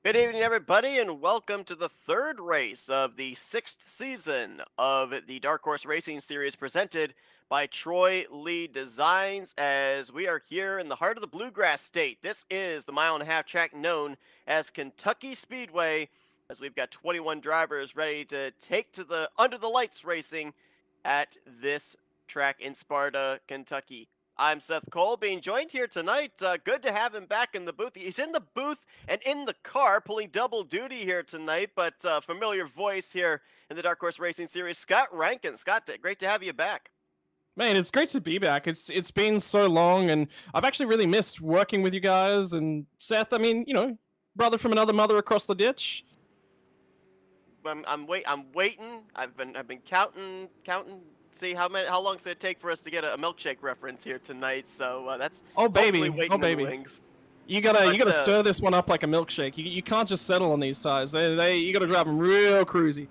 Good evening, everybody, and welcome to the third race of the sixth season of the Dark Horse Racing Series presented by Troy Lee Designs. As we are here in the heart of the Bluegrass State, this is the mile-and-a-half track known as Kentucky Speedway, as we've got 21 drivers ready to take to the under the lights racing at this track in Sparta, Kentucky. I'm Seth Cole, being joined here tonight. Good to have him back in the booth. He's in the booth and in the car, pulling double duty here tonight, but familiar voice here in the Dark Horse Racing Series, Scott Rankin. Scott, great to have you back. Man, it's great to be back. It's been so long, and I've actually really missed working with you guys. And Seth, I mean, brother from another mother across the ditch. I'm waiting. I've been counting. See how long does it take for us to get a milkshake reference here tonight? So that's Oh hopefully baby, oh waiting in the baby. wings. You gotta But you gotta stir this one up like a milkshake. You can't just settle on these tires. You gotta drive them real cruisy.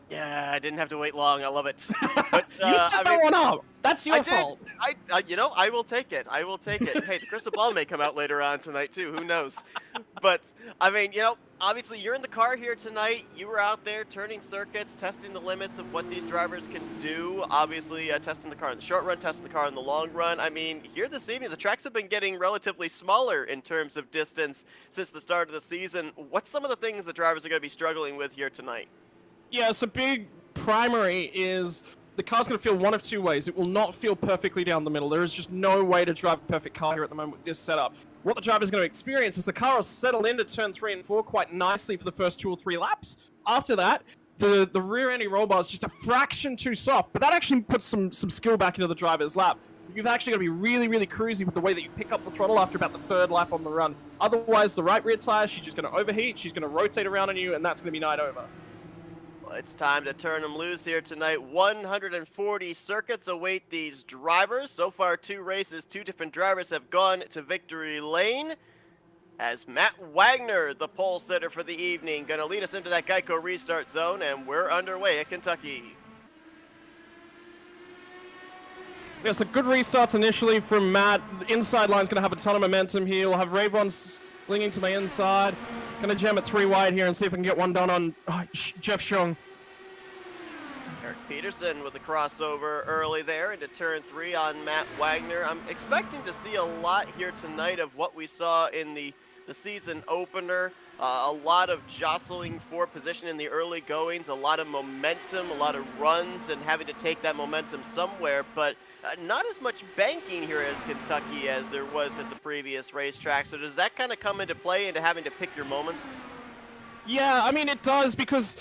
yeah, I didn't have to wait long. I love it. But You set that one up. That's I your did. fault. I will take it. I will take it. Hey, the crystal ball may come out later on tonight too. Who knows? But I mean, obviously you're in the car here tonight. You were out there turning circuits, testing the limits of what these drivers can do. Obviously, testing the car in the short run, testing the car in the long run. I mean, here this evening, the tracks have been getting relatively smaller in terms of distance since the start of the season. What's some of the things the drivers are going to be struggling with here tonight? Yeah, so big primary is the car's going to feel one of two ways. It will not feel perfectly down the middle. There is just no way to drive a perfect car here at the moment with this setup. What the driver is going to experience is the car will settle into turn 3 and 4 quite nicely for the first 2 or 3 laps. After that, the rear end roll bar is just a fraction too soft, but that actually puts some skill back into the driver's lap. You've actually got to be really, really cruisy with the way that you pick up the throttle after about the 3rd lap on the run. Otherwise, the right rear tire, she's just going to overheat, she's going to rotate around on you, and that's going to be night over. Well, it's time to turn them loose here tonight. 140 circuits await these drivers. So far, 2 races, 2 different drivers have gone to victory lane. As Matt Wagner, the pole sitter for the evening, going to lead us into that Geico restart zone, and we're underway at Kentucky. Yeah, so good restarts initially from Matt. The inside line's going to have a ton of momentum here. We'll have Ravon slinging to my inside. Going to jam it 3 wide here and see if I can get one done on Jeff Shung. Eric Peterson with a crossover early there into turn 3 on Matt Wagner. I'm expecting to see a lot here tonight of what we saw in the season opener. A lot of jostling for position in the early goings, a lot of momentum, a lot of runs, and having to take that momentum somewhere, but not as much banking here in Kentucky as there was at the previous racetrack. So does that kind of come into play into having to pick your moments? Yeah, I mean, it does because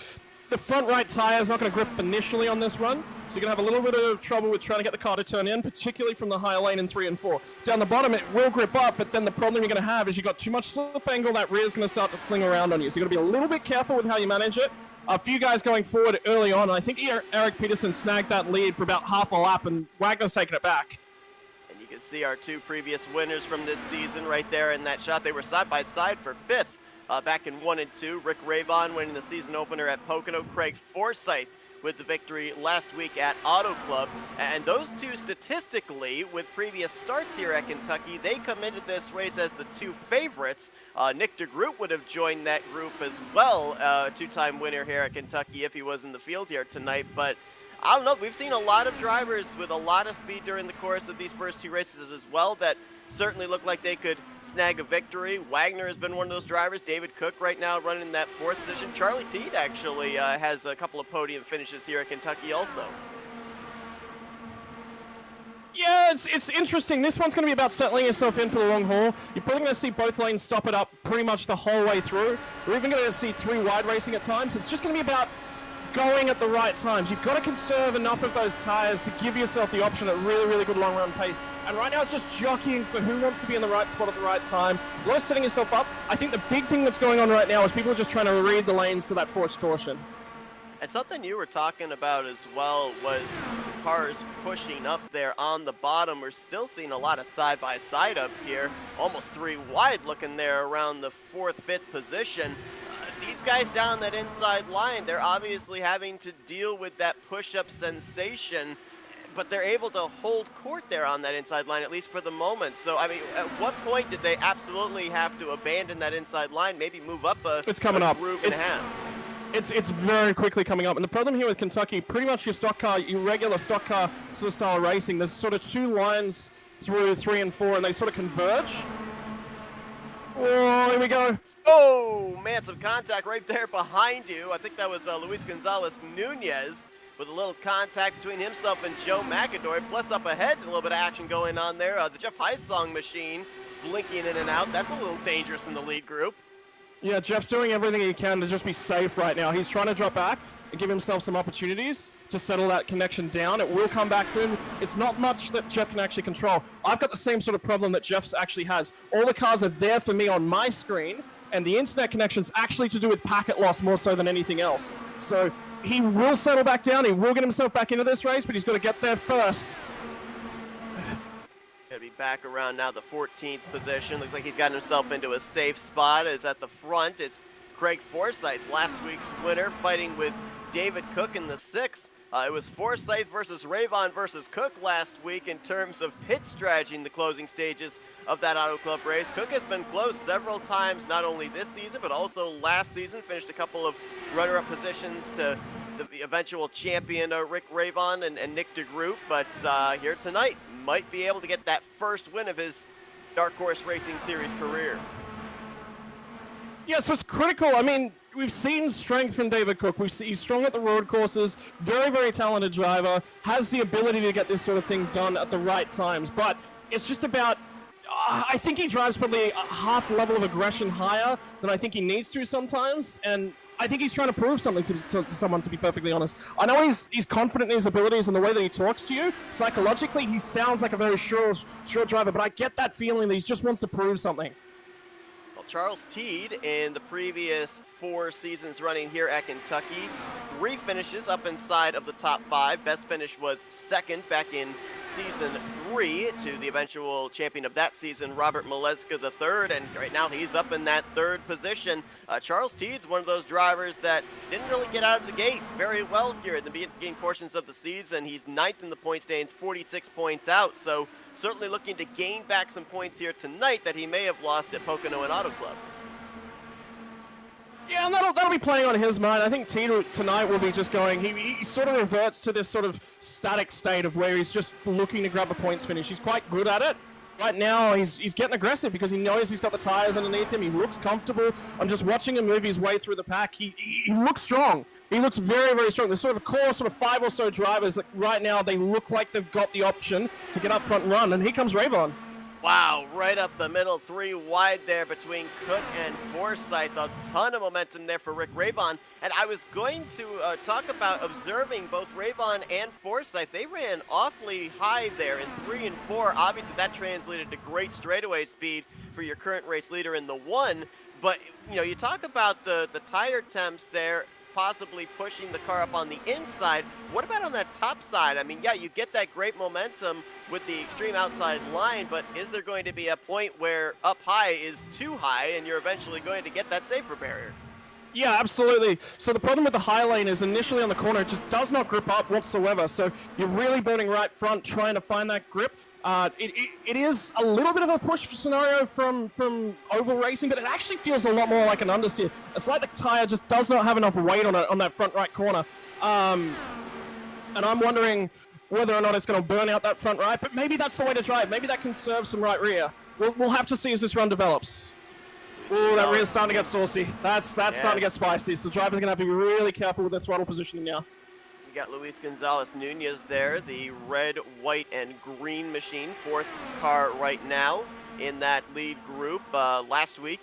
the front right tire is not going to grip initially on this run, so you're going to have a little bit of trouble with trying to get the car to turn in, particularly from the higher lane in 3 and 4. Down the bottom, it will grip up, but then the problem you're going to have is you've got too much slip angle, that rear is going to start to sling around on you, so you've got to be a little bit careful with how you manage it. A few guys going forward early on, I think Eric Peterson snagged that lead for about half a lap, and Wagner's taking it back. And you can see our 2 previous winners from this season right there in that shot. They were side by side for 5th. Back in 1 and 2, Rick Ravon winning the season opener at Pocono, Craig Forsyth with the victory last week at Auto Club. And those 2 statistically, with previous starts here at Kentucky, they come into this race as the 2 favorites. Nick DeGroot would have joined that group as well, 2-time winner here at Kentucky if he was in the field here tonight. But I don't know, we've seen a lot of drivers with a lot of speed during the course of these first 2 races as well that certainly look like they could snag a victory. Wagner has been one of those drivers. David Cook right now running in that 4th position. Charlie Teed actually has a couple of podium finishes here at Kentucky also. Yeah, it's interesting. This one's going to be about settling yourself in for the long haul. You're probably going to see both lanes stop it up pretty much the whole way through. We're even going to see 3 wide racing at times. It's just going to be about going at the right times. You've got to conserve enough of those tires to give yourself the option at really, really good long run pace. And right now it's just jockeying for who wants to be in the right spot at the right time. A lot of setting yourself up. I think the big thing that's going on right now is people are just trying to read the lanes to that forced caution. And something you were talking about as well was the cars pushing up there on the bottom. We're still seeing a lot of side-by-side up here, almost 3 wide looking there around the 4th, 5th position. These guys down that inside line, they're obviously having to deal with that push-up sensation. but they're able to hold court there on that inside line, at least for the moment. So, I mean, at what point did they absolutely have to abandon that inside line, maybe move up It's coming up. group and a half? It's very quickly coming up. And the problem here with Kentucky, pretty much your stock car, your regular stock car sort of style racing, there's sort of two lines through 3 and 4, and they sort of converge. Oh, here we go. Oh, man, some contact right there behind you. I think that was Luis Gonzalez Nunez with a little contact between himself and Joe McAdory. Plus up ahead, a little bit of action going on there. The Jeff Heisong machine blinking in and out. That's a little dangerous in the lead group. Yeah, Jeff's doing everything he can to just be safe right now. He's trying to drop back and give himself some opportunities to settle that connection down. It will come back to him. It's not much that Jeff can actually control. I've got the same sort of problem that Jeff's actually has. All the cars are there for me on my screen, and the internet connection's actually to do with packet loss more so than anything else. So he will settle back down. He will get himself back into this race, but he's got to get there first. Gonna be back around now the 14th position. Looks like he's gotten himself into a safe spot. Is at the front. It's Craig Forsyth, last week's winner, fighting with David Cook in the 6th. It was Forsyth versus Rayvon versus Cook last week in terms of pit strategy in the closing stages of that Auto Club race. Cook has been close several times, not only this season, but also last season. Finished a couple of runner-up positions to the eventual champion, Rick Rayvon and Nick DeGroot. But here tonight, might be able to get that first win of his Dark Horse Racing Series career. Yeah, so it's critical. I mean, we've seen strength from David Cook. He's strong at the road courses, very, very talented driver, has the ability to get this sort of thing done at the right times. But it's just about, I think he drives probably a half level of aggression higher than I think he needs to sometimes. And I think he's trying to prove something to someone, to be perfectly honest. I know he's confident in his abilities and the way that he talks to you. Psychologically, he sounds like a very sure driver, but I get that feeling that he just wants to prove something. Charles Teed, in the previous 4 seasons running here at Kentucky, 3 finishes up inside of the top 5. Best finish was 2nd back in season 3 to the eventual champion of that season, Robert Maleska III, and right now he's up in that 3rd position. Charles Teed's one of those drivers that didn't really get out of the gate very well here in the beginning portions of the season. He's 9th in the point standings, 46 points out, so certainly looking to gain back some points here tonight that he may have lost at Pocono and Auto Club. Yeah, and that'll be playing on his mind. I think Tito tonight will be just going, he sort of reverts to this sort of static state of where he's just looking to grab a points finish. He's quite good at it. Right now, he's getting aggressive because he knows he's got the tires underneath him. He looks comfortable. I'm just watching him move his way through the pack. He looks strong. He looks very, very strong. There's sort of a core, sort of 5 or so drivers that right now they look like they've got the option to get up front and run. And here comes Rayvon. Wow, right up the middle, 3 wide there between Cook and Forsyth. A ton of momentum there for Rick Rayvon. And I was going to talk about observing both Rayvon and Forsyth. They ran awfully high there in 3 and 4. Obviously, that translated to great straightaway speed for your current race leader in the 1. But, you know, you talk about the tire temps there, possibly pushing the car up on the inside. What about on that top side? I mean, yeah, you get that great momentum with the extreme outside line, but is there going to be a point where up high is too high and you're eventually going to get that safer barrier? Yeah, absolutely. So the problem with the high lane is initially on the corner, it just does not grip up whatsoever. So you're really burning right front, trying to find that grip. It is a little bit of a push scenario from oval racing, but it actually feels a lot more like an understeer. It's like the tire just does not have enough weight on that front right corner. And I'm wondering whether or not it's going to burn out that front right, but maybe that's the way to drive. Maybe that conserves some right rear. We'll have to see as this run develops. Oh, that rear's starting to get saucy. That's starting to get spicy. So drivers are going to have to be really careful with their throttle positioning now. You got Luis Gonzalez Nunez there, the red, white, and green machine, 4th car right now in that lead group. Last week,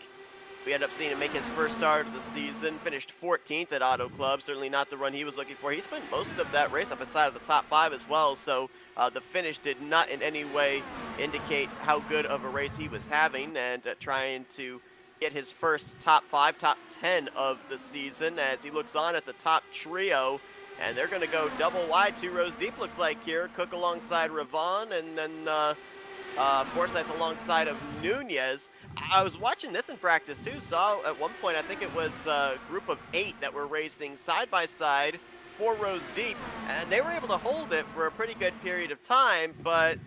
we ended up seeing him make his first start of the season, finished 14th at Auto Club, certainly not the run he was looking for. He spent most of that race up inside of the top 5 as well, so the finish did not in any way indicate how good of a race he was having, and trying to get his first top 5, top 10 of the season as he looks on at the top trio. And they're going to go double wide, 2 rows deep, looks like here. Cook alongside Rayvon, and then Forsyth alongside of Nunez. I was watching this in practice, too. Saw at one point, I think it was a group of 8 that were racing side by side 4 rows deep, and they were able to hold it for a pretty good period of time. But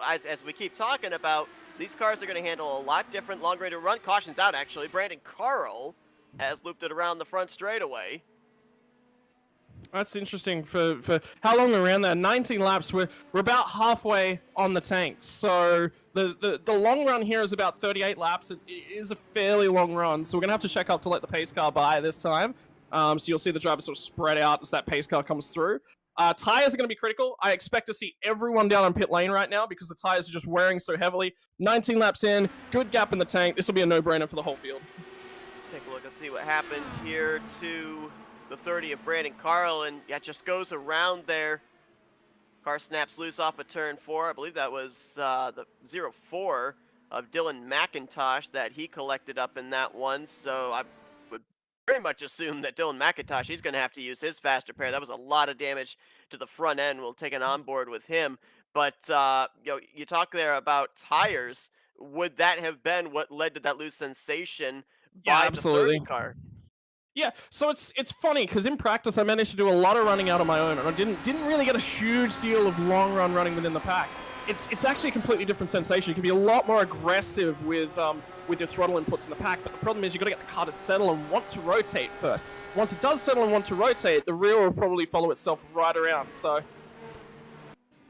as we keep talking about, these cars are going to handle a lot different long range run. Caution's out, actually. Brandon Carl has looped it around the front straightaway. That's interesting for how long around there. 19 laps. We're about halfway on the tank. So the long run here is about 38 laps. It is a fairly long run. So we're gonna have to check up to let the pace car by this time. So you'll see the driver sort of spread out as that pace car comes through. Tires are going to be critical. I expect to see everyone down on pit lane right now because the tires are just wearing so heavily. 19 laps in, good gap in the tank. This will be a no-brainer for the whole field. Let's take a look and see what happened here to the 30 of Brandon Carl, and yeah, just goes around there. Car snaps loose off of turn 4. I believe that was the 0-4 of Dylan McIntosh that he collected up in that one. So I would pretty much assume that Dylan McIntosh, he's going to have to use his fast repair. That was a lot of damage to the front end. We'll take an onboard with him. But you talk there about tires. Would that have been what led to that loose sensation by the 30 car? Yeah, so it's funny because in practice I managed to do a lot of running out on my own, and I didn't really get a huge deal of long run running within the pack. It's actually a completely different sensation. You can be a lot more aggressive with your throttle inputs in the pack, but the problem is you've got to get the car to settle and want to rotate first. Once it does settle and want to rotate, the rear will probably follow itself right around. So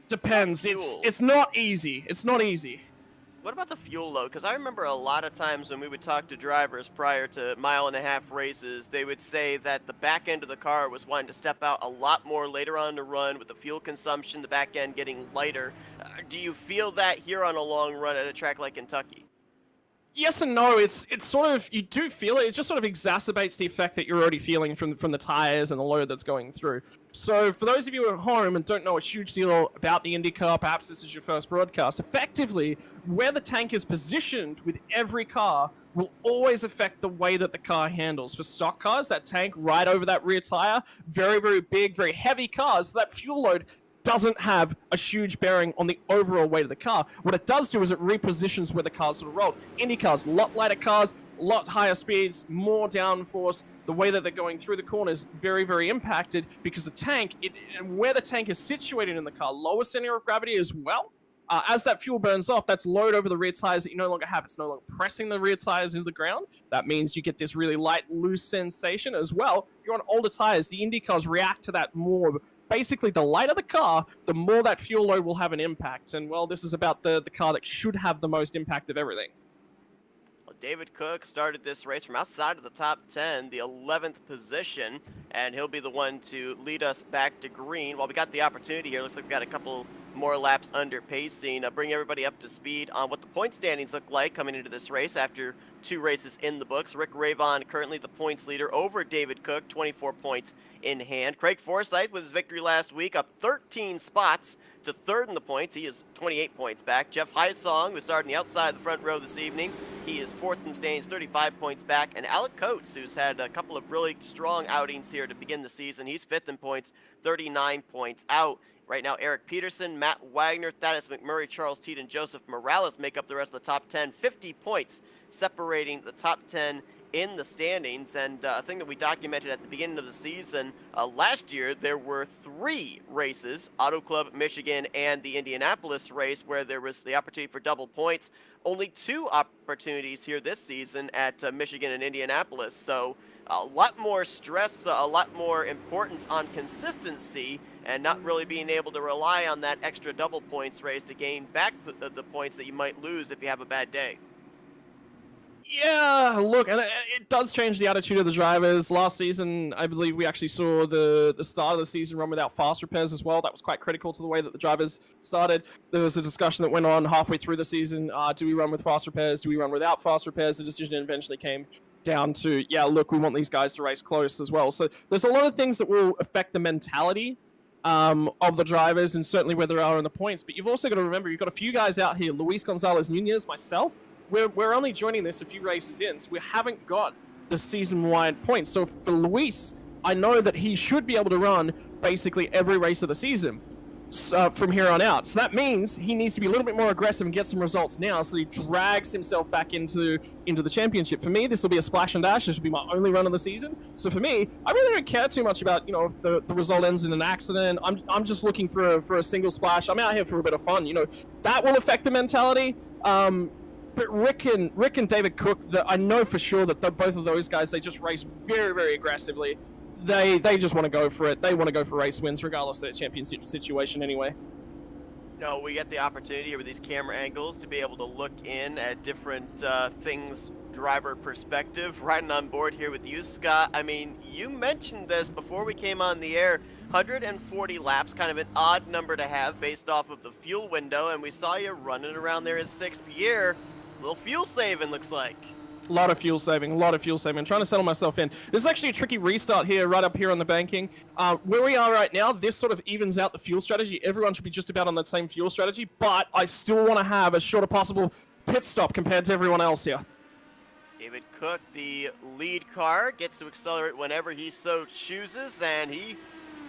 depends. It's not easy. It's not easy. What about the fuel load? Because I remember a lot of times when we would talk to drivers prior to mile-and-a-half races, they would say that the back end of the car was wanting to step out a lot more later on in the run with the fuel consumption, the back end getting lighter. Do you feel that here on a long run at a track like Kentucky? Yes and no. It's sort of, you do feel it. It just sort of exacerbates the effect that you're already feeling from the tires and the load that's going through. So for those of you at home and don't know a huge deal about the IndyCar, perhaps this is your first broadcast, effectively, where the tank is positioned with every car will always affect the way that the car handles. For stock cars, that tank right over that rear tire, very, very big, very heavy cars, so that fuel load doesn't have a huge bearing on the overall weight of the car. What it does do is it repositions where the cars sort of roll. Indy cars, a lot lighter cars, a lot higher speeds, more downforce. The way that they're going through the corners, very, very impacted because the tank, and where the tank is situated in the car, lower center of gravity as well. As that fuel burns off, that's load over the rear tires that you no longer have. It's no longer pressing the rear tires into the ground. That means you get this really light, loose sensation as well. You're on older tires. The Indy cars react to that more. Basically, the lighter the car, the more that fuel load will have an impact. And, well, this is about the car that should have the most impact of everything. Well, David Cook started this race from outside of the top 10, the 11th position, and he'll be the one to lead us back to green. While we got the opportunity here, looks like we got a couple more laps under pacing. Bring everybody up to speed on what the point standings look like coming into this race after 2 races in the books. Rick Ravon currently the points leader over David Cook, 24 points in hand. Craig Forsyth with his victory last week up 13 spots to 3rd in the points. He is 28 points back. Jeff Highsong, who's starting the outside of the front row this evening, he is 4th in standings, 35 points back. And Alec Coates, who's had a couple of really strong outings here to begin the season, he's 5th in points, 39 points out. Right now, Eric Peterson, Matt Wagner, Thaddeus McMurray, Charles Teed, and Joseph Morales make up the rest of the top 10. 50 points separating the top 10 in the standings. And a thing that we documented at the beginning of the season, last year there were 3 races, Auto Club Michigan and the Indianapolis race, where there was the opportunity for double points. Only 2 opportunities here this season at Michigan and Indianapolis. So a lot more stress, a lot more importance on consistency and not really being able to rely on that extra double points race to gain back the points that you might lose if you have a bad day. Yeah, look, and it does change the attitude of the drivers. Last season, I believe we actually saw the start of the season run without fast repairs as well. That was quite critical to the way that the drivers started. There was a discussion that went on halfway through the season. Do we run with fast repairs? Do we run without fast repairs? The decision eventually came down to, yeah, look, we want these guys to race close as well. So there's a lot of things that will affect the mentality of the drivers and certainly where they are in the points. But you've also got to remember, you've got a few guys out here, Luis Gonzalez Nunez, myself. We're only joining this a few races in, so we haven't got the season-wide points. So for Luis, I know that he should be able to run basically every race of the season. from here on out. So that means he needs to be a little bit more aggressive and get some results now, so he drags himself back into the championship. For me, this will be a splash and dash. This will be my only run of the season. So for me, I really don't care too much about, if the result ends in an accident. I'm just looking for a single splash. I'm out here for a bit of fun. That will affect the mentality. But Rick and David Cook, I know for sure that both of those guys, they just race very, very aggressively. They just want to go for it. They want to go for race wins, regardless of their championship situation anyway. We get the opportunity here with these camera angles to be able to look in at different things, driver perspective. Riding on board here with you, Scott. I mean, you mentioned this before we came on the air. 140 laps, kind of an odd number to have based off of the fuel window, and we saw you running around there in 6th year. A little fuel saving, looks like. A lot of fuel saving. I'm trying to settle myself in. This is actually a tricky restart here, right up here on the banking. Where we are right now, this sort of evens out the fuel strategy. Everyone should be just about on the same fuel strategy, but I still want to have as short a possible pit stop compared to everyone else here. David Cook, the lead car, gets to accelerate whenever he so chooses, and he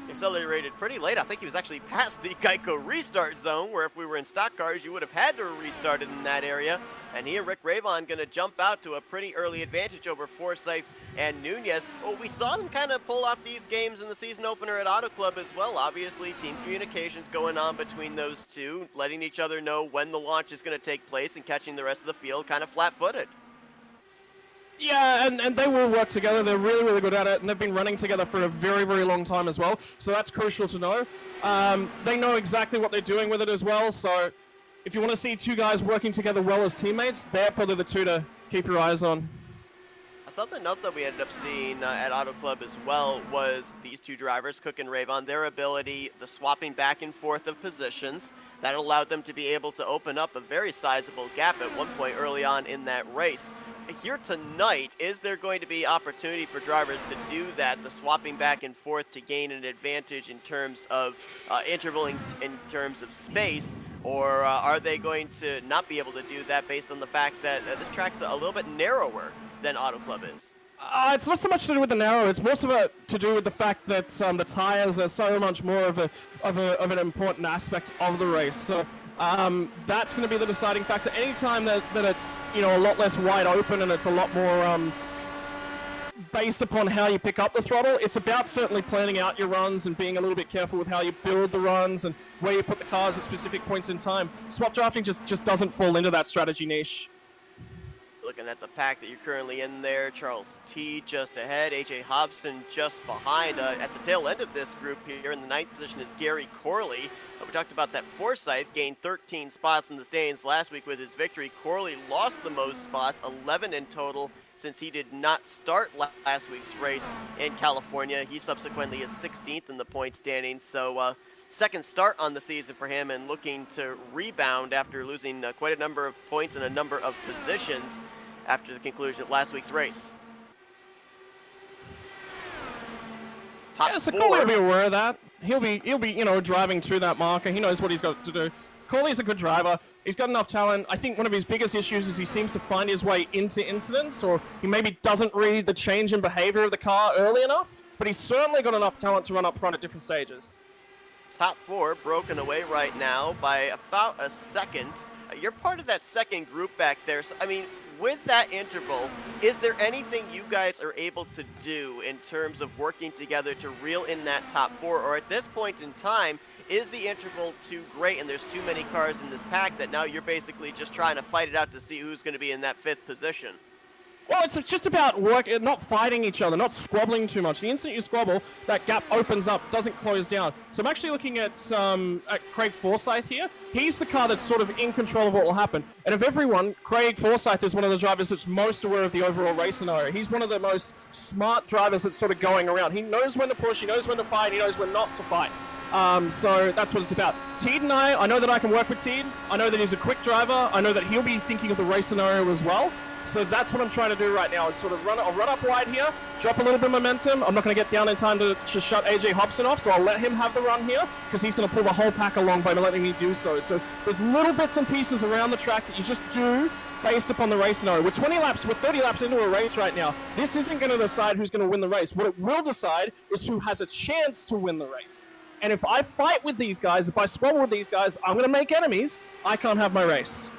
accelerated pretty late. I think he was actually past the Geico restart zone, where if we were in stock cars, you would have had to restart it in that area. And he and Rick Ravon going to jump out to a pretty early advantage over Forsyth and Nunez. Oh, we saw them kind of pull off these games in the season opener at Auto Club as well. Obviously, team communications going on between those two, letting each other know when the launch is going to take place and catching the rest of the field kind of flat-footed. Yeah, and they will work together. They're really, really good at it, and they've been running together for a very, very long time as well. So that's crucial to know. They know exactly what they're doing with it as well. So if you want to see two guys working together well as teammates, they're probably the two to keep your eyes on. Something else that we ended up seeing at Auto Club as well was these two drivers, Cook and Ravon, their ability, the swapping back and forth of positions, that allowed them to be able to open up a very sizable gap at one point early on in that race. Here tonight, is there going to be opportunity for drivers to do that, the swapping back and forth to gain an advantage in terms of intervaling in terms of space, or are they going to not be able to do that based on the fact that this track's a little bit narrower than Auto Club is? It's not so much to do with the narrow. It's more so to do with the fact that the tires are so much more of an important aspect of the race. So that's going to be the deciding factor. Anytime that it's a lot less wide open and it's a lot more based upon how you pick up the throttle, it's about certainly planning out your runs and being a little bit careful with how you build the runs and where you put the cars at specific points in time. Swap drafting just doesn't fall into that strategy niche. Looking at the pack that you're currently in there, Charles T just ahead, AJ Hobson just behind. At the tail end of this group here in the 9th position is Gary Corley. We talked about that Forsyth gained 13 spots in the standings last week with his victory. Corley lost the most spots, 11 in total, since he did not start last week's race in California. He subsequently is 16th in the point standings, so second start on the season for him and looking to rebound after losing quite a number of points and a number of positions after the conclusion of last week's race. Top so four. Corley will be aware of that. He'll be driving to that marker. He knows what he's got to do. Corley's a good driver. He's got enough talent. I think one of his biggest issues is he seems to find his way into incidents, or he maybe doesn't read the change in behavior of the car early enough, but he's certainly got enough talent to run up front at different stages. Top four broken away right now by about a second. You're part of that second group back there. So, I mean, with that interval, is there anything you guys are able to do in terms of working together to reel in that top four? Or at this point in time, is the interval too great and there's too many cars in this pack that now you're basically just trying to fight it out to see who's going to be in that 5th position? Well, it's just about not fighting each other, not squabbling too much. The instant you squabble, that gap opens up, doesn't close down. So I'm actually looking at Craig Forsyth here. He's the car that's sort of in control of what will happen. And of everyone, Craig Forsyth is one of the drivers that's most aware of the overall race scenario. He's one of the most smart drivers that's sort of going around. He knows when to push, he knows when to fight, he knows when not to fight. So that's what it's about. Teed and I know that I can work with Teed. I know that he's a quick driver. I know that he'll be thinking of the race scenario as well. So that's what I'm trying to do right now, is sort of I'll run up wide here, drop a little bit of momentum. I'm not going to get down in time to shut AJ Hobson off, so I'll let him have the run here, because he's going to pull the whole pack along by letting me do so. So there's little bits and pieces around the track that you just do based upon the race scenario. We're 30 laps into a race right now. This isn't going to decide who's going to win the race. What it will decide is who has a chance to win the race. And if I fight with these guys, if I squabble with these guys, I'm going to make enemies. I can't have my race.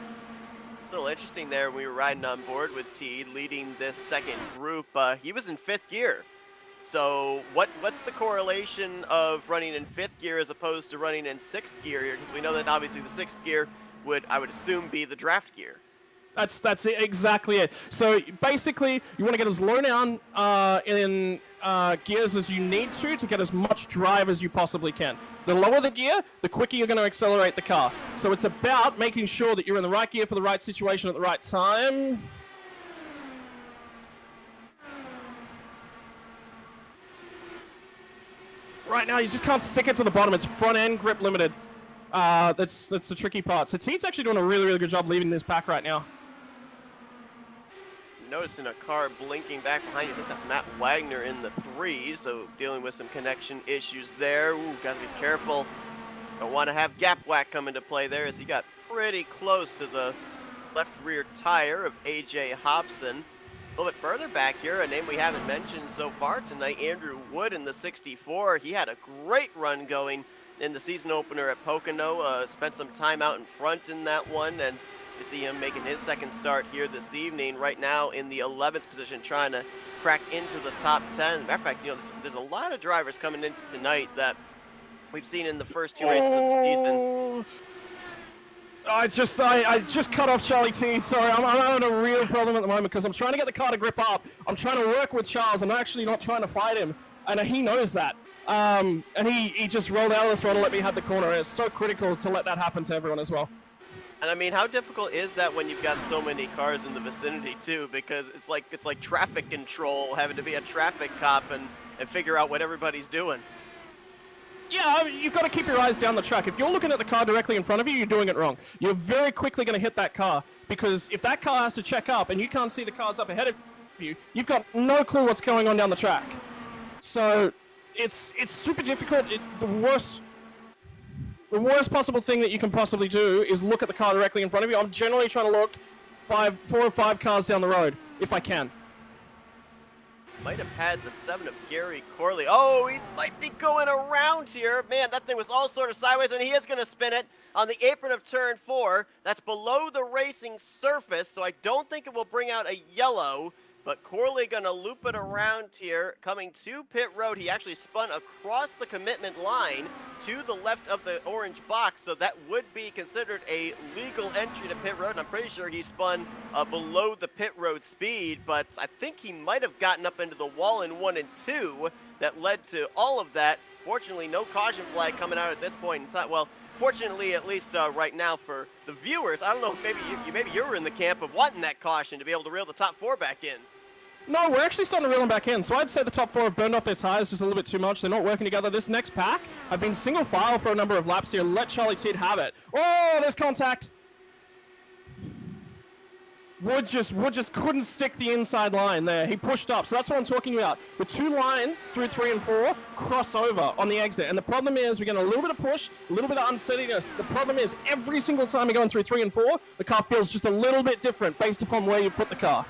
A little interesting there. We were riding on board with Teed, leading this second group. He was in 5th gear. So what's the correlation of running in 5th gear as opposed to running in 6th gear here? Because we know that obviously the 6th gear would, I would assume, be the draft gear. That's it, exactly it. So basically, you want to get as low down in gears as you need to get as much drive as you possibly can. The lower the gear, the quicker you're going to accelerate the car. So it's about making sure that you're in the right gear for the right situation at the right time. Right now, you just can't stick it to the bottom. It's front end grip limited. That's the tricky part. So Teed's actually doing a really, really good job leading this pack right now. Noticing a car blinking back behind you. I think that's Matt Wagner in the 3, so dealing with some connection issues there. Ooh, gotta be careful. Don't want to have gap whack come into play there as he got pretty close to the left rear tire of AJ Hobson. A little bit further back here, a name we haven't mentioned so far tonight, Andrew Wood in the 64. He had a great run going in the season opener at Pocono. Spent some time out in front in that one, and you see him making his second start here this evening. Right now in the 11th position, trying to crack into the top 10. Matter of fact, you know, there's a lot of drivers coming into tonight that we've seen in the first 2 races of the season. I just cut off Charlie T. Sorry, I'm having a real problem at the moment because I'm trying to get the car to grip up. I'm trying to work with Charles. I'm actually not trying to fight him, and he knows that. And he just rolled out of the throttle, let me have the corner. It's so critical to let that happen to everyone as well. And I mean, how difficult is that when you've got so many cars in the vicinity too? Because it's like traffic control, having to be a traffic cop and figure out what everybody's doing. Yeah, you've got to keep your eyes down the track. If you're looking at the car directly in front of you, you're doing it wrong. You're very quickly going to hit that car because if that car has to check up and you can't see the cars up ahead of you, you've got no clue what's going on down the track. So it's super difficult. The worst possible thing that you can possibly do is look at the car directly in front of you. I'm generally trying to look 4 or 5 cars down the road if I can. Might have had the 7 of Gary Corley. Oh, he might be going around here. Man, that thing was all sort of sideways, and he is going to spin it on the apron of turn 4. That's below the racing surface, so I don't think it will bring out a yellow. But Corley going to loop it around here, coming to pit road. He actually spun across the commitment line to the left of the orange box, so that would be considered a legal entry to pit road. And I'm pretty sure he spun below the pit road speed, but I think he might have gotten up into the wall in 1 and 2 that led to all of that. Fortunately, no caution flag coming out at this point in time. Well, fortunately, at least right now for the viewers, I don't know, maybe you were in the camp of wanting that caution to be able to reel the top 4 back in. No, we're actually starting to reel them back in. So I'd say the top 4 have burned off their tires just a little bit too much. They're not working together. This next pack, I've been single file for a number of laps here. Let Charlie Teed have it. Oh, there's contact. Wood just couldn't stick the inside line there. He pushed up. So that's what I'm talking about. The 2 lines through 3 and 4 cross over on the exit. And the problem is we're getting a little bit of push, a little bit of unsteadiness. The problem is every single time you're going through 3 and 4, the car feels just a little bit different based upon where you put the car.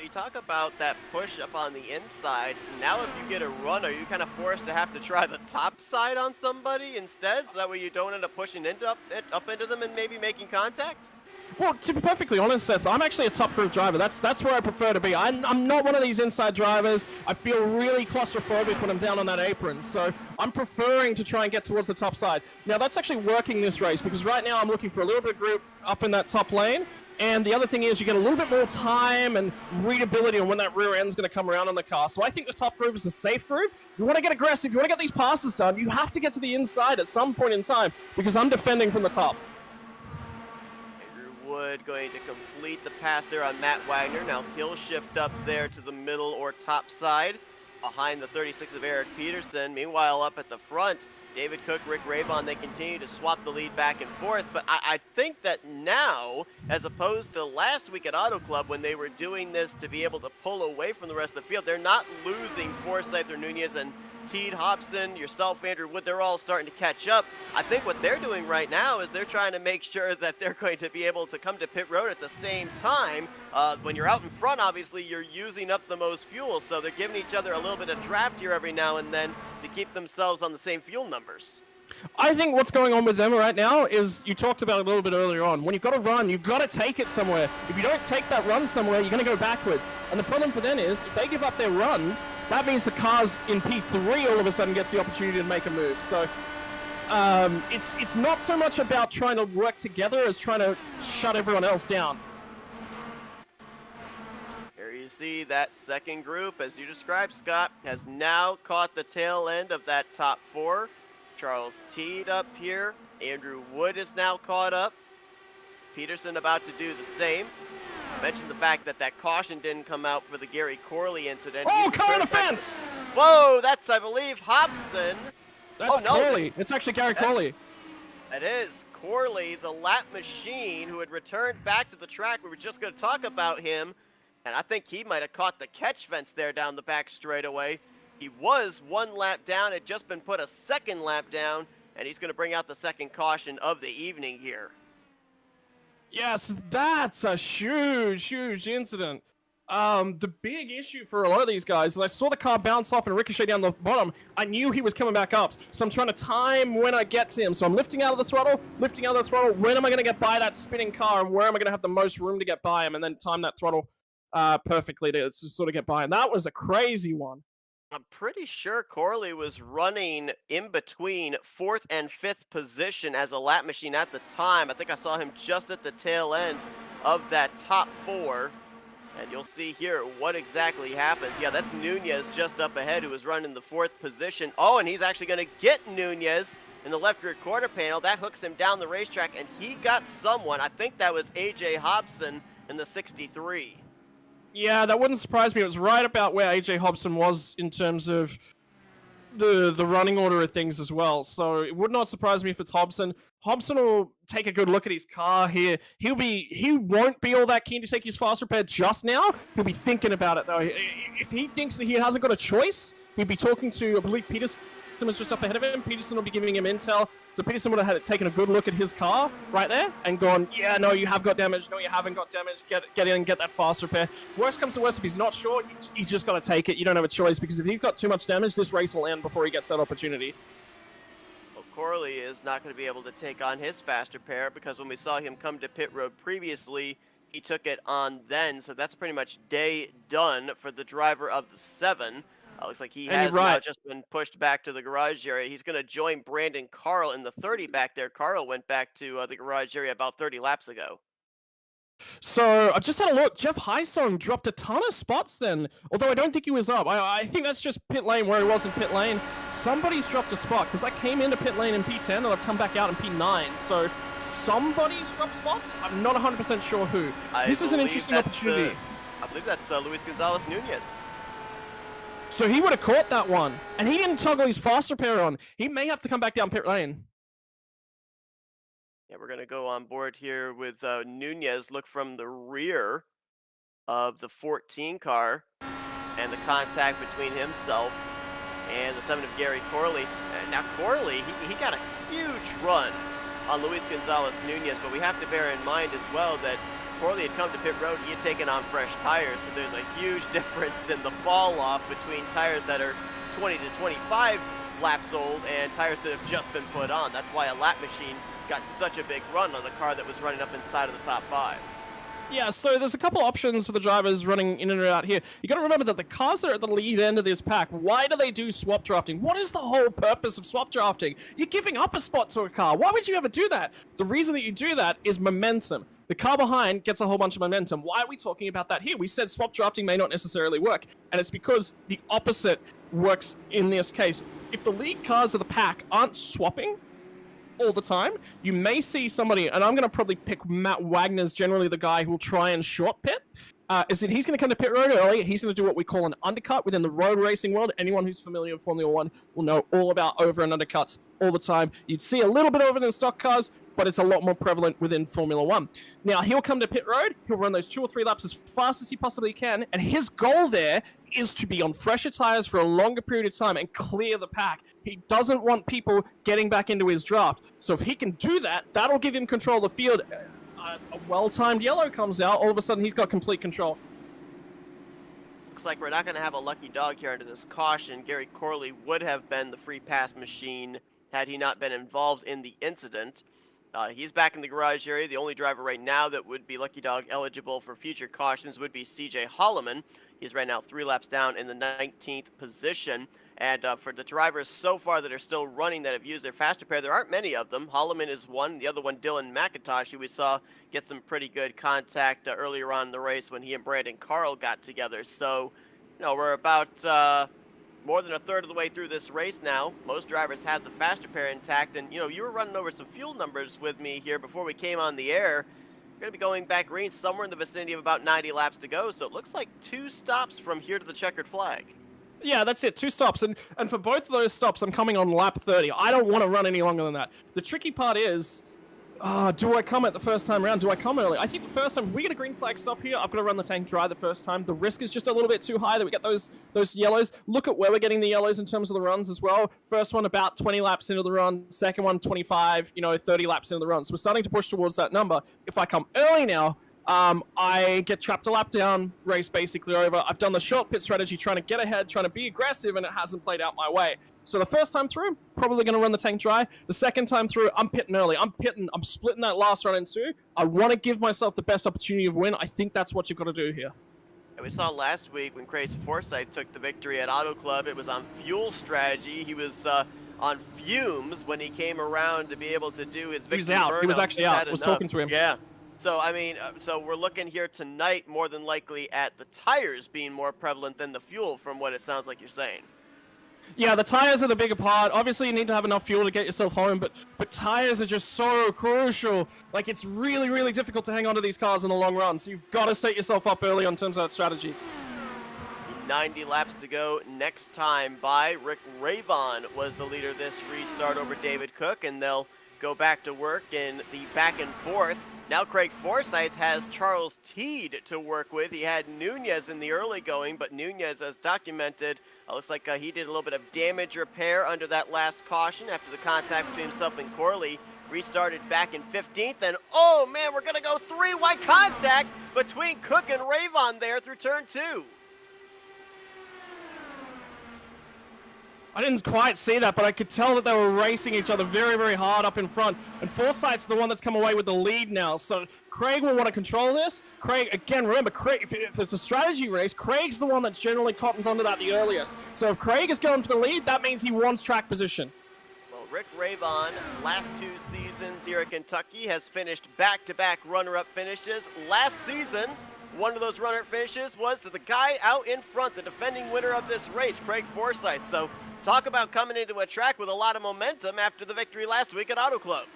You talk about that push up on the inside. Now if you get a run, are you kind of forced to have to try the top side on somebody instead, so that way you don't end up pushing up into them and maybe making contact? Well, to be perfectly honest, Seth, I'm actually a top group driver. That's where I prefer to be. I'm not one of these inside drivers. I feel really claustrophobic when I'm down on that apron, so I'm preferring to try and get towards the top side. Now, that's actually working this race, because right now I'm looking for a little bit of group up in that top lane. And the other thing is you get a little bit more time and readability on when that rear end's going to come around on the car. So I think the top group is a safe group. You want to get aggressive, you want to get these passes done, you have to get to the inside at some point in time because I'm defending from the top. Andrew Wood going to complete the pass there on Matt Wagner. Now he'll shift up there to the middle or top side behind the 36 of Eric Peterson. Meanwhile, up at the front, David Cook, Rick Rabon, they continue to swap the lead back and forth, but I think that now, as opposed to last week at Auto Club when they were doing this to be able to pull away from the rest of the field, they're not losing Forsyth or Nunez and Teed, Hobson, yourself, Andrew Wood, they're all starting to catch up. I think what they're doing right now is they're trying to make sure that they're going to be able to come to pit road at the same time. When you're out in front, obviously, you're using up the most fuel, so they're giving each other a little bit of draft here every now and then to keep themselves on the same fuel numbers. I think what's going on with them right now is, you talked about it a little bit earlier on, when you've got to run, you've got to take it somewhere. If you don't take that run somewhere, you're going to go backwards. And the problem for them is, if they give up their runs, that means the cars in P3 all of a sudden gets the opportunity to make a move. So it's not so much about trying to work together as trying to shut everyone else down. Here you see that second group, as you described, Scott, has now caught the tail end of that top 4. Charles teed up here. Andrew Wood is now caught up. Peterson about to do the same. I mentioned the fact that that caution didn't come out for the Gary Corley incident. Oh, car on the fence! Whoa, that's, I believe, Hobson. That's Corley. It's actually Gary Corley. It is Corley, the lap machine, who had returned back to the track. We were just going to talk about him, and I think he might have caught the catch fence there down the back straightaway. He was 1 lap down, had just been put a 2nd lap down, and he's going to bring out the 2nd caution of the evening here. Yes, that's a huge incident. The big issue for a lot of these guys is I saw the car bounce off and ricochet down the bottom. I knew he was coming back up, so I'm trying to time when I get to him. So I'm lifting out of the throttle. When am I going to get by that spinning car, and where am I going to have the most room to get by him, and then time that throttle perfectly to sort of get by him. That was a crazy one. I'm pretty sure Corley was running in between 4th and 5th position as a lap machine at the time. I think I saw him just at the tail end of that top 4. And you'll see here what exactly happens. Yeah, that's Nunez just up ahead, who was running the 4th position. Oh, and he's actually going to get Nunez in the left rear quarter panel. That hooks him down the racetrack, and he got someone. I think that was AJ Hobson in the 63. Yeah, that wouldn't surprise me. It was right about where AJ Hobson was in terms of the running order of things as well. So it would not surprise me if it's Hobson. Hobson will take a good look at his car here. He won't be all that keen to take his fast repair just now. He'll be thinking about it though. If he thinks that he hasn't got a choice, he'd be talking to, I believe, Peterson was just up ahead of him. Peterson will be giving him intel. So Peterson would have had taken a good look at his car right there and gone, yeah, no, you have got damage. No, you haven't got damage. Get in and get that fast repair. Worst comes to worst, if he's not sure, he's just got to take it. You don't have a choice, because if he's got too much damage, this race will end before he gets that opportunity. Well, Corley is not going to be able to take on his fast repair, because when we saw him come to pit road previously, he took it on then. So that's pretty much day done for the driver of the 7. Looks like he has now just been pushed back to the garage area. He's going to join Brandon Carl in the 30 back there. Carl went back to the garage area about 30 laps ago. So I just had a look. Jeff Highsong dropped a ton of spots then, although I don't think he was up. I think that's just pit lane where he was in pit lane. Somebody's dropped a spot, because I came into pit lane in P10 and I've come back out in P9. So somebody's dropped spots. I'm not 100% sure who. This is an interesting opportunity. I believe that's Luis Gonzalez Nunez. So he would have caught that one, and he didn't toggle his fast repair on. He may have to come back down pit lane. Yeah, we're going to go on board here with Nunez. Look from the rear of the 14 car, and the contact between himself and the 7 of Gary Corley. Now Corley, he got a huge run on Luis Gonzalez Nunez, but we have to bear in mind as well that Corley had come to pit road, he had taken on fresh tires, so there's a huge difference in the fall off between tires that are 20 to 25 laps old and tires that have just been put on. That's why a lap machine got such a big run on the car that was running up inside of the top 5. Yeah, so there's a couple options for the drivers running in and out here. You got to remember that the cars that are at the lead end of this pack, why do they do swap drafting? What is the whole purpose of swap drafting? You're giving up a spot to a car. Why would you ever do that? The reason that you do that is momentum. The car behind gets a whole bunch of momentum. Why are we talking about that here? We said swap drafting may not necessarily work, and it's because the opposite works in this case. If the lead cars of the pack aren't swapping all the time, you may see somebody, and I'm going to probably pick Matt Wagner's generally the guy who will try and short pit, is that he's going to come to pit road early. He's going to do what we call an undercut within the road racing world. Anyone who's familiar with Formula 1 will know all about over and undercuts all the time. You'd see a little bit over it in stock cars, but it's a lot more prevalent within Formula 1. Now, he'll come to pit road, he'll run those 2 or 3 laps as fast as he possibly can, and his goal there is to be on fresher tires for a longer period of time and clear the pack. He doesn't want people getting back into his draft. So if he can do that, that'll give him control of the field. A well-timed yellow comes out, all of a sudden he's got complete control. looks like we're not going to have a lucky dog here under this caution. Gary Corley would have been the free pass machine had he not been involved in the incident. He's back in the garage area. The only driver right now that would be lucky dog eligible for future cautions would be CJ Holloman. He's right now 3 laps down in the 19th position. And for the drivers so far that are still running that have used their faster pair, there aren't many of them. Holloman is one. The other one, Dylan McIntosh, who we saw get some pretty good contact earlier on in the race when he and Brandon Carl got together. So, we're about more than a third of the way through this race now. Most drivers have the faster pair intact. And, you were running over some fuel numbers with me here before we came on the air. We're going to be going back green somewhere in the vicinity of about 90 laps to go. So it looks like 2 stops from here to the checkered flag. Yeah, that's it. 2 stops. And for both of those stops, I'm coming on lap 30. I don't want to run any longer than that. The tricky part is, do I come at the first time around? Do I come early? I think the first time, if we get a green flag stop here, I've got to run the tank dry the first time. The risk is just a little bit too high that we get those yellows. Look at where we're getting the yellows in terms of the runs as well. First one about 20 laps into the run. Second one, 25, 30 laps into the run. So we're starting to push towards that number. If I come early now, I get trapped a lap down, race basically over. I've done the short pit strategy, trying to get ahead, trying to be aggressive, and it hasn't played out my way. So the first time through, probably going to run the tank dry. The second time through, I'm pitting early. I'm splitting that last run in 2. I want to give myself the best opportunity of win. I think that's what you've got to do here. And we saw last week when Craig Forsyth took the victory at Auto Club, it was on fuel strategy. He was on fumes when he came around to be able to do his victory. He was out. Burnout. He was actually out. I was talking to him. Yeah. So, so we're looking here tonight more than likely at the tires being more prevalent than the fuel from what it sounds like you're saying. Yeah, the tires are the bigger part. Obviously, you need to have enough fuel to get yourself home, but tires are just so crucial. Like, it's really, really difficult to hang on to these cars in the long run, so you've got to set yourself up early on terms of that strategy. 90 laps to go next time by. Rick Ravon was the leader this restart over David Cook, and they'll go back to work in the back and forth. Now Craig Forsyth has Charles Teed to work with. He had Nunez in the early going, but Nunez, as documented, looks like he did a little bit of damage repair under that last caution after the contact between himself and Corley. Restarted back in 15th, and oh man, we're going to go 3 wide contact between Cook and Ravon there through turn 2. I didn't quite see that, but I could tell that they were racing each other very, very hard up in front. And Forsyth's the one that's come away with the lead now. So Craig will want to control this. Craig, again, remember, Craig, if it's a strategy race, Craig's the one that's generally cottons onto that the earliest. So if Craig is going for the lead, that means he wants track position. Well, Rick Ravon, last 2 seasons here at Kentucky, has finished back-to-back runner-up finishes. Last season, one of those runner-up finishes was the guy out in front, the defending winner of this race, Craig Forsyth. So talk about coming into a track with a lot of momentum after the victory last week at Auto Club.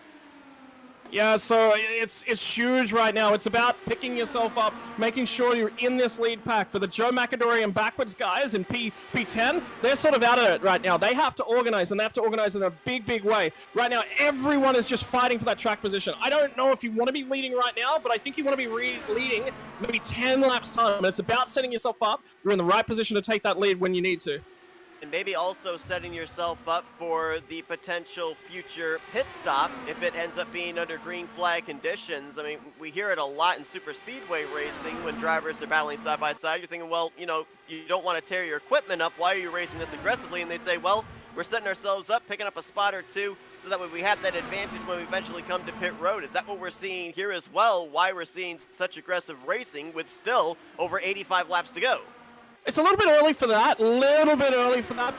Yeah, so it's huge right now. It's about picking yourself up, making sure you're in this lead pack. For the Joe McAdory and backwards guys in P10, they're sort of out of it right now. They have to organize, and they have to organize in a big, big way. Right now, everyone is just fighting for that track position. I don't know if you want to be leading right now, but I think you want to be leading maybe 10 laps time. And it's about setting yourself up. You're in the right position to take that lead when you need to. And maybe also setting yourself up for the potential future pit stop if it ends up being under green flag conditions. I mean, we hear it a lot in super speedway racing when drivers are battling side by side. You're thinking, well, you don't want to tear your equipment up. Why are you racing this aggressively? And they say, well, we're setting ourselves up, picking up a spot or 2, so that way we have that advantage when we eventually come to pit road. Is that what we're seeing here as well? Why we're seeing such aggressive racing with still over 85 laps to go? It's a little bit early for that,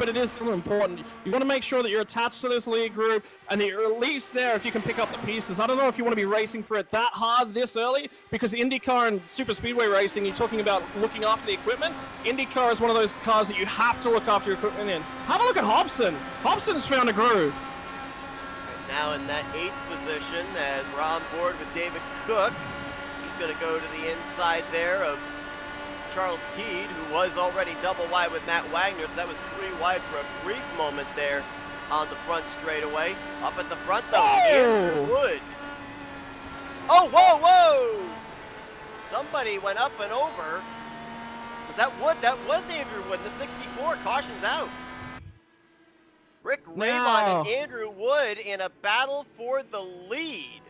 but it is still important. You want to make sure that you're attached to this lead group and that you're at least there if you can pick up the pieces. I don't know if you want to be racing for it that hard this early, because IndyCar and super speedway racing, you're talking about looking after the equipment. IndyCar is one of those cars that you have to look after your equipment in. Have a look at Hobson. Hobson's found a groove. Right now in that 8th position as we're on board with David Cook. He's going to go to the inside there of Charles Teed, who was already double wide with Matt Wagner, so that was 3 wide for a brief moment there on the front straightaway. Up at the front, though, Andrew Wood. Oh, whoa, whoa! Somebody went up and over. Was that Wood? That was Andrew Wood in the 64. Caution's out. Rick Ravon and Andrew Wood in a battle for the lead.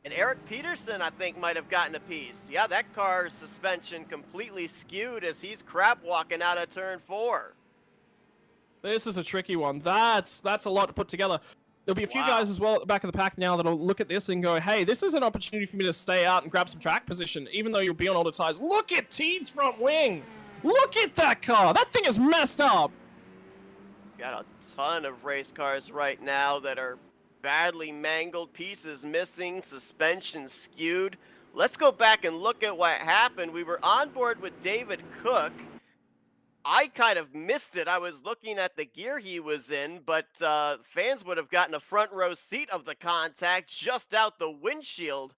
And Eric Peterson, I think, might have gotten a piece. Yeah, that car's suspension completely skewed as he's crab walking out of turn 4. This is a tricky one. That's a lot to put together. There'll be a few guys as well at the back of the pack now that'll look at this and go, hey, this is an opportunity for me to stay out and grab some track position, even though you'll be on older tires. Look at Teed's front wing. Look at that car. That thing is messed up. Got a ton of race cars right now that are badly mangled, pieces missing, suspension skewed. Let's go back and look at what happened. We were on board with David Cook. I kind of missed it. I was looking at the gear he was in, but fans would have gotten a front row seat of the contact just out the windshield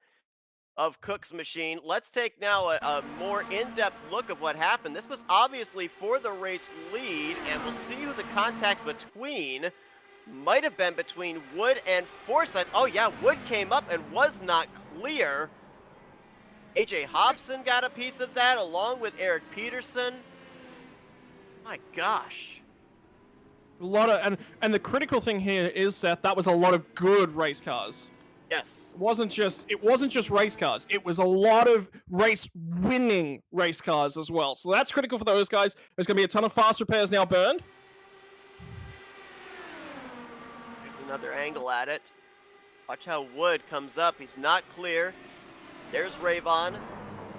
of Cook's machine. Let's take now a more in-depth look of what happened. This was obviously for the race lead, and we'll see who the contacts between might have been between Wood and Forsyth. Oh yeah, Wood came up and was not clear. AJ Hobson got a piece of that along with Eric Peterson. My gosh. A lot of, and the critical thing here is, Seth, that was a lot of good race cars. Yes. It wasn't just race cars. It was a lot of race-winning race cars as well. So that's critical for those guys. There's going to be a ton of fast repairs now burned. There's another angle at it. Watch how Wood comes up. He's not clear. There's Rayvon.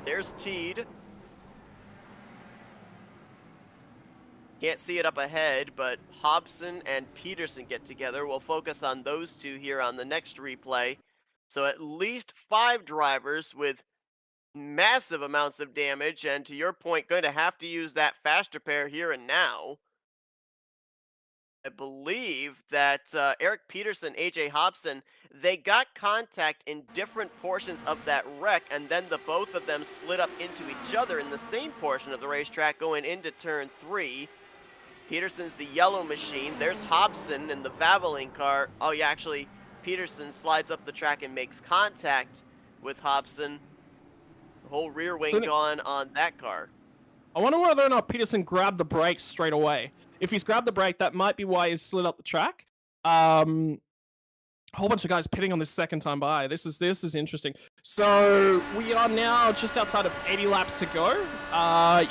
There's Teed. Can't see it up ahead, but Hobson and Peterson get together. We'll focus on those two here on the next replay. So at least 5 drivers with massive amounts of damage, and to your point, going to have to use that fast repair here and now. I believe that Eric Peterson, AJ Hobson, they got contact in different portions of that wreck, and then the both of them slid up into each other in the same portion of the racetrack going into turn 3. Peterson's the yellow machine. There's Hobson in the Valvoline car. Oh yeah, actually, Peterson slides up the track and makes contact with Hobson. The whole rear wing gone on that car. I wonder whether or not Peterson grabbed the brakes straight away. If he's grabbed the brake, that might be why he's slid up the track. A whole bunch of guys pitting on this second time by. This is interesting. So we are now just outside of 80 laps to go.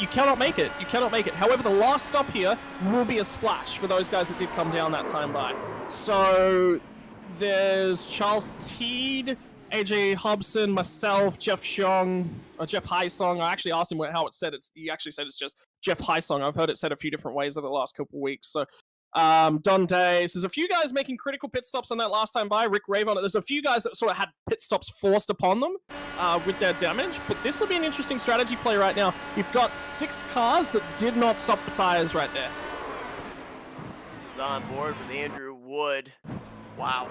You cannot make it. You cannot make it. However, the last stop here will be a splash for those guys that did come down that time by. So there's Charles Teed, AJ Hobson, myself, Jeff Xiong, or Jeff Haisong. I actually asked him how it's said. He actually said it's just Jeff Haisong. I've heard it said a few different ways over the last couple of weeks. So Don Days. There's a few guys making critical pit stops on that last time by. Rick Rayvon. There's a few guys that sort of had pit stops forced upon them with their damage. But this will be an interesting strategy play right now. You've got 6 cars that did not stop the tires right there. This is on board with Andrew Wood. Wow.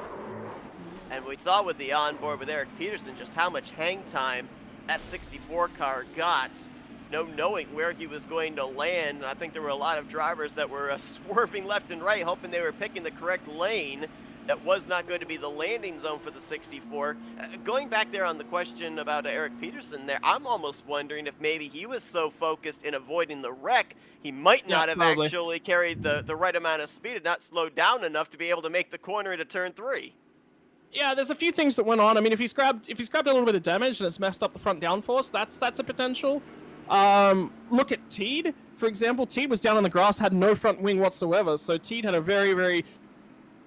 And we saw with the onboard with Eric Peterson just how much hang time that 64 car got. No knowing where he was going to land. I think there were a lot of drivers that were swerving left and right, hoping they were picking the correct lane. That was not going to be the landing zone for the 64. Going back there on the question about Eric Peterson there, I'm almost wondering if maybe he was so focused in avoiding the wreck, he might not have actually carried the right amount of speed and not slowed down enough to be able to make the corner into turn 3. Yeah, there's a few things that went on. I mean, if he's grabbed a little bit of damage and it's messed up the front downforce, that's a potential. Look at Teed, for example. Teed was down on the grass, had no front wing whatsoever, so Teed had a very, very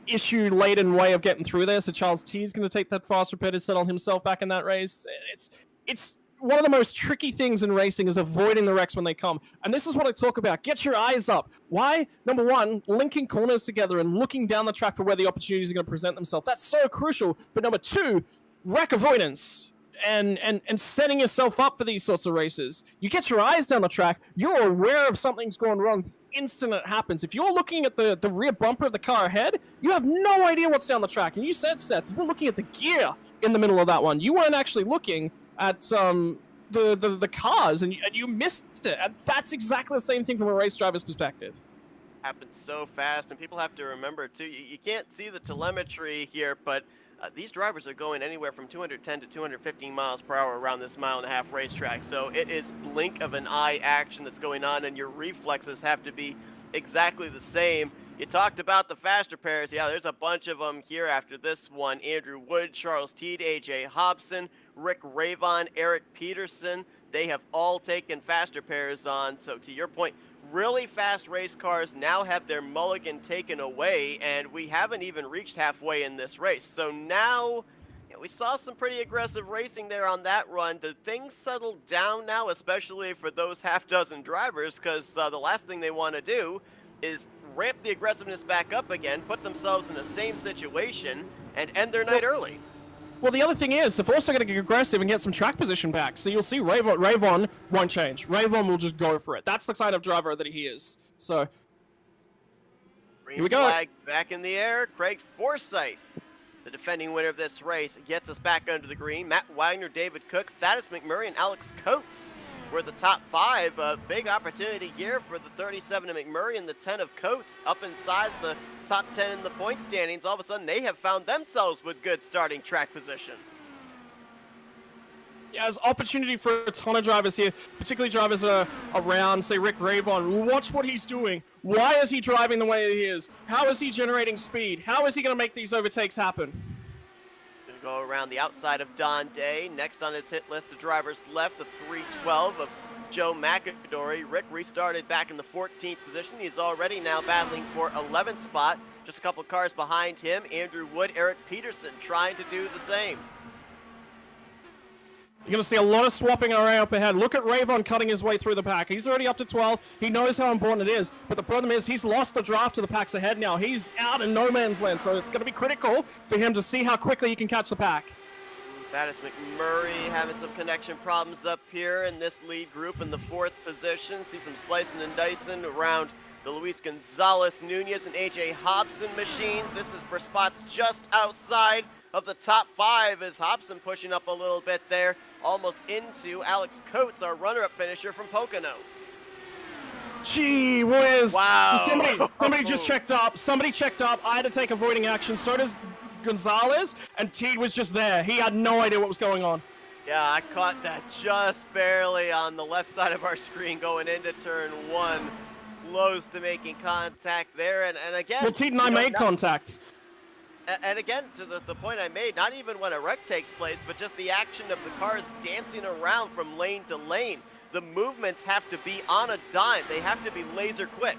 issue-laden way of getting through there, so Charles Teed's going to take that fast repair to settle himself back in that race. It's one of the most tricky things in racing is avoiding the wrecks when they come, and this is what I talk about. Get your eyes up. Why? Number one, linking corners together and looking down the track for where the opportunities are going to present themselves. That's so crucial, but number 2, wreck avoidance. And setting yourself up for these sorts of races. You get your eyes down the track, you're aware of something's going wrong the instant it happens. If you're looking at the rear bumper of the car ahead, you have no idea what's down the track. And you said, Seth, you were looking at the gear in the middle of that one. You weren't actually looking at the cars, and you missed it. And that's exactly the same thing from a race driver's perspective. Happens so fast, and people have to remember, too, you can't see the telemetry here, but these drivers are going anywhere from 210 to 215 miles per hour around this 1.5 mile racetrack. So it is blink of an eye action that's going on, and your reflexes have to be exactly the same. You talked about the faster pairs. Yeah, there's a bunch of them here after this one. Andrew Wood, Charles Teed, AJ Hobson, Rick Ravon, Eric Peterson. They have all taken faster pairs on. So to your point, really fast race cars now have their mulligan taken away, and we haven't even reached halfway in this race. So now we saw some pretty aggressive racing there on that run. Do things settle down now, especially for those half dozen drivers? Because the last thing they want to do is ramp the aggressiveness back up again, put themselves in the same situation, and end their night early. Well, the other thing is, they're also going to get aggressive and get some track position back. So you'll see Ravon won't change. Ravon will just go for it. That's the kind of driver that he is. So Green here we go. flag back in the air. Craig Forsyth, the defending winner of this race, gets us back under the green. Matt Wagner, David Cook, Thaddeus McMurray, and Alex Coates were the top 5. A big opportunity here for the 37 of McMurray and the 10 of Coates up inside the top 10 in the point standings. All of a sudden, they have found themselves with good starting track position. Yeah, there's opportunity for a ton of drivers here, particularly drivers that are around, say, Rick Ravon. Watch what he's doing. Why is he driving the way he is? How is he generating speed? How is he going to make these overtakes happen? Going to go around the outside of Don Day. Next on his hit list of drivers left, the 312 of Joe McAdory. Rick restarted back in the 14th position. He's already now battling for 11th spot. Just a couple cars behind him, Andrew Wood, Eric Peterson trying to do the same. You're going to see a lot of swapping around up ahead. Look at Ravon cutting his way through the pack. He's already up to 12. He knows how important it is. But the problem is he's lost the draft to the packs ahead now. He's out in no man's land. So it's going to be critical for him to see how quickly he can catch the pack. Thaddeus McMurray having some connection problems up here in this lead group in the 4th position. See some slicing and dicing around the Luis Gonzalez, Nunez, and AJ Hobson machines. This is for spots just outside of the top 5 as Hobson pushing up a little bit there, almost into Alex Coates, our runner-up finisher from Pocono. Gee whiz. Wow. So somebody just checked up. Somebody checked up. I had to take avoiding action. So does Gonzalez, and Teed was just there. He had no idea what was going on. Yeah, I caught that just barely on the left side of our screen going into turn 1. Close to making contact there, and again... Well, Teed and I made contact. And again, to the point I made, not even when a wreck takes place, but just the action of the cars dancing around from lane to lane. The movements have to be on a dime. They have to be laser quick.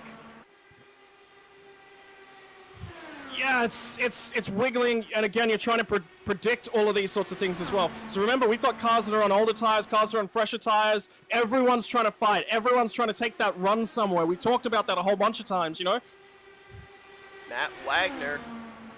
Yeah, it's wiggling, and again, you're trying to predict all of these sorts of things as well. So remember, we've got cars that are on older tires, cars that are on fresher tires. Everyone's trying to fight. Everyone's trying to take that run somewhere. We talked about that a whole bunch of times, you know? Matt Wagner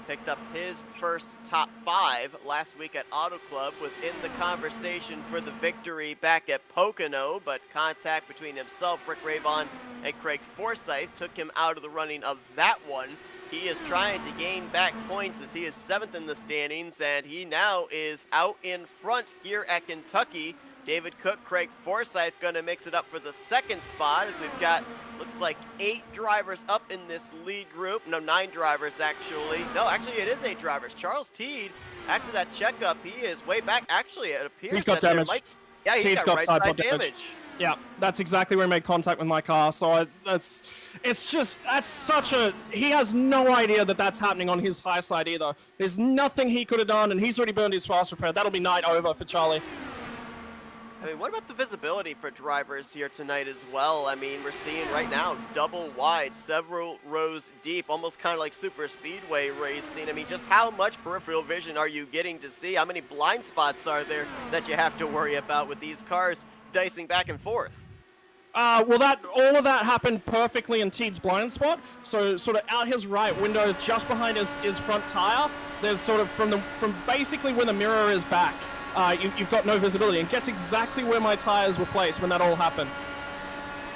picked up his first top 5 last week at Auto Club, was in the conversation for the victory back at Pocono, but contact between himself, Rick Ravon, and Craig Forsyth took him out of the running of that one. He is trying to gain back points as he is 7th in the standings, and he now is out in front here at Kentucky. David Cook, Craig Forsyth going to mix it up for the 2nd spot as we've got, looks like 8 drivers up in this lead group. No, 9 drivers actually. No, actually it is 8 drivers. Charles Teed, after that checkup, he is way back. Actually, it appears he's got that damage. Yeah, he's got right side damage. Yeah, that's exactly where he made contact with my car. So that's such a, he has no idea that that's happening on his high side either. There's nothing he could have done, and he's already burned his fast repair. That'll be night over for Charlie. I mean, what about the visibility for drivers here tonight as well? I mean, we're seeing right now double wide, several rows deep, almost kind of like super speedway racing. I mean, just how much peripheral vision are you getting to see? How many blind spots are there that you have to worry about with these cars dicing back and forth? Well, all of that happened perfectly in Teed's blind spot. So sort of out his right window, just behind his front tire, there's sort of from basically where the mirror is back. You've got no visibility, and guess exactly where my tires were placed when that all happened.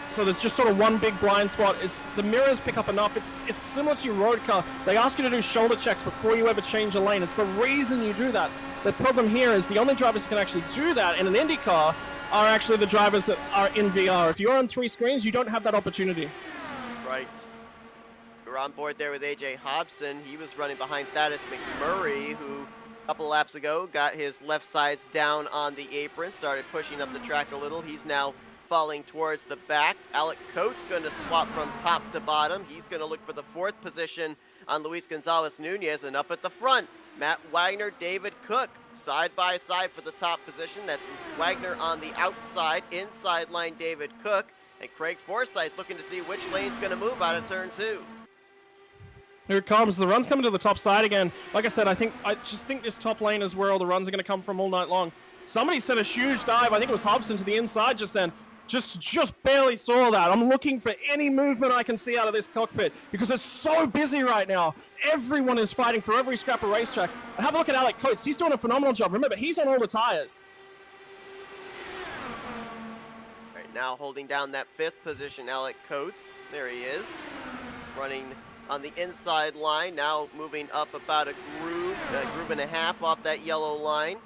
So there's just sort of one big blind spot. The mirrors pick up enough. It's similar to your road car. They ask you to do shoulder checks before you ever change a lane. It's the reason you do that. The problem here is the only drivers who can actually do that in an Indy car are actually the drivers that are in VR. If you're on 3 screens, you don't have that opportunity. Right. We're on board there with AJ Hobson. He was running behind Thaddeus McMurray, who a couple of laps ago got his left sides down on the apron, started pushing up the track a little. He's now falling towards the back. Alec Coates going to swap from top to bottom. He's going to look for the 4th position on Luis Gonzalez Nunez. And up at the front, Matt Wagner, David Cook, side by side for the top position. That's Wagner on the outside, inside line David Cook. And Craig Forsyth looking to see which lane's going to move out of turn 2. Here it comes. The run's coming to the top side again. Like I said, I just think this top lane is where all the runs are going to come from all night long. Somebody sent a huge dive. I think it was Hobson to the inside just then. Just barely saw that. I'm looking for any movement I can see out of this cockpit because it's so busy right now. Everyone is fighting for every scrap of racetrack. And have a look at Alec Coates. He's doing a phenomenal job. Remember, he's on all the tires. Right now holding down that 5th position, Alec Coates. There he is, running on the inside line, now moving up about a groove and a half off that yellow line.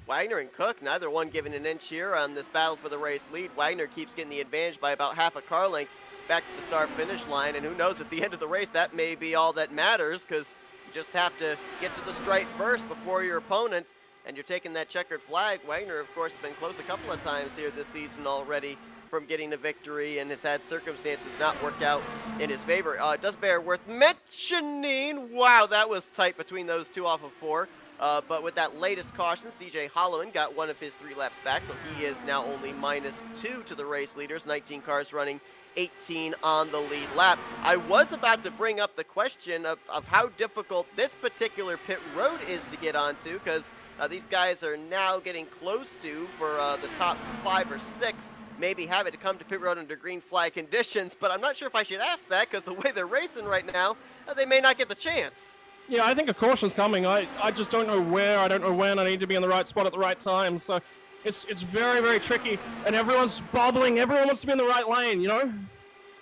Wagner and Cook, neither one giving an inch here on this battle for the race lead. Wagner keeps getting the advantage by about half a car length back to the start-finish line, and who knows, at the end of the race, that may be all that matters, because you just have to get to the stripe first before your opponent, and you're taking that checkered flag. Wagner, of course, has been close a couple of times here this season already from getting a victory, and has had circumstances not work out in his favor. It does bear worth mentioning, wow, that was tight between those 2 off of 4. But with that latest caution, CJ Hollowan got one of his 3 laps back, so he is now only -2 to the race leaders. 19 cars running, 18 on the lead lap. I was about to bring up the question of how difficult this particular pit road is to get onto, because these guys are now getting close to, for the top 5 or 6, maybe have it to come to pit road under green flag conditions, but I'm not sure if I should ask that, because the way they're racing right now, they may not get the chance. Yeah, I think a caution's coming. I just don't know where, I don't know when. I need to be in the right spot at the right time. So it's very, very tricky. And everyone's bobbling. Everyone wants to be in the right lane, you know?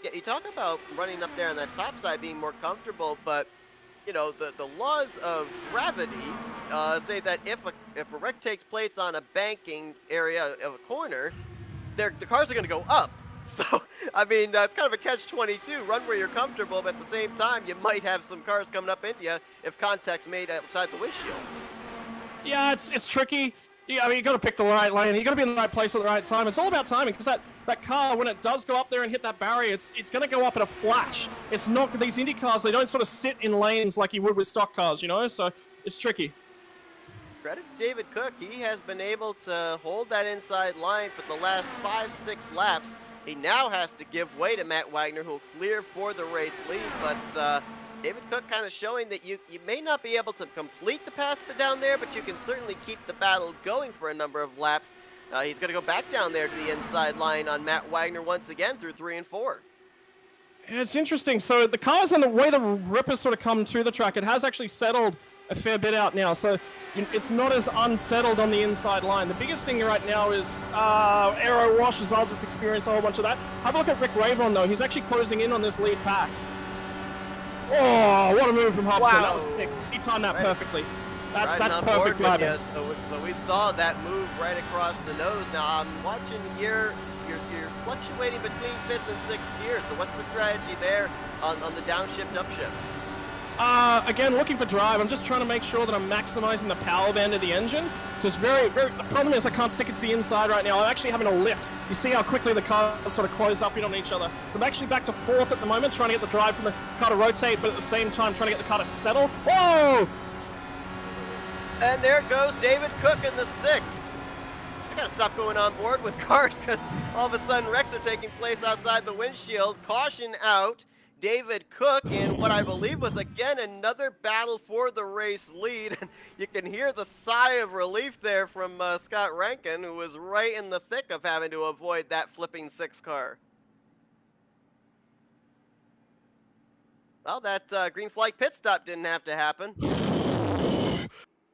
Yeah, you talk about running up there on that top side being more comfortable, but, you know, the laws of gravity say that if a wreck takes place on a banking area of a corner, the cars are going to go up. So, I mean, it's kind of a catch-22. Run where you're comfortable, but at the same time, you might have some cars coming up into you if contact's made outside the windshield. Yeah, it's tricky. Yeah, I mean, you got to pick the right lane. You got to be in the right place at the right time. It's all about timing, because that car, when it does go up there and hit that barrier, it's going to go up in a flash. It's not, these Indy cars, they don't sort of sit in lanes like you would with stock cars, you know? So it's tricky. Credit to David Cook. He has been able to hold that inside line for the last 5-6 laps. He now has to give way to Matt Wagner, who will clear for the race lead, but David Cook kind of showing that you may not be able to complete the pass down there, but you can certainly keep the battle going for a number of laps. He's going to go back down there to the inside line on Matt Wagner once again through 3 and 4. It's interesting. So the cars and the way the rip has sort of come to the track, it has actually settled a fair bit out now. So it's not as unsettled on the inside line. The biggest thing right now is aero washes. I'll just experience a whole bunch of that. Have a look at Rick Ravon, though. He's actually closing in on this lead pack. Oh, what a move from Hobson. Wow. That was sick. He timed that perfectly. That's Riding perfect on board driving. with you. So we saw that move right across the nose. Now I'm watching here. You're fluctuating between 5th and 6th gear. So what's the strategy there on the downshift, upshift? Again, looking for drive. I'm just trying to make sure that I'm maximizing the power band of the engine. So it's very, the problem is I can't stick it to the inside right now. I'm actually having a lift. You see how quickly the cars sort of close up in on each other. So I'm actually back to 4th at the moment, trying to get the drive from the car to rotate, but at the same time trying to get the car to settle. Whoa! And there goes David Cook in the 6. I gotta stop going on board with cars, because all of a sudden wrecks are taking place outside the windshield. Caution out. David Cook in what I believe was again another battle for the race lead. And you can hear the sigh of relief there from Scott Rankin, who was right in the thick of having to avoid that flipping 6 car. Well, that green flag pit stop didn't have to happen.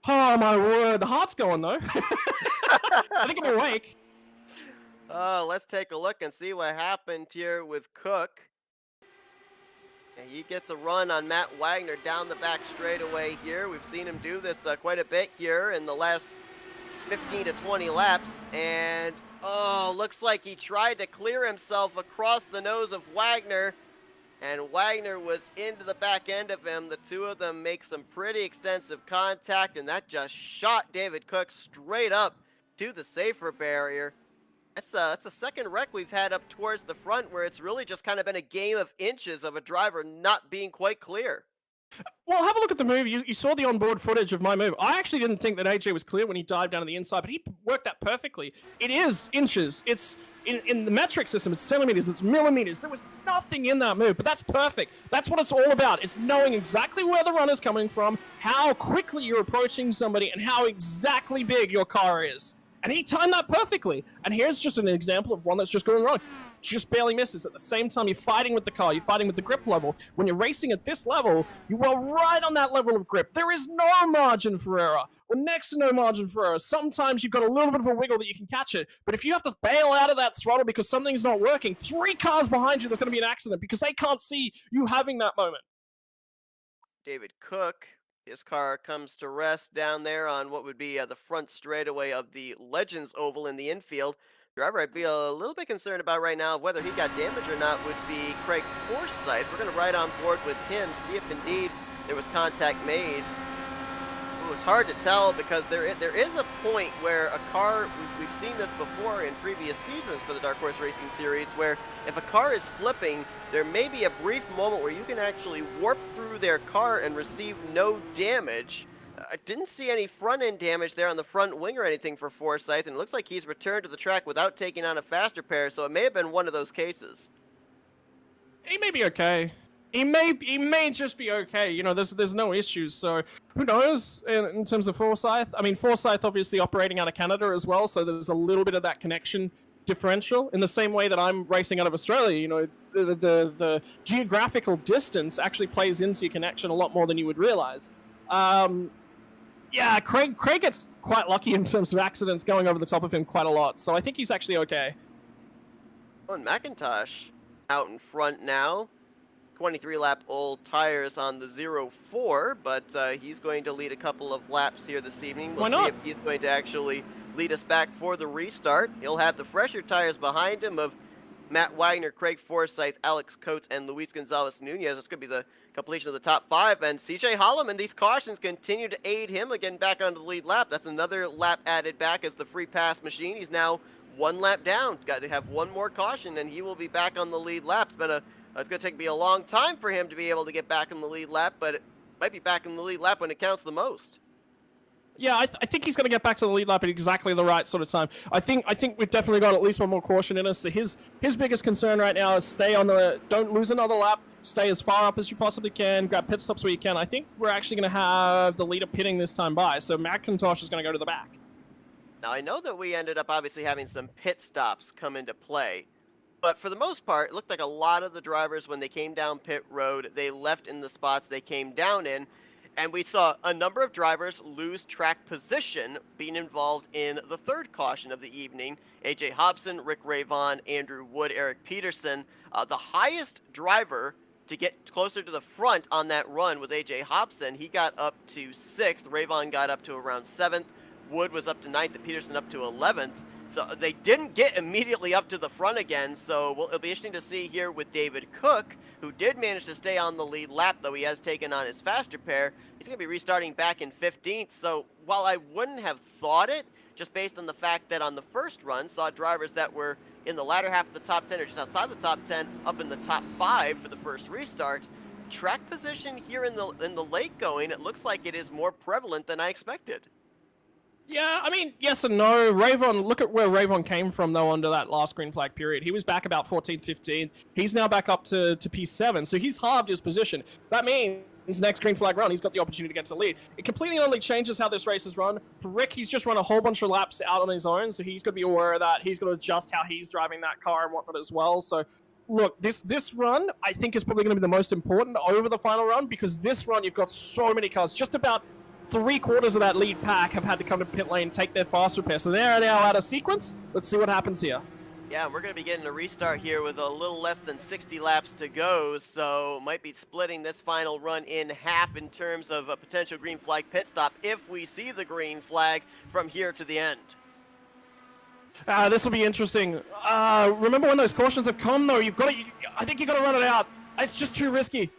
Oh my word, the heart's going though. I think I'm awake. Let's take a look and see what happened here with Cook. And he gets a run on Matt Wagner down the back straightaway here. We've seen him do this quite a bit here in the last 15 to 20 laps. And, looks like he tried to clear himself across the nose of Wagner. And Wagner was into the back end of him. The two of them make some pretty extensive contact, and that just shot David Cook straight up to the safer barrier. That's a second wreck we've had up towards the front where it's really just kind of been a game of inches of a driver not being quite clear. Well, have a look at the move. You saw the onboard footage of my move. I actually didn't think that AJ was clear when he dived down to the inside, but he worked that perfectly. It is inches. It's in the metric system. It's centimeters. It's millimeters. There was nothing in that move, but that's perfect. That's what it's all about. It's knowing exactly where the runner's coming from, how quickly you're approaching somebody, and how exactly big your car is. And he timed that perfectly. And here's just an example of one that's just going wrong. Just barely misses. At the same time, you're fighting with the car, you're fighting with the grip level. When you're racing at this level, you are right on that level of grip. There is no margin for error, or next to no margin for error. Sometimes you've got a little bit of a wiggle that you can catch it, but if you have to bail out of that throttle because something's not working, 3 cars behind you, there's going to be an accident because they can't see you having that moment. David Cook, his car comes to rest down there on what would be the front straightaway of the Legends Oval in the infield. Driver I'd be a little bit concerned about right now whether he got damaged or not would be Craig Forsyth. We're going to ride on board with him, see if indeed there was contact made. Ooh, it's hard to tell because there is a point where a car, we've seen this before in previous seasons for the Dark Horse Racing Series, where if a car is flipping, there may be a brief moment where you can actually warp through their car and receive no damage. I didn't see any front-end damage there on the front wing or anything for Forsyth, and it looks like he's returned to the track without taking on a faster pair, so it may have been one of those cases. He may be okay. He may just be okay. You know, there's no issues. So who knows in terms of Forsyth? I mean, Forsyth obviously operating out of Canada as well, so there's a little bit of that connection differential. In the same way that I'm racing out of Australia, you know, the geographical distance actually plays into your connection a lot more than you would realize. Yeah, Craig gets quite lucky in terms of accidents going over the top of him quite a lot, so I think he's actually okay. Oh, and McIntosh out in front now. 23-lap old tires on the 0-4, but he's going to lead a couple of laps here this evening. We'll see if he's going to actually lead us back for the restart. He'll have the fresher tires behind him of Matt Wagner, Craig Forsyth, Alex Coates, and Luis Gonzalez Nunez. It's going to be the completion of the top 5, and CJ Holloman, these cautions continue to aid him again back onto the lead lap. That's another lap added back as the free pass machine. He's now 1 lap down. Got to have 1 more caution, and he will be back on the lead lap. It's going to take me a long time for him to be able to get back in the lead lap, but it might be back in the lead lap when it counts the most. Yeah, I think he's going to get back to the lead lap at exactly the right sort of time. I think we've definitely got at least 1 more caution in us. So his biggest concern right now is don't lose another lap, stay as far up as you possibly can, grab pit stops where you can. I think we're actually going to have the leader pitting this time by, so McIntosh is going to go to the back. Now, I know that we ended up obviously having some pit stops come into play, but for the most part, it looked like a lot of the drivers, when they came down pit road, they left in the spots they came down in. And we saw a number of drivers lose track position being involved in the 3rd caution of the evening. AJ Hobson, Rick Ravon, Andrew Wood, Eric Peterson. The highest driver to get closer to the front on that run was AJ Hobson. He got up to 6th. Ravon got up to around 7th. Wood was up to 9th, and Peterson up to 11th. So they didn't get immediately up to the front again, so it'll be interesting to see here with David Cook, who did manage to stay on the lead lap, though he has taken on his faster pair. He's going to be restarting back in 15th, so while I wouldn't have thought it, just based on the fact that on the first run, saw drivers that were in the latter half of the top 10 or just outside the top 10, up in the top 5 for the first restart, track position here in the late going, it looks like it is more prevalent than I expected. Yeah, I mean, yes and no. Look at where Ravon came from, though, under that last green flag period. He was back about 14th, 15th. He's now back up to P7, so he's halved his position. That means next green flag run, he's got the opportunity to get to the lead. It completely only changes how this race is run. For Rick, he's just run a whole bunch of laps out on his own, so he's got to be aware of that. He's got to adjust how he's driving that car and whatnot as well. So, look, this run, I think, is probably going to be the most important over the final run, because this run, you've got so many cars. Just about 3/4 of that lead pack have had to come to pit lane, take their fast repair. So they're now out of sequence. Let's see what happens here. Yeah, we're going to be getting a restart here with a little less than 60 laps to go, so might be splitting this final run in half in terms of a potential green flag pit stop if we see the green flag from here to the end. This will be interesting. Remember when those cautions have come, though? I think you've got to run it out. It's just too risky.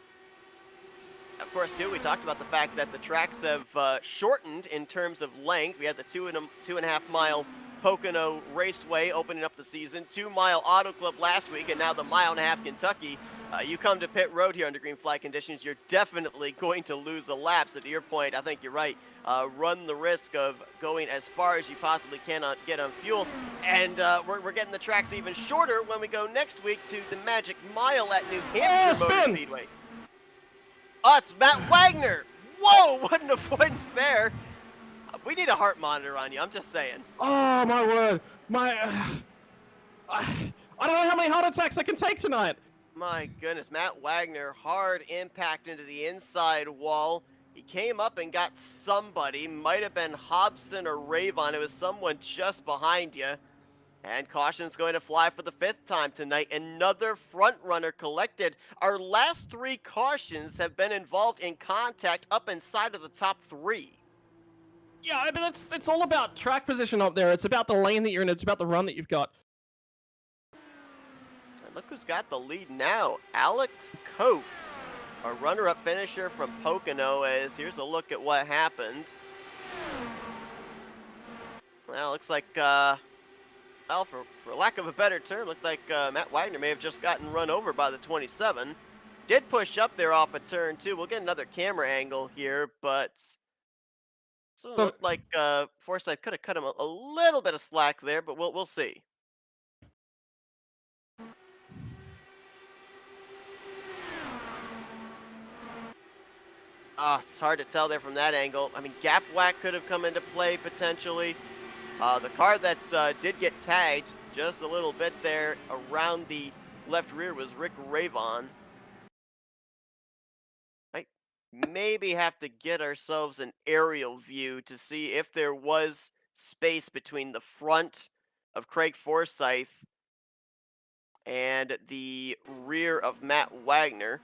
Of course, too, we talked about the fact that the tracks have shortened in terms of length. We had the 2.5 mile Pocono Raceway opening up the season, 2 Mile Auto Club last week, and now the Mile and a Half Kentucky. You come to pit road here under green flag conditions, you're definitely going to lose a lap. So to your point, I think you're right. Run the risk of going as far as you possibly can get on fuel. And we're getting the tracks even shorter when we go next week to the Magic Mile at New Hampshire Motor Speedway. Oh, it's Matt Wagner. Whoa, what an avoidance there. We need a heart monitor on you, I'm just saying. Oh, my word. I don't know how many heart attacks I can take tonight. My goodness, Matt Wagner, hard impact into the inside wall. He came up and got somebody, might have been Hobson or Ravon. It was someone just behind you. And caution's going to fly for the 5th time tonight. Another front runner collected. Our last 3 cautions have been involved in contact up inside of the top 3. Yeah, I mean, it's all about track position up there. It's about the lane that you're in. It's about the run that you've got. Look who's got the lead now. Alex Coates, a runner-up finisher from Pocono. As here's a look at what happened. Well, looks like, well, for lack of a better term, looked like Matt Wagner may have just gotten run over by the 27. Did push up there off a turn, too. We'll get another camera angle here, but so it looked like Forsyth could have cut him a little bit of slack there, but we'll see. It's hard to tell there from that angle. I mean, gap whack could have come into play potentially. The car that did get tagged just a little bit there around the left rear was Rick Ravon. Might maybe have to get ourselves an aerial view to see if there was space between the front of Craig Forsyth and the rear of Matt Wagner.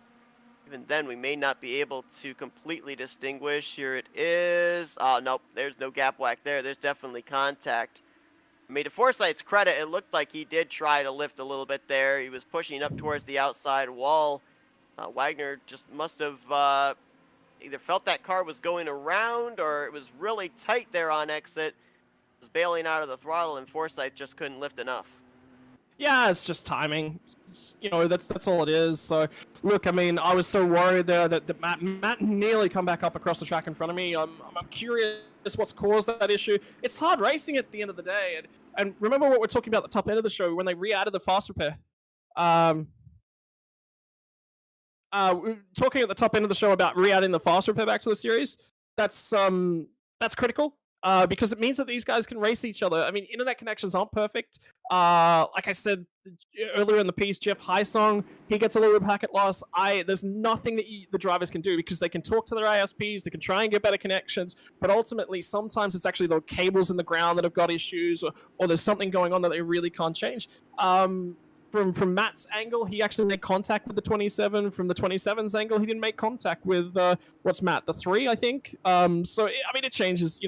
Even then, we may not be able to completely distinguish. Here it is. Oh, nope, there's no gap whack there. There's definitely contact. I mean, to Forsyth's credit, it looked like he did try to lift a little bit there. He was pushing up towards the outside wall. Wagner just must have either felt that car was going around or it was really tight there on exit. Was bailing out of the throttle, and Forsyth just couldn't lift enough. Yeah, it's just timing. That's all it is. So, look, I mean, I was so worried there that Matt nearly come back up across the track in front of me. I'm curious what's caused that issue. It's hard racing at the end of the day. And remember what we're talking about at the top end of the show when they re-added the fast repair. We're talking at the top end of the show about re-adding the fast repair back to the series. That's critical. Because it means that these guys can race each other. I mean, internet connections aren't perfect. Like I said earlier in the piece, Jeff Highsong, he gets a little bit of packet loss. There's nothing that the drivers can do because they can talk to their ISPs, they can try and get better connections, but ultimately, sometimes it's actually the cables in the ground that have got issues, or there's something going on that they really can't change. From Matt's angle, he actually made contact with the 27. From the 27's angle, he didn't make contact with, what's Matt, the 3, I think? I mean, it changes.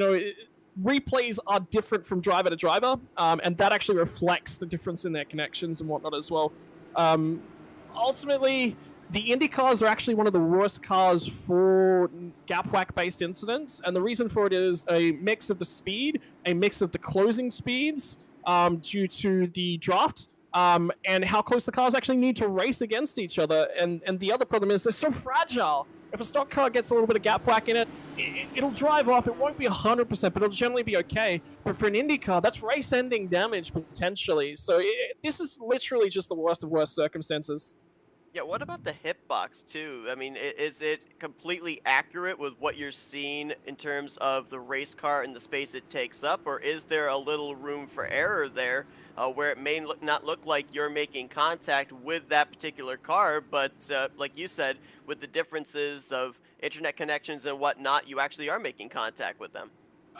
Replays are different from driver to driver, and that actually reflects the difference in their connections and whatnot as well. Ultimately, the Indy cars are actually one of the worst cars for gap whack-based incidents, and the reason for it is a mix of the speed, a mix of the closing speeds due to the draft, and how close the cars actually need to race against each other. And the other problem is they're so fragile. If a stock car gets a little bit of gap whack in it, it'll drive off. It won't be 100%, but it'll generally be okay. But for an Indy car, that's race-ending damage potentially. So this is literally just the worst of worst circumstances. Yeah, what about the hitbox too? I mean, is it completely accurate with what you're seeing in terms of the race car and the space it takes up, or is there a little room for error there where it may not look like you're making contact with that particular car, but like you said, with the differences of internet connections and whatnot, you actually are making contact with them?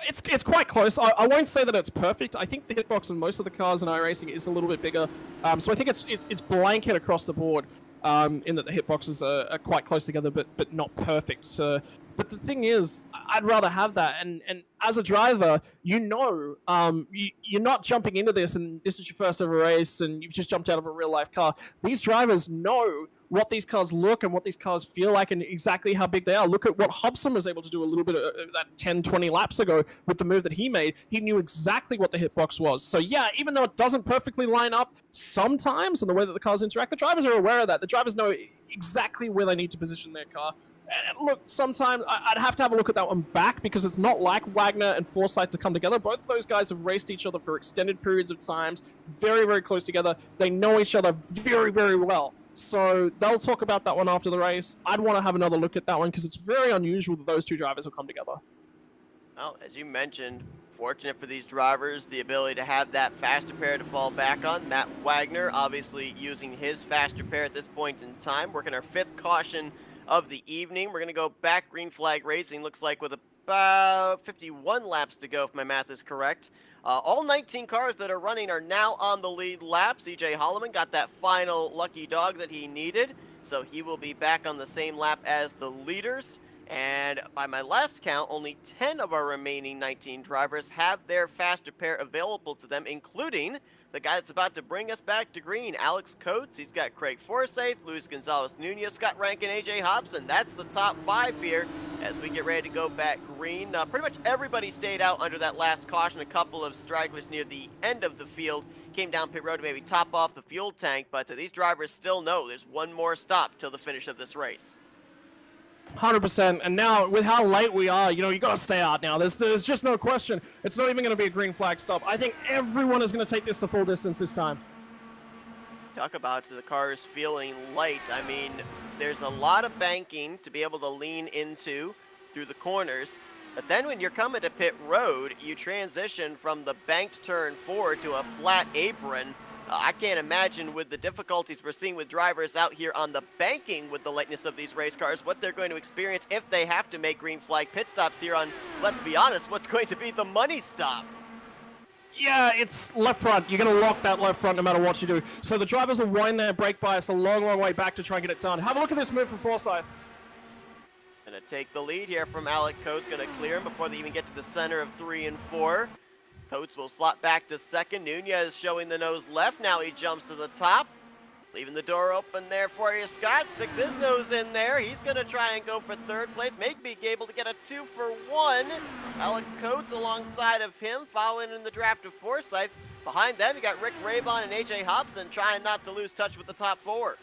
It's quite close. I won't say that it's perfect. I think the hitbox in most of the cars in iRacing is a little bit bigger, so I think it's blanket across the board. In that the hitboxes are quite close together, but not perfect. So But the thing is, I'd rather have that. And as a driver, you're not jumping into this and this is your first ever race and you've just jumped out of a real life car. These drivers know what these cars look and what these cars feel like and exactly how big they are. Look at what Hobson was able to do a little bit of that 10, 20 laps ago with the move that he made. He knew exactly what the hitbox was. So yeah, even though it doesn't perfectly line up sometimes in the way that the cars interact, the drivers are aware of that. The drivers know exactly where they need to position their car. And look, sometimes I'd have to have a look at that one back because it's not like Wagner and Forsyth to come together. Both of those guys have raced each other for extended periods of times, very, very close together. They know each other very, very well. So they'll talk about that one after the race. I'd want to have another look at that one because it's very unusual that those two drivers will come together. Well, as you mentioned, fortunate for these drivers, the ability to have that faster pair to fall back on. Matt Wagner obviously using his faster pair at this point in time, working our 5th caution of the evening. We're going to go back green flag racing, looks like with about 51 laps to go if my math is correct. All 19 cars that are running are now on the lead lap. CJ Holloman got that final lucky dog that he needed, so he will be back on the same lap as the leaders. And by my last count, only 10 of our remaining 19 drivers have their faster pair available to them, including the guy that's about to bring us back to green, Alex Coates. He's got Craig Forsyth, Luis Gonzalez Nunez, Scott Rankin, AJ Hobson. That's the top 5 here as we get ready to go back green. Pretty much everybody stayed out under that last caution. A couple of stragglers near the end of the field came down pit road to maybe top off the fuel tank, but these drivers still know there's one more stop till the finish of this race. 100%. And now, with how late we are, you got to stay out now. There's just no question. It's not even going to be a green flag stop. I think everyone is going to take this to full distance this time. Talk about the cars feeling light. I mean, there's a lot of banking to be able to lean into through the corners. But then when you're coming to pit road, you transition from the banked turn 4 to a flat apron. I can't imagine with the difficulties we're seeing with drivers out here on the banking with the lightness of these race cars, what they're going to experience if they have to make green flag pit stops here on, let's be honest, what's going to be the money stop. Yeah, it's left front. You're going to lock that left front no matter what you do. So the drivers will wind their brake bias a long, long way back to try and get it done. Have a look at this move from Forsyth. Going to take the lead here from Alec Coates, going to clear him before they even get to the center of 3 and 4. Coates will slot back to second. Nunez showing the nose left. Now he jumps to the top. Leaving the door open there for you. Scott sticks his nose in there. He's going to try and go for 3rd place. Maybe be able to get a 2 for 1. Alec Coates alongside of him, following in the draft of Forsyth. Behind them, you got Rick Raybon and AJ Hobson trying not to lose touch with the top 4.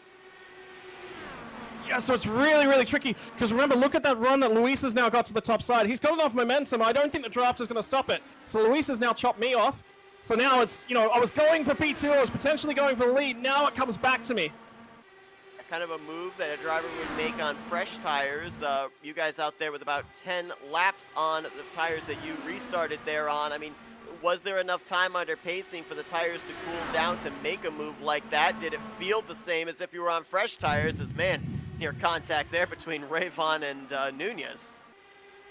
Yeah, so it's really, really tricky. Because remember, look at that run that Luis has now got to the top side. He's got enough momentum. I don't think the draft is going to stop it. So Luis has now chopped me off. So now it's, I was going for P2. I was potentially going for the lead. Now it comes back to me. Kind of a move that a driver would make on fresh tires. You guys out there with about 10 laps on the tires that you restarted there on. I mean, was there enough time under pacing for the tires to cool down to make a move like that? Did it feel the same as if you were on fresh tires? As man, near contact there between Raybon and Nunez.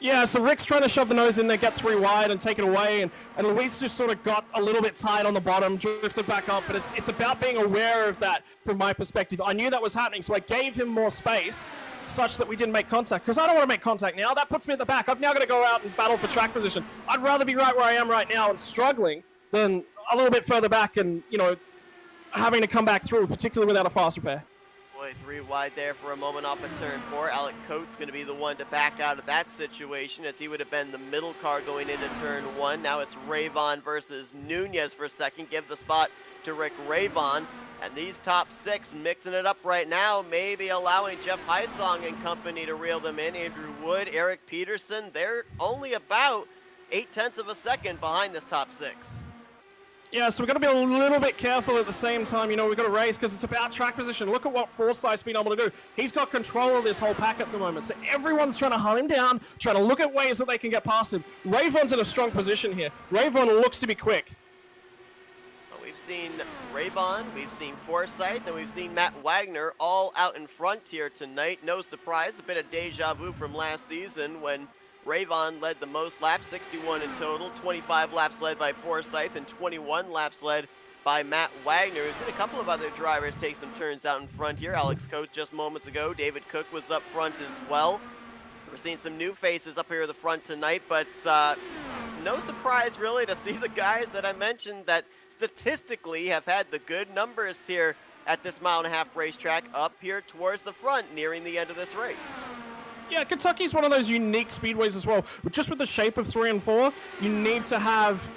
Yeah, so Rick's trying to shove the nose in there, get 3 wide and take it away, and Luis just sort of got a little bit tight on the bottom, drifted back up, but it's about being aware of that from my perspective. I knew that was happening, so I gave him more space such that we didn't make contact, because I don't want to make contact now. That puts me at the back. I've now got to go out and battle for track position. I'd rather be right where I am right now and struggling than a little bit further back and, having to come back through, particularly without a fast repair. 3 wide there for a moment off of turn 4. Alec Coates going to be the one to back out of that situation, as he would have been the middle car going into turn 1. Now it's Raybon versus Nunez for second. Give the spot to Rick Raybon. And these top 6 mixing it up right now, maybe allowing Jeff Heisong and company to reel them in. Andrew Wood, Eric Peterson, they're only about 0.8 of a second behind this top 6. Yeah, so we've got to be a little bit careful at the same time. We've got to race because it's about track position. Look at what Forsyth's been able to do. He's got control of this whole pack at the moment. So everyone's trying to hunt him down, trying to look at ways that they can get past him. Rayvon's in a strong position here. Rayvon looks to be quick. Well, we've seen Raybon, we've seen Forsyth, and we've seen Matt Wagner all out in front here tonight. No surprise, a bit of deja vu from last season when Raybon led the most laps, 61 in total, 25 laps led by Forsyth, and 21 laps led by Matt Wagner. We've seen a couple of other drivers take some turns out in front here. Alex Coates just moments ago. David Cook was up front as well. We're seeing some new faces up here at the front tonight, but no surprise really to see the guys that I mentioned that statistically have had the good numbers here at this mile-and-a-half racetrack up here towards the front nearing the end of this race. Yeah, Kentucky's one of those unique speedways as well. But just with the shape of 3 and 4, you need to have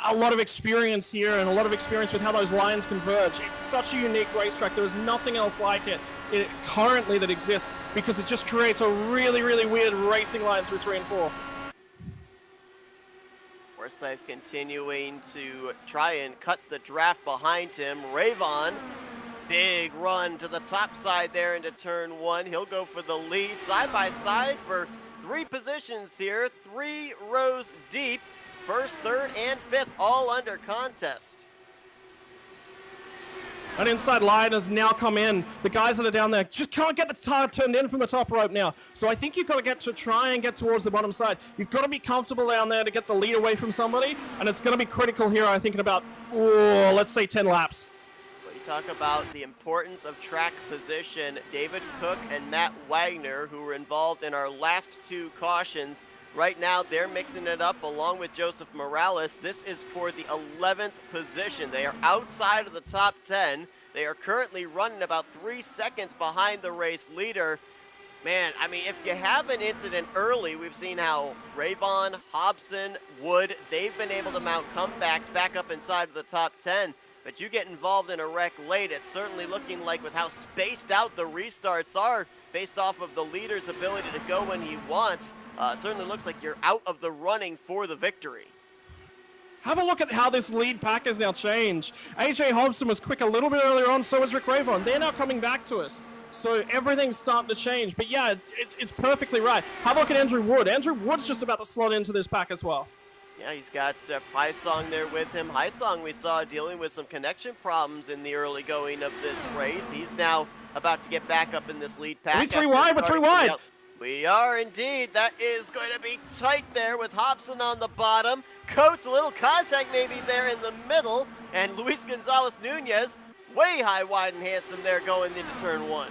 a lot of experience here and a lot of experience with how those lines converge. It's such a unique racetrack. There is nothing else like it currently that exists because it just creates a really, really weird racing line through 3 and 4. Forsyth continuing to try and cut the draft behind him. Ravon, big run to the top side there into turn 1. He'll go for the lead side by side for 3 positions here, 3 rows deep. First, third, and fifth all under contest. An inside line has now come in. The guys that are down there just can't get the tire turned in from the top rope now. So I think you've got to try and get towards the bottom side. You've got to be comfortable down there to get the lead away from somebody. And it's going to be critical here, I think, in about, let's say 10 laps. Well, you talk about the importance of track position. David Cook and Matt Wagner, who were involved in our last 2 cautions, right now, they're mixing it up along with Joseph Morales. This is for the 11th position. They are outside of the top 10. They are currently running about 3 seconds behind the race leader. Man, I mean, if you have an incident early, we've seen how Ravon, Hobson, Wood, they've been able to mount comebacks back up inside of the top 10. But you get involved in a wreck late, it's certainly looking like with how spaced out the restarts are based off of the leader's ability to go when he wants, certainly looks like you're out of the running for the victory. Have a look at how this lead pack has now changed. AJ Hobson was quick a little bit earlier on, so was Rick Ravon. They're now coming back to us. So everything's starting to change. But yeah, it's perfectly right. Have a look at Andrew Wood. Andrew Wood's just about to slot into this pack as well. Yeah, he's got Haisong there with him. Haisong we saw dealing with some connection problems in the early going of this race. He's now about to get back up in this lead pack. We're 3 wide, we're 3 wide. We are indeed. That is going to be tight there with Hobson on the bottom. Coates, a little contact maybe there in the middle. And Luis Gonzalez Nunez, way high, wide, and handsome there going into turn 1.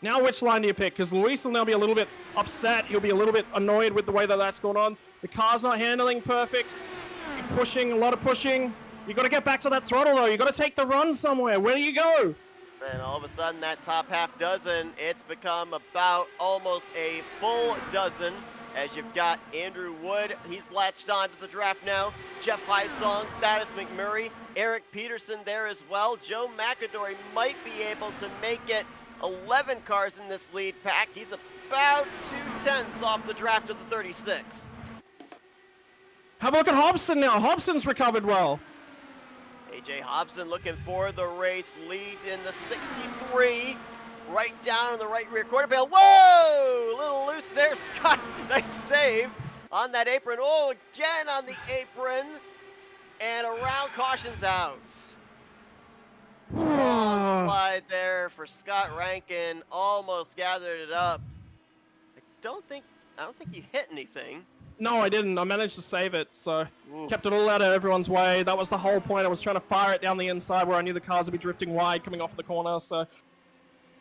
Now which line do you pick? Because Luis will now be a little bit upset. He'll be a little bit annoyed with the way that that's going on. The car's not handling perfect. You're pushing, a lot of pushing. You got to get back to that throttle though. You got to take the run somewhere. Where do you go? And all of a sudden that top half dozen, it's become about almost a full dozen as you've got Andrew Wood. He's latched on to the draft now. Jeff Haisong, Thaddeus McMurray, Eric Peterson there as well. Joe McAdory might be able to make it 11 cars in this lead pack. He's about 2/10 off the draft of the 36. Have a look at Hobson now. Hobson's recovered well. AJ Hobson looking for the race lead in the 63. Right down in the right rear quarter panel. Whoa! A little loose there, Scott. Nice save on that apron. Oh, again on the apron. And around, caution's out. Long slide there for Scott Rankin. Almost gathered it up. I don't think you hit anything. No, I didn't. I managed to save it, so kept it all out of everyone's way. That was the whole point. I was trying to fire it down the inside where I knew the cars would be drifting wide coming off the corner, so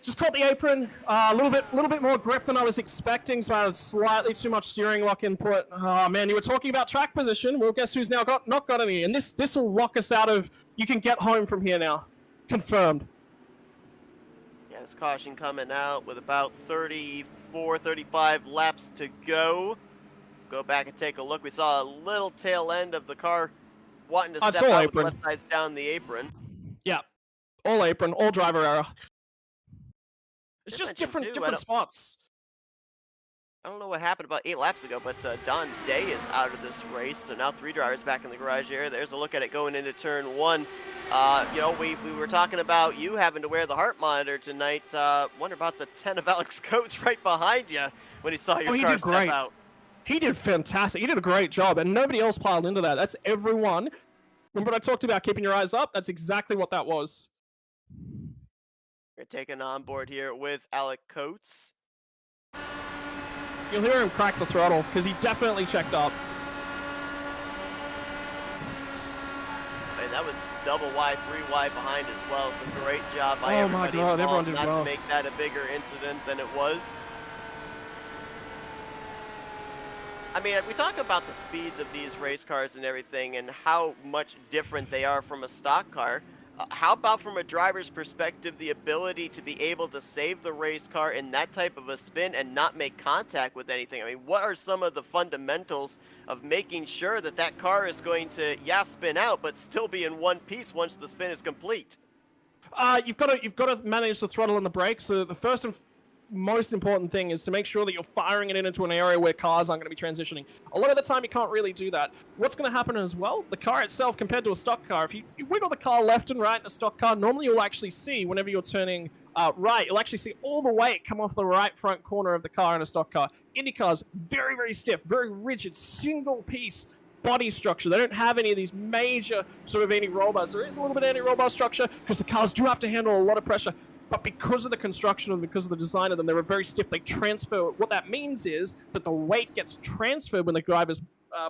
just caught the apron. A little bit more grip than I was expecting, so I had slightly too much steering lock input. Oh man, you were talking about track position. Well, guess who's now not got any? And this will lock us out of. You can get home from here now. Confirmed. Yeah, this caution coming out with about 34, 35 laps to go. Go back and take a look. We saw a little tail end of the car wanting to step out with the left sides down the apron. Yeah, all apron, all driver error. It's just different spots. I don't know what happened about 8 laps ago, but Don Day is out of this race, so now 3 drivers back in the garage area. There's a look at it going into turn 1. You know, we were talking about you having to wear the heart monitor tonight. Wonder about the 10 of Alex Coates right behind you when he saw your car step out. He did fantastic. He did a great job, and nobody else piled into that. That's everyone. Remember what I talked about keeping your eyes up? That's exactly what that was. We're taking on board here with Alex Coates. You'll hear him crack the throttle, because he definitely checked up. And that was double wide, 3 wide behind as well. So great job by everybody everyone did not well. to make that a bigger incident than it was. I mean, we talk about the speeds of these race cars and everything and how much different they are from a stock car. How about from a driver's perspective, the ability to be able to save the race car in that type of a spin and not make contact with anything? I mean, what are some of the fundamentals of making sure that that car is going to, yeah, spin out, but still be in one piece once the spin is complete? You've got to manage the throttle and the brakes. So the first and most important thing is to make sure that you're firing it into an area where cars aren't going to be transitioning. A lot of the time, you can't really do that. What's going to happen as well, the car itself compared to a stock car, if you wiggle the car left and right in a stock car, normally you'll actually see whenever you're turning right, you'll actually see all the weight come off the right front corner of the car in a stock car. Indy cars, very, very stiff, very rigid, single piece body structure. They don't have any of these major sort of anti-roll bars. There is a little bit of anti-roll bar structure because the cars do have to handle a lot of pressure. But because of the construction and because of the design of them, they're very stiff. They transfer. What that means is that the weight gets transferred when the drivers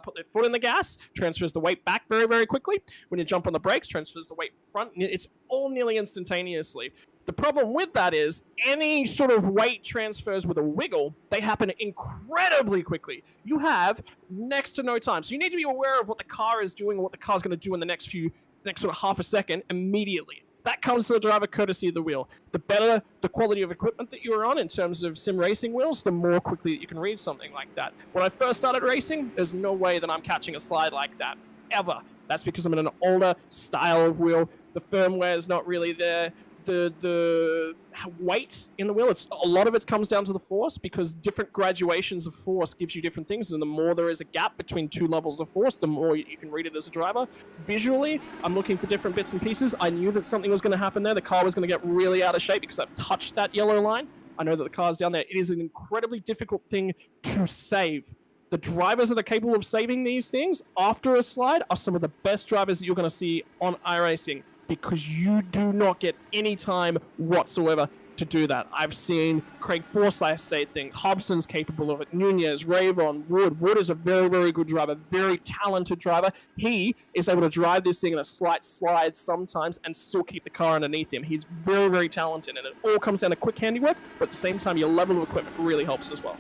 put their foot in the gas, transfers the weight back very, very quickly. When you jump on the brakes, transfers the weight front. It's all nearly instantaneously. The problem with that is any sort of weight transfers with a wiggle, they happen incredibly quickly. You have next to no time. So you need to be aware of what the car is doing and what the car's going to do in the next sort of half a second immediately. That comes to the driver courtesy of the wheel. The better the quality of equipment that you are on in terms of sim racing wheels, the more quickly that you can read something like that. When I first started racing, there's no way that I'm catching a slide like that, ever. That's because I'm in an older style of wheel. The firmware is not really there. The weight in the wheel, a lot of it comes down to the force, because different graduations of force gives you different things, and the more there is a gap between two levels of force, the more you can read it as a driver. Visually, I'm looking for different bits and pieces. I knew that something was going to happen there. The car was going to get really out of shape because I've touched that yellow line. I know that the car's down there. It is an incredibly difficult thing to save. The drivers that are capable of saving these things after a slide are some of the best drivers that you're going to see on iRacing, because you do not get any time whatsoever to do that. I've seen Craig Forsyth say things. Hobson's capable of it. Nunez, Ravon, Wood. Wood is a very, very good driver, very talented driver. He is able to drive this thing in a slight slide sometimes and still keep the car underneath him. He's very, very talented, and it all comes down to quick handiwork, but at the same time, your level of equipment really helps as well.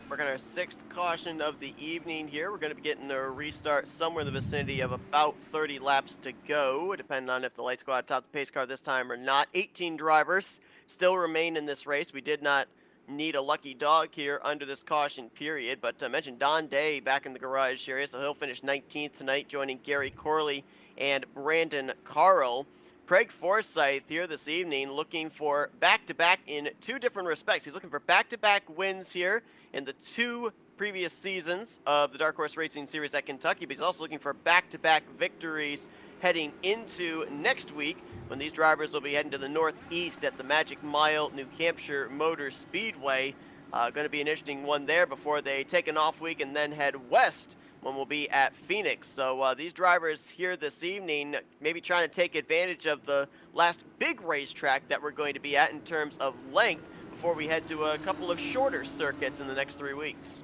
We're going our sixth caution of the evening here. We're going to be getting a restart somewhere in the vicinity of about 30 laps to go, depending on if the lights go out top the pace car this time or not. 18 drivers still remain in this race. We did not need a lucky dog here under this caution period, but I mentioned Don Day back in the garage area, so he'll finish 19th tonight, joining Gary Corley and Brandon Carl. Craig Forsyth here this evening looking for back-to-back in two different respects. He's looking for back-to-back wins here in the two previous seasons of the Dark Horse Racing Series at Kentucky, but he's also looking for back-to-back victories heading into next week when these drivers will be heading to the Northeast at the Magic Mile New Hampshire Motor Speedway. Going to be an interesting one there before they take an off week and then head west when we'll be at Phoenix. So these drivers here this evening maybe trying to take advantage of the last big racetrack that we're going to be at in terms of length before we head to a couple of shorter circuits in the next 3 weeks.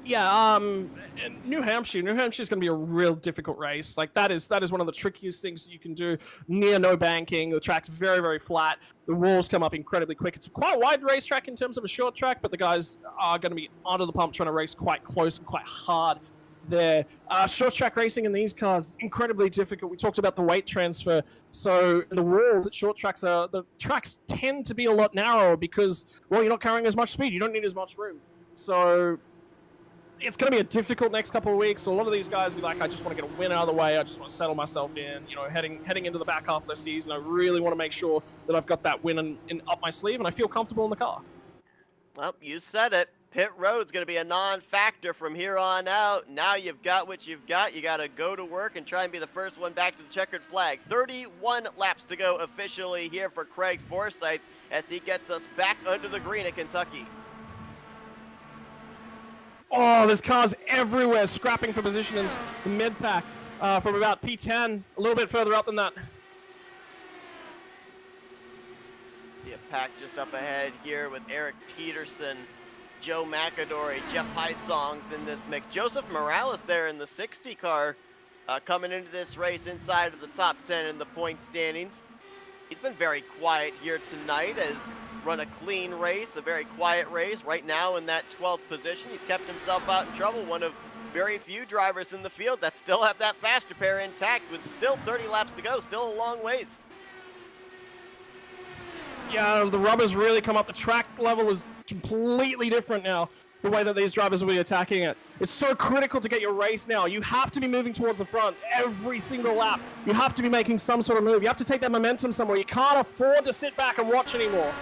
Yeah, New Hampshire is going to be a real difficult race. Like that is one of the trickiest things that you can do. Near no banking, the track's very, very flat. The walls come up incredibly quick. It's quite a wide racetrack in terms of a short track, but the guys are going to be under the pump trying to race quite close and quite hard there. Short track racing in these cars, incredibly difficult. We talked about the weight transfer. So in the world, short tracks the tracks tend to be a lot narrower because, well, you're not carrying as much speed. You don't need as much room. So it's going to be a difficult next couple of weeks. So a lot of these guys will be like, I just want to get a win out of the way. I just want to settle myself in. You know, heading into the back half of the season, I really want to make sure that I've got that win in up my sleeve and I feel comfortable in the car. Well, you said it. Pit road's going to be a non-factor from here on out. Now you've got what you've got. You got to go to work and try and be the first one back to the checkered flag. 31 laps to go officially here for Craig Forsyth as he gets us back under the green at Kentucky. Oh, there's cars everywhere scrapping for position in the mid-pack from about P10, a little bit further up than that. See a pack just up ahead here with Eric Peterson, Joe McAdory, Jeff Heisong's in this mix. Joseph Morales there in the 60 car coming into this race inside of the top 10 in the point standings. He's been very quiet here tonight as run a clean race, a very quiet race. Right now in that 12th position, he's kept himself out in trouble. One of very few drivers in the field that still have that faster pair intact with still 30 laps to go, still a long ways. Yeah, the rubbers really come up. The track level is completely different now, the way that these drivers will be attacking it. It's so critical to get your race now. You have to be moving towards the front every single lap. You have to be making some sort of move. You have to take that momentum somewhere. You can't afford to sit back and watch anymore.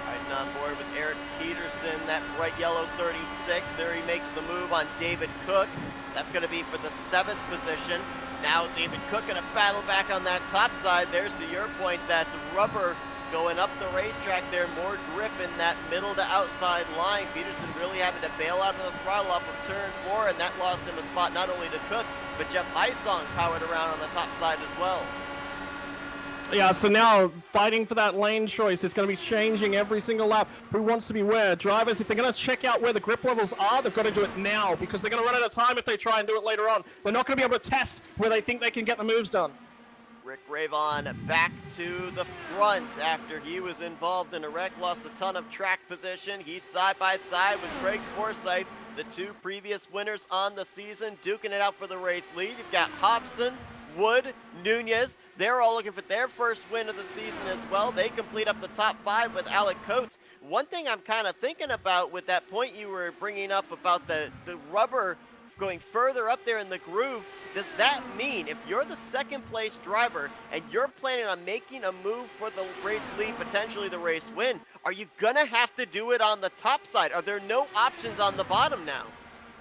Riding on board with Eric Peterson, that bright yellow 36. There he makes the move on David Cook. That's going to be for the 7th position. Now David Cook going to battle back on that top side. There's to your point, that rubber going up the racetrack there, more grip in that middle to outside line. Peterson really having to bail out of the throttle off of turn 4, and that lost him a spot not only to Cook, but Jeff Heisong powered around on the top side as well. Yeah, so now fighting for that lane choice is going to be changing every single lap. Who wants to be where? Drivers, if they're going to check out where the grip levels are, they've got to do it now, because they're going to run out of time if they try and do it later on. They're not going to be able to test where they think they can get the moves done. Rick Ravon back to the front after he was involved in a wreck, lost a ton of track position. He's side by side with Craig Forsyth, the 2 previous winners on the season, duking it out for the race lead. You've got Hobson, Wood, Nunez. They're all looking for their first win of the season as well. They complete up the top 5 with Alec Coates. One thing I'm kind of thinking about with that point you were bringing up about the rubber going further up there in the groove, does that mean if you're the 2nd place driver and you're planning on making a move for the race lead, potentially the race win, are you gonna have to do it on the top side? Are there no options on the bottom now?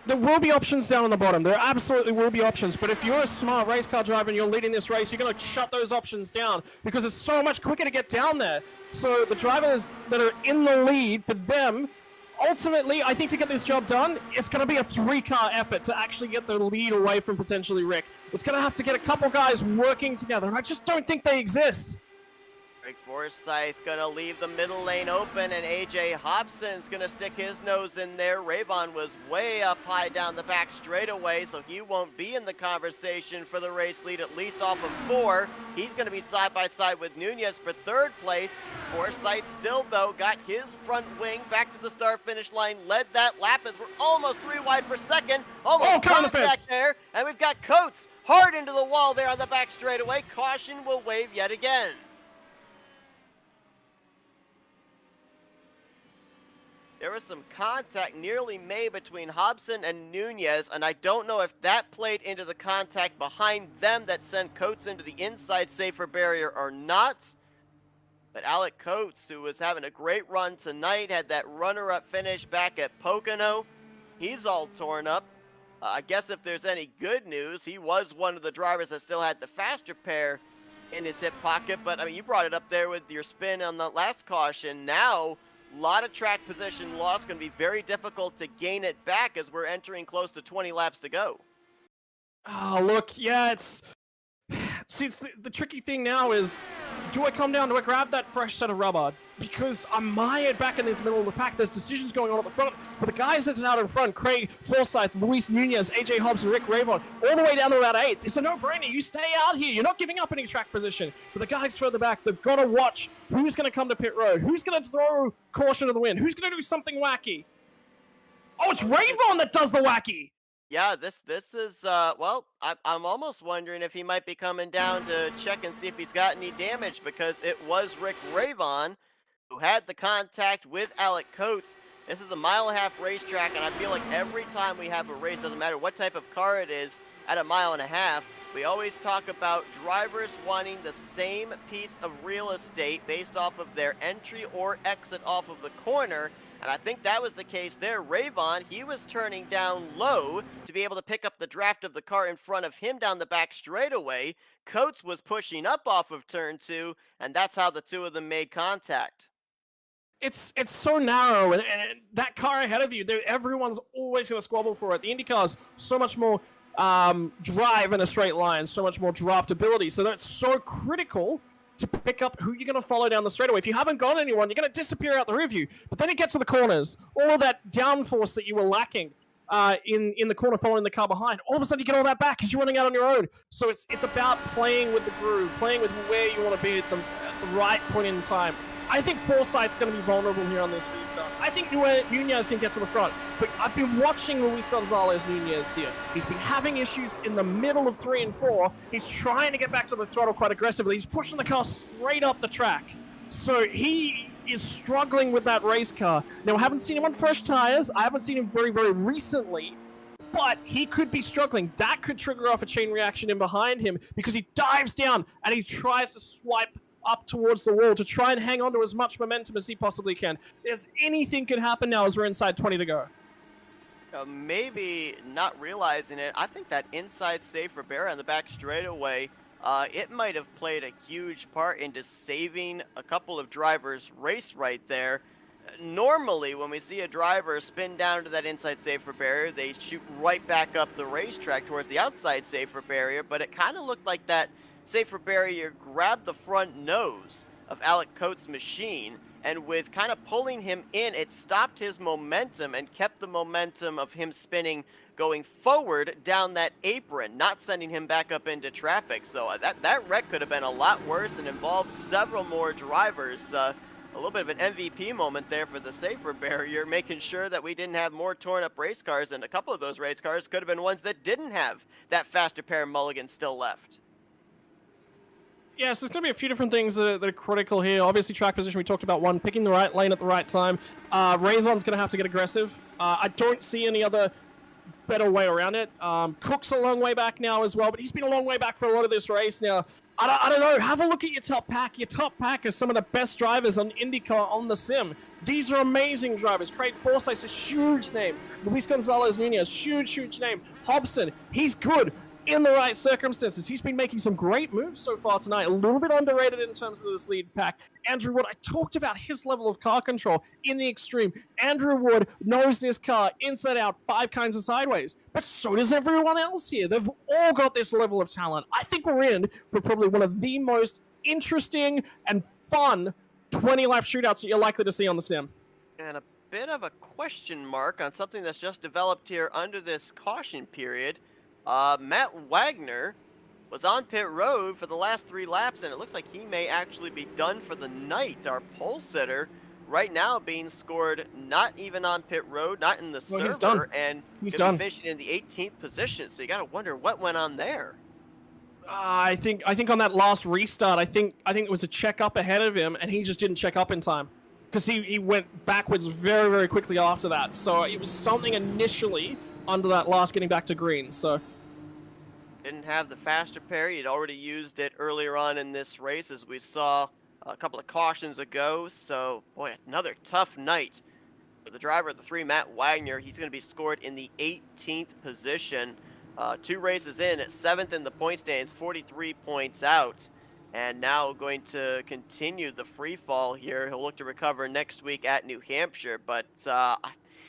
There will be options down on the bottom. There absolutely will be options. But if you're a smart race car driver and you're leading this race, you're going to shut those options down because it's so much quicker to get down there. So the drivers that are in the lead, for them, ultimately, I think to get this job done, it's going to be a 3-car effort to actually get the lead away from potentially Rick. It's going to have to get a couple guys working together, and I just don't think they exist. Craig Forsyth gonna leave the middle lane open, and AJ Hobson's gonna stick his nose in there. Ravon was way up high down the back straightaway, so he won't be in the conversation for the race lead, at least off of 4. He's gonna be side by side with Nunez for 3rd place. Forsyth still, though, got his front wing back to the start-finish line, led that lap as we're almost 3 wide for 2nd. Almost contact there, and we've got Coates hard into the wall there on the back straightaway. Caution will wave yet again. There was some contact nearly made between Hobson and Nunez, and I don't know if that played into the contact behind them that sent Coates into the inside safer barrier or not. But Alec Coates, who was having a great run tonight, had that runner-up finish back at Pocono. He's all torn up. I guess if there's any good news, he was one of the drivers that still had the faster pair in his hip pocket. But, I mean, you brought it up there with your spin on the last caution. Now, a lot of track position loss, going to be very difficult to gain it back as we're entering close to 20 laps to go. Oh, look, yeah, it's... See, it's the tricky thing now is, do I come down, do I grab that fresh set of rubber? Because I'm mired back in this middle of the pack. There's decisions going on at the front. For the guys that's out in front, Craig Forsyth, Luis Nunez, AJ Hobson, Rick Ravon, all the way down to about 8th. It's a no-brainer. You stay out here. You're not giving up any track position. But the guys further back, they've got to watch who's going to come to pit road, who's going to throw caution to the wind, who's going to do something wacky. Oh, it's Ravon that does the wacky. Yeah, this is, well, I'm almost wondering if he might be coming down to check and see if he's got any damage, because it was Rick Ravon who had the contact with Alec Coates. This is a 1.5-mile racetrack, and I feel like every time we have a race, doesn't matter what type of car it is, at a 1.5 miles, we always talk about drivers wanting the same piece of real estate based off of their entry or exit off of the corner. And I think that was the case there. Ravon, he was turning down low to be able to pick up the draft of the car in front of him down the back straightaway. Coates was pushing up off of turn 2, and that's how the two of them made contact. It's so narrow, and that car ahead of you, everyone's always going to squabble for it. The IndyCar's so much more drive in a straight line, so much more draftability, so that's so critical to pick up who you're going to follow down the straightaway. If you haven't got anyone, you're going to disappear out the rear view. But then you get to the corners, all of that downforce that you were lacking in the corner following the car behind, all of a sudden you get all that back because you're running out on your own. So it's about playing with the groove, playing with where you want to be at the right point in time. I think Forsyth's going to be vulnerable here on this restart. I think Nunez can get to the front, but I've been watching Luis Gonzalez Nunez here. He's been having issues in the middle of 3 and 4. He's trying to get back to the throttle quite aggressively. He's pushing the car straight up the track. So he is struggling with that race car. Now, I haven't seen him on fresh tires. I haven't seen him very, very recently. But he could be struggling. That could trigger off a chain reaction in behind him because he dives down and he tries to swipe up towards the wall to try and hang on to as much momentum as he possibly can. Anything could happen now as we're inside 20 to go. Maybe not realizing it, I think that inside save for Barry on the back straightaway, it might have played a huge part into saving a couple of drivers' race right there. Normally, when we see a driver spin down to that inside safer barrier, they shoot right back up the racetrack towards the outside safer barrier, but it kind of looked like that safer barrier grabbed the front nose of Alec Coates' machine, and with kind of pulling him in, it stopped his momentum and kept the momentum of him spinning going forward down that apron, not sending him back up into traffic. So that wreck could have been a lot worse and involved several more drivers. A little bit of an MVP moment there for the safer barrier, making sure that we didn't have more torn up race cars, and a couple of those race cars could have been ones that didn't have that faster pair of mulligans still left. Yeah, so there's going to be a few different things that are critical here. Obviously, track position, we talked about one, picking the right lane at the right time. Rayvon's going to have to get aggressive. I don't see any other better way around it. Cook's a long way back now as well, but he's been a long way back for a lot of this race now. I don't know. Have a look at your top pack. Your top pack is some of the best drivers on IndyCar on the sim. These are amazing drivers. Craig Forsyth's a huge name. Luis Gonzalez Nunez, huge name. Hobson, he's good in the right circumstances. He's been making some great moves so far tonight. A little bit underrated in terms of this lead pack. Andrew Wood, I talked about his level of car control in the extreme. Andrew Wood knows this car inside out, 5 kinds of sideways. But so does everyone else here. They've all got this level of talent. I think we're in for probably one of the most interesting and fun 20-lap shootouts that you're likely to see on the sim. And a bit of a question mark on something that's just developed here under this caution period. Matt Wagner was on pit road for the last 3 laps, and it looks like he may actually be done for the night. Our pole sitter right now being scored not even on pit road, not in the server, and he's done. Finishing in the 18th position. So you got to wonder what went on there. I think on that last restart, I think it was a check up ahead of him, and he just didn't check up in time because he went backwards very, very quickly after that. So it was something initially under that last getting back to green. So didn't have the faster pair. He'd already used it earlier on in this race, as we saw a couple of cautions ago. So, boy, another tough night for the driver of the 3, Matt Wagner. He's going to be scored in the 18th position. 2 races in, at 7th in the point stands, 43 points out. And now going to continue the free fall here. He'll look to recover next week at New Hampshire. But,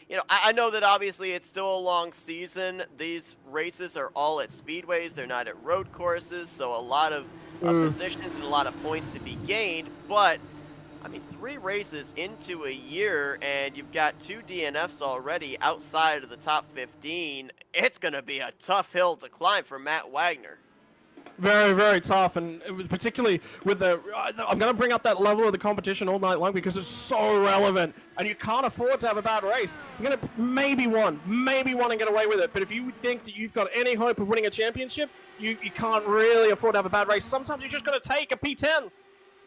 you know, I know that obviously it's still a long season. These races are all at speedways. They're not at road courses, so a lot of positions and a lot of points to be gained. But, I mean, 3 races into a year, and you've got 2 DNFs already outside of the top 15. It's going to be a tough hill to climb for Matt Wagner. Very, very tough, and it was particularly with the... I'm going to bring up that level of the competition all night long because it's so relevant, and you can't afford to have a bad race. You're going to maybe one and get away with it, but if you think that you've got any hope of winning a championship, you can't really afford to have a bad race. Sometimes you just got to take a P10,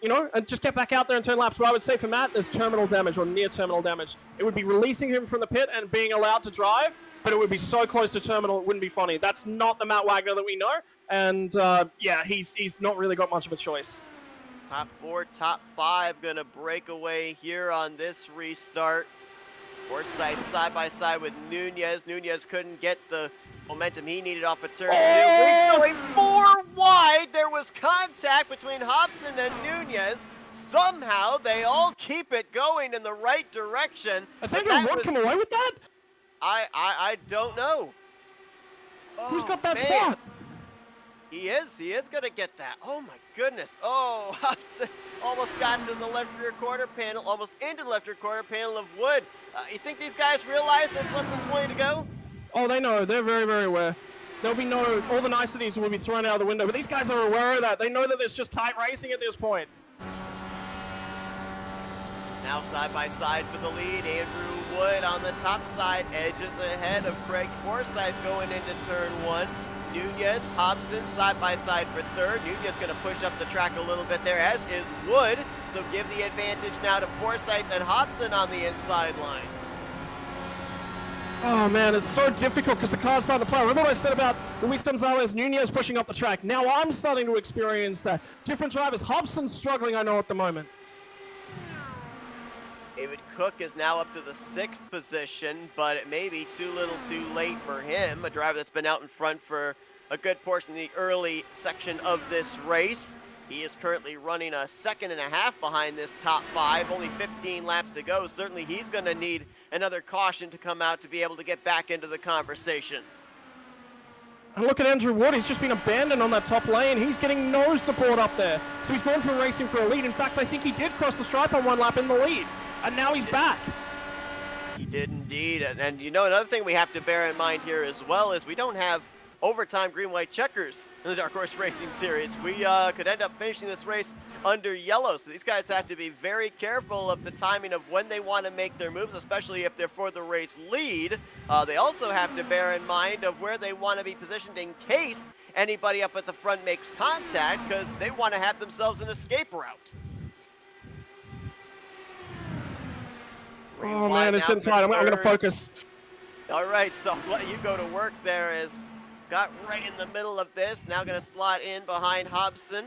you know, and just get back out there and turn laps. But I would say for Matt, there's terminal damage or near terminal damage. It would be releasing him from the pit and being allowed to drive, but it would be so close to terminal, it wouldn't be funny. That's not the Matt Wagner that we know, and yeah, he's not really got much of a choice. Top 4, top 5 going to break away here on this restart. Forsyth side by side with Nunez. Nunez couldn't get the momentum he needed off of turn 2. We're going 4 wide. There was contact between Hobson and Nunez. Somehow they all keep it going in the right direction. Has Andrew Wood come away with that? I don't know. Who's got that man. spot? He is going to get that. Oh my goodness. Oh, Hobson almost got to the left rear quarter panel, almost into the left rear quarter panel of Wood. You think these guys realize that it's less than 20 to go? Oh, they know. They're very, very aware. There'll be all the niceties will be thrown out of the window, but these guys are aware of that. They know that it's just tight racing at this point. Now side by side for the lead. Andrew Wood on the top side, edges ahead of Craig Forsyth going into turn one. Nunez, Hobson side by side for third. Nunez going to push up the track a little bit there, as is Wood. So give the advantage now to Forsyth and Hobson on the inside line. Oh man, it's so difficult because the car's starting to play. Remember what I said about Luis Gonzalez, Nunez pushing up the track? Now I'm starting to experience that. Different drivers. Hobson's struggling, I know, at the moment. David Cook is now up to the 6th position, but it may be too little too late for him. A driver that's been out in front for a good portion of the early section of this race. He is currently running a 2.5 seconds behind this top 5, only 15 laps to go. Certainly he's going to need another caution to come out to be able to get back into the conversation. And look at Andrew Wood, he's just been abandoned on that top lane. He's getting no support up there. So he's gone from racing for a lead. In fact, I think he did cross the stripe on one lap in the lead. And now he's back. He did indeed. And you know, another thing we have to bear in mind here as well is we don't have overtime green-white checkers in the Dark Horse Racing Series. We could end up finishing this race under yellow, so these guys have to be very careful of the timing of when they want to make their moves, especially if they're for the race lead. They also have to bear in mind of where they want to be positioned in case anybody up at the front makes contact, because they want to have themselves an escape route. Oh man, it's getting tight. I'm going to focus. All right, so I'll let you go to work there as Scott right in the middle of this. Now going to slot in behind Hobson.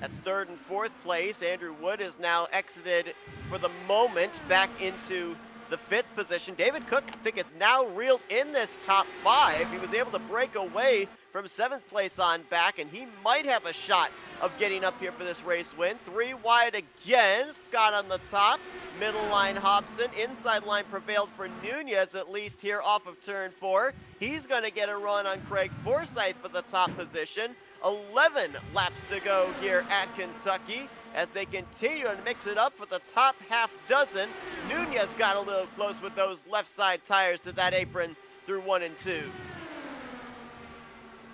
That's 3rd and 4th place. Andrew Wood is now exited for the moment back into the 5th position. David Cook, I think, is now reeled in this top 5. He was able to break away from 7th place on back, and he might have a shot of getting up here for this race win. 3 wide again. Scott on the top. Middle line Hobson. Inside line prevailed for Nunez, at least here off of turn 4. He's going to get a run on Craig Forsyth for the top position. 11 laps to go here at Kentucky as they continue to mix it up for the top half dozen. Nunez got a little close with those left side tires to that apron through 1 and 2.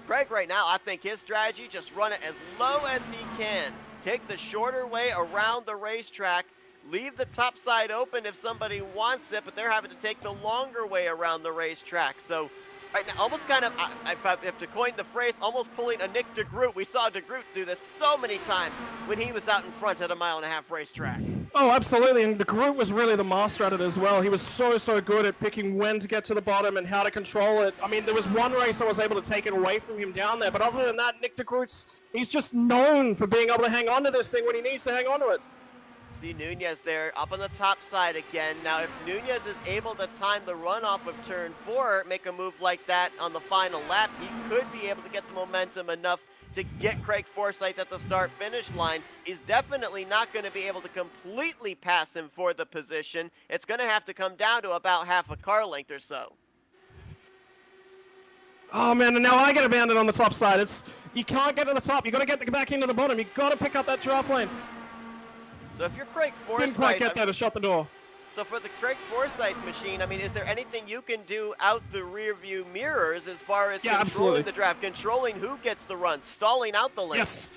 Craig right now, I think his strategy, just run it as low as he can. Take the shorter way around the racetrack. Leave the top side open if somebody wants it, but they're having to take the longer way around the racetrack. So right now, almost kind of, if I have to coin the phrase, almost pulling a Nick DeGroot. We saw DeGroot do this so many times when he was out in front at a 1.5 mile racetrack. Oh, absolutely, and DeGroot was really the master at it as well. He was so good at picking when to get to the bottom and how to control it. I mean, there was one race I was able to take it away from him down there, but other than that, Nick DeGroot's, he's just known for being able to hang on to this thing when he needs to hang on to it. See Nunez there up on the top side again. Now, if Nunez is able to time the runoff of turn 4, make a move like that on the final lap, he could be able to get the momentum enough to get Craig Forsyth at the start-finish line. He's definitely not going to be able to completely pass him for the position. It's going to have to come down to about half a car length or so. Oh man, and now I get abandoned on the top side. You can't get to the top. You got to get back into the bottom. You got to pick up that giraffe lane. So if you're Craig Forsyth, didn't quite get there to shut the door. So for the Craig Forsyth machine, I mean, is there anything you can do out the rear view mirrors as far as controlling the draft, controlling who gets the run, stalling out the lane? Yes.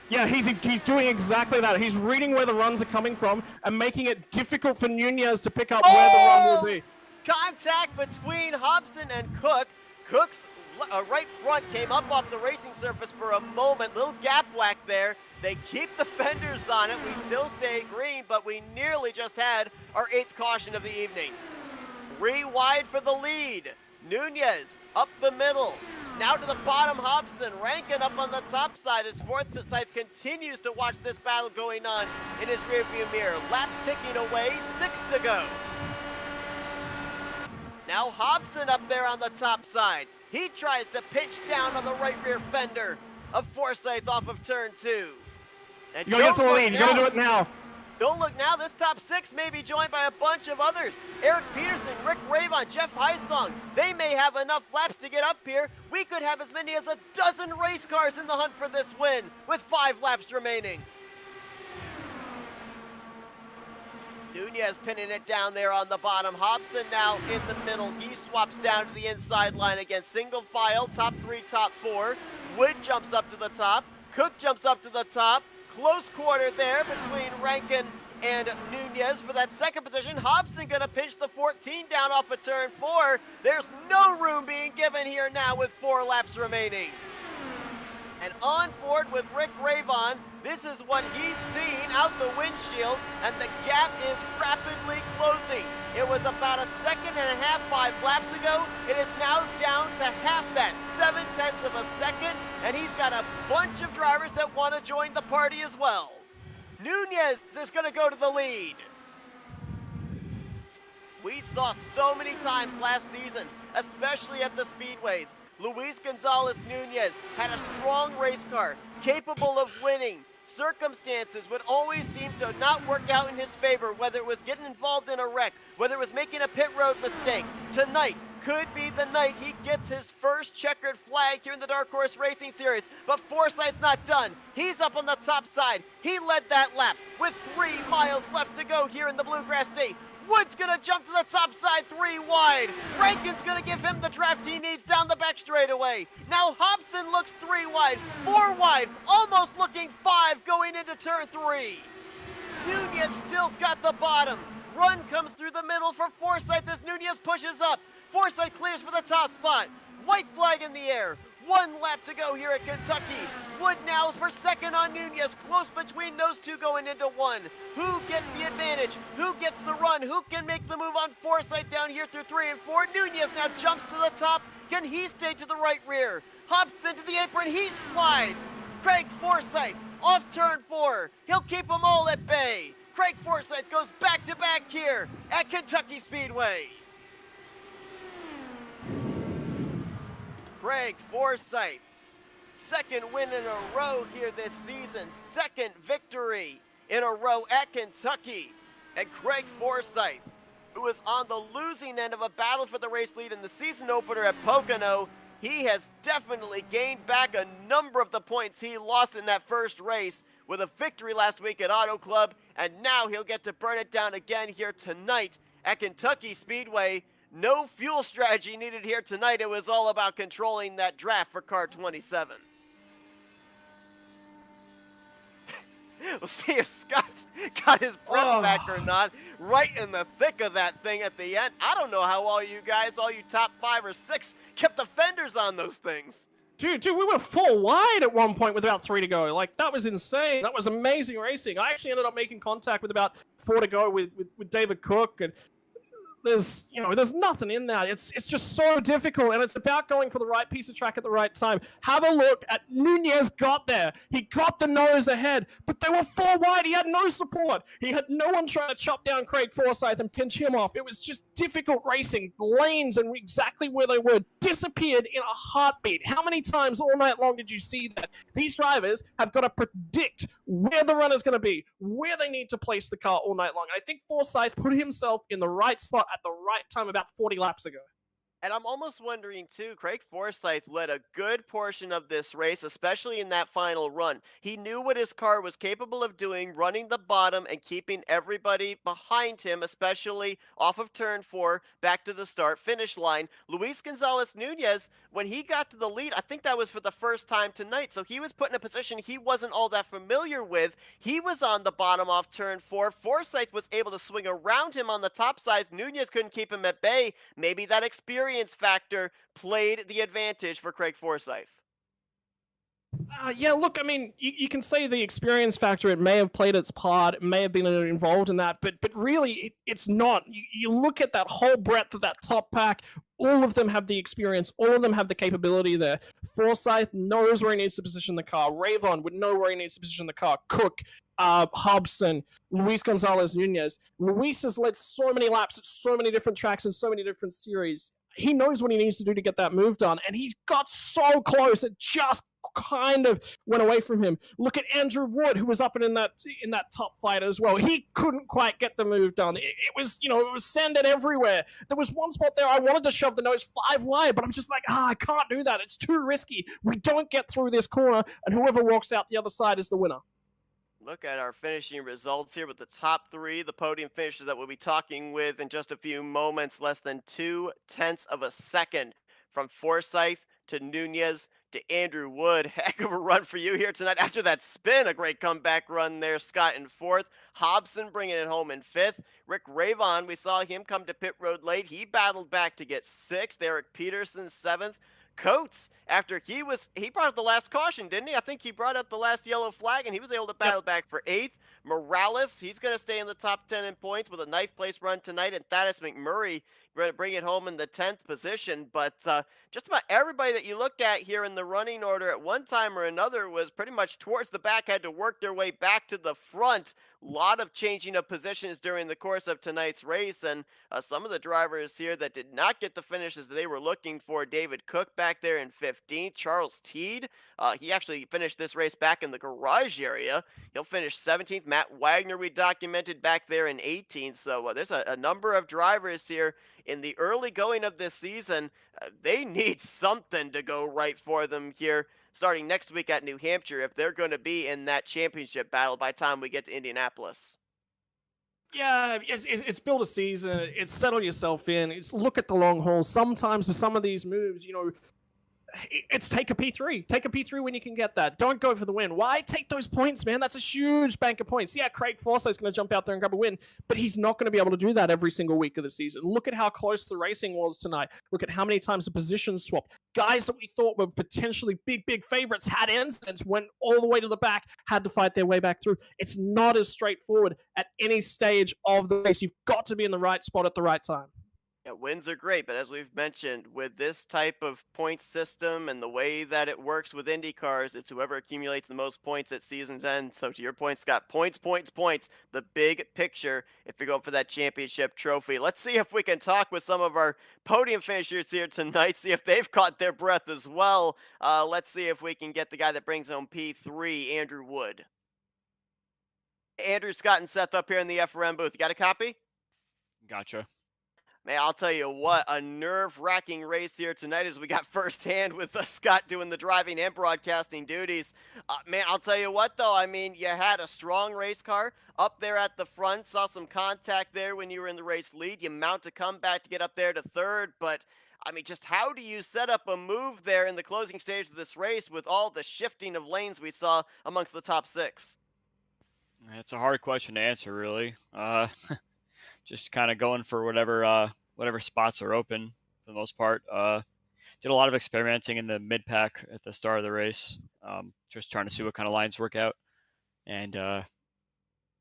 Yeah, he's doing exactly that. He's reading where the runs are coming from and making it difficult for Nunez to pick up where the run will be. Contact between Hobson and Cook. Cook's right front came up off the racing surface for a moment. Little gap whack there. They keep the fenders on it. We still stay green, but we nearly just had our 8th caution of the evening. 3 wide for the lead. Nunez up the middle. Now to the bottom, Hobson. Rankin up on the top side as Forsyth continues to watch this battle going on in his rearview mirror. Laps ticking away, 6 to go. Now Hobson up there on the top side. He tries to pitch down on the right rear fender of Forsyth off of turn 2. And you gotta get to the lead. You gotta do it now. Don't look now. This top 6 may be joined by a bunch of others. Eric Peterson, Rick Ravon, Jeff Heisong. They may have enough laps to get up here. We could have as many as a dozen race cars in the hunt for this win with 5 laps remaining. Nunez pinning it down there on the bottom. Hobson now in the middle. He swaps down to the inside line again. Single file, top 3, top 4. Wood jumps up to the top. Cook jumps up to the top. Close quarter there between Rankin and Nunez for that second position. Hobson gonna pinch the 14 down off of turn 4. There's no room being given here now with 4 laps remaining. And on board with Rick Ravon, this is what he's seen out the windshield, and the gap is rapidly closing. It was about a second and a half 5 laps ago. It is now down to half that, 7/10 of a second, and he's got a bunch of drivers that want to join the party as well. Nunez is going to go to the lead. We saw so many times last season, especially at the speedways. Luis Gonzalez Nunez had a strong race car, capable of winning. Circumstances would always seem to not work out in his favor, whether it was getting involved in a wreck, whether it was making a pit road mistake. Tonight could be the night he gets his first checkered flag here in the Dark Horse Racing Series, but Forsythe's not done. He's up on the top side. He led that lap with 3 miles left to go here in the Bluegrass State. Wood's gonna jump to the top side 3 wide. Rankin's gonna give him the draft he needs down the back straightaway. Now Hobson looks 3 wide, 4 wide, almost looking 5 going into turn 3. Nunez still's got the bottom. Run comes through the middle for Forsythe as Nunez pushes up. Forsythe clears for the top spot. White flag in the air. 1 lap to go here at Kentucky. Wood now for second on Nunez, close between those two going into 1. Who gets the advantage? Who gets the run? Who can make the move on Forsythe down here through 3 and 4? Nunez now jumps to the top. Can he stay to the right rear? Hops into the apron, he slides. Craig Forsythe off turn 4. He'll keep them all at bay. Craig Forsythe goes back to back here at Kentucky Speedway. Craig Forsythe, second win in a row here this season, second victory in a row at Kentucky. And Craig Forsythe, who was on the losing end of a battle for the race lead in the season opener at Pocono, he has definitely gained back a number of the points he lost in that first race with a victory last week at Auto Club, and now he'll get to burn it down again here tonight at Kentucky Speedway. No fuel strategy needed here tonight. It was all about controlling that draft for car 27. We'll see if Scott's got his breath back or not. Right in the thick of that thing at the end. I don't know how all you guys, all you top 5 or 6, kept the fenders on those things. Dude, we were 4 wide at one point with about 3 to go. Like, that was insane. That was amazing racing. I actually ended up making contact with about 4 to go with David Cook, and there's nothing in that. It's just so difficult, and it's about going for the right piece of track at the right time. Have a look at Nunez got there. He got the nose ahead, but they were 4 wide. He had no support. He had no one trying to chop down Craig Forsythe and pinch him off. It was just difficult racing. Lanes and exactly where they were disappeared in a heartbeat. How many times all night long did you see that? These drivers have got to predict where the runner's going to be, where they need to place the car all night long. And I think Forsythe put himself in the right spot at the right time about 40 laps ago. And I'm almost wondering, too, Craig Forsythe led a good portion of this race, especially in that final run. He knew what his car was capable of doing, running the bottom and keeping everybody behind him, especially off of turn 4, back to the start-finish line. Luis Gonzalez Nunez, when he got to the lead, I think that was for the first time tonight, so he was put in a position he wasn't all that familiar with. He was on the bottom off turn 4. Forsythe was able to swing around him on the top side. Nunez couldn't keep him at bay. Maybe that experience factor played the advantage for Craig Forsythe. Yeah, look, I mean, you can say the experience factor, it may have played its part, it may have been involved in that, but really, it's not. You look at that whole breadth of that top pack, all of them have the experience, all of them have the capability there. Forsythe knows where he needs to position the car. Ravon would know where he needs to position the car. Cook, Hobson, Luis Gonzalez Nunez. Luis has led so many laps at so many different tracks and so many different series. He knows what he needs to do to get that move done, and he got so close, it just kind of went away from him. Look at Andrew Wood, who was up in that top fight as well. He couldn't quite get the move done. It was sanded everywhere. There was one spot there I wanted to shove the nose 5 wide, but I'm just like, I can't do that. It's too risky. We don't get through this corner, and whoever walks out the other side is the winner. Look at our finishing results here with the top 3, the podium finishers that we'll be talking with in just a few moments. Less than 0.2 of a second from Forsythe to Nunez to Andrew Wood. Heck of a run for you here tonight. After that spin, a great comeback run there. Scott in fourth. Hobson bringing it home in fifth. Rick Ravon, we saw him come to pit road late. He battled back to get sixth. Eric Peterson, seventh. Coates, after he brought up the last caution, didn't he? I think he brought up the last yellow flag, and he was able to battle back for eighth. Morales, he's going to stay in the top 10 in points with a ninth place run tonight, and Thaddeus McMurray going to bring it home in the 10th position. But just about everybody that you look at here in the running order at one time or another was pretty much towards the back, had to work their way back to the front. Lot of changing of positions during the course of tonight's race, and some of the drivers here that did not get the finishes they were looking for. David Cook back there in 15th. Charles Teed, he actually finished this race back in the garage area. He'll finish 17th. Matt Wagner, we documented back there in 18th. So there's a number of drivers here in the early going of this season. They need something to go right for them here starting next week at New Hampshire if they're going to be in that championship battle by the time we get to Indianapolis. Yeah, it's build a season. It's settle yourself in. It's look at the long haul. Sometimes with some of these moves, it's take a P3. Take a P3 when you can get that. Don't go for the win. Why? Take those points, man. That's a huge bank of points. Yeah, Craig Forsyth's going to jump out there and grab a win, but he's not going to be able to do that every single week of the season. Look at how close the racing was tonight. Look at how many times the positions swapped. Guys that we thought were potentially big favorites had incidents, went all the way to the back, had to fight their way back through. It's not as straightforward at any stage of the race. You've got to be in the right spot at the right time. Yeah, wins are great, but as we've mentioned, with this type of point system and the way that it works with Indy cars, it's whoever accumulates the most points at season's end. So to your point, Scott, points, the big picture if you're going for that championship trophy. Let's see if we can talk with some of our podium finishers here tonight, see if they've caught their breath as well. Let's see if we can get the guy that brings home P3, Andrew Wood. Andrew, Scott, and Seth up here in the FRM booth. You got a copy? Gotcha. Man, I'll tell you what, a nerve-wracking race here tonight as we got firsthand with Scott doing the driving and broadcasting duties. Man, I'll tell you what, though, I mean, you had a strong race car up there at the front, saw some contact there when you were in the race lead. You mount a comeback to get up there to third, but I mean, just how do you set up a move there in the closing stage of this race with all the shifting of lanes we saw amongst the top six? It's a hard question to answer, really. Just kind of going for whatever spots are open for the most part. Did a lot of experimenting in the mid pack at the start of the race, just trying to see what kind of lines work out, and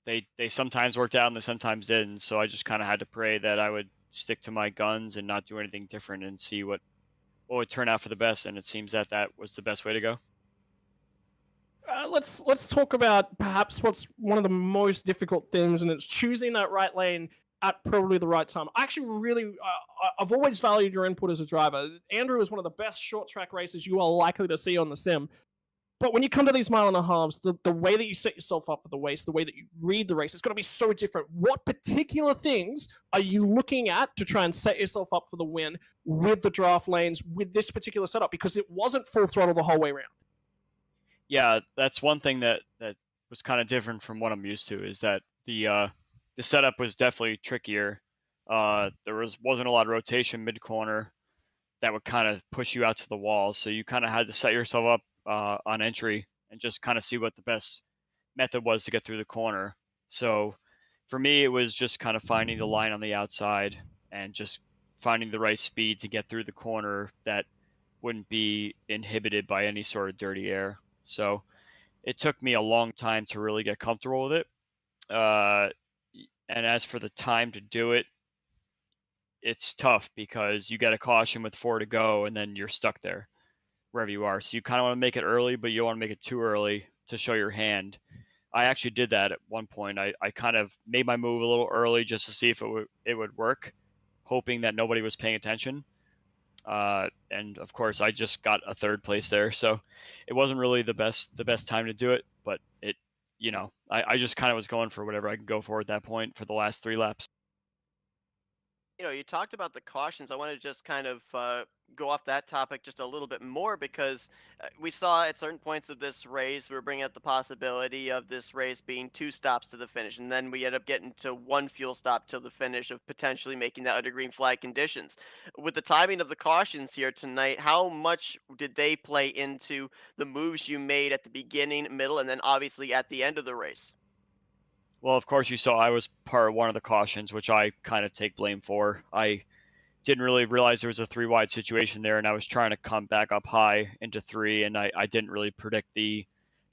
they sometimes worked out and they sometimes didn't. So I just kind of had to pray that I would stick to my guns and not do anything different and see what would turn out for the best. And it seems that was the best way to go. Let's talk about perhaps what's one of the most difficult things, and it's choosing that right lane at probably the right time. I actually really, I've always valued your input as a driver. Andrew is one of the best short track races you are likely to see on the sim. But when you come to these mile and a halves, the way that you set yourself up for the race, the way that you read the race, it's going to be so different. What particular things are you looking at to try and set yourself up for the win with the draft lanes, with this particular setup? Because it wasn't full throttle the whole way around. Yeah, that's one thing that was kind of different from what I'm used to, is that the setup was definitely trickier. There wasn't a lot of rotation mid corner that would kind of push you out to the wall, so you kind of had to set yourself up on entry and just kind of see what the best method was to get through the corner. So for me, it was just kind of finding the line on the outside and just finding the right speed to get through the corner that wouldn't be inhibited by any sort of dirty air. So it took me a long time to really get comfortable with it. And as for the time to do it, it's tough because you get a caution with 4 to go and then you're stuck there wherever you are. So you kind of want to make it early, but you don't want to make it too early to show your hand. I actually did that at one point. I kind of made my move a little early just to see if it would work, hoping that nobody was paying attention. And of course, I just got a third place there, so it wasn't really the best time to do it. But I just kind of was going for whatever I could go for at that point for the last 3 laps. You talked about the cautions. I want to just kind of go off that topic just a little bit more because we saw at certain points of this race, we were bringing up the possibility of this race being two stops to the finish. And then we end up getting to one fuel stop till the finish of potentially making that under green flag conditions. With the timing of the cautions here tonight, how much did they play into the moves you made at the beginning, middle, and then obviously at the end of the race? Well, of course, you saw I was part of one of the cautions, which I kind of take blame for. I didn't really realize there was a three wide situation there, and I was trying to come back up high into three, and I didn't really predict the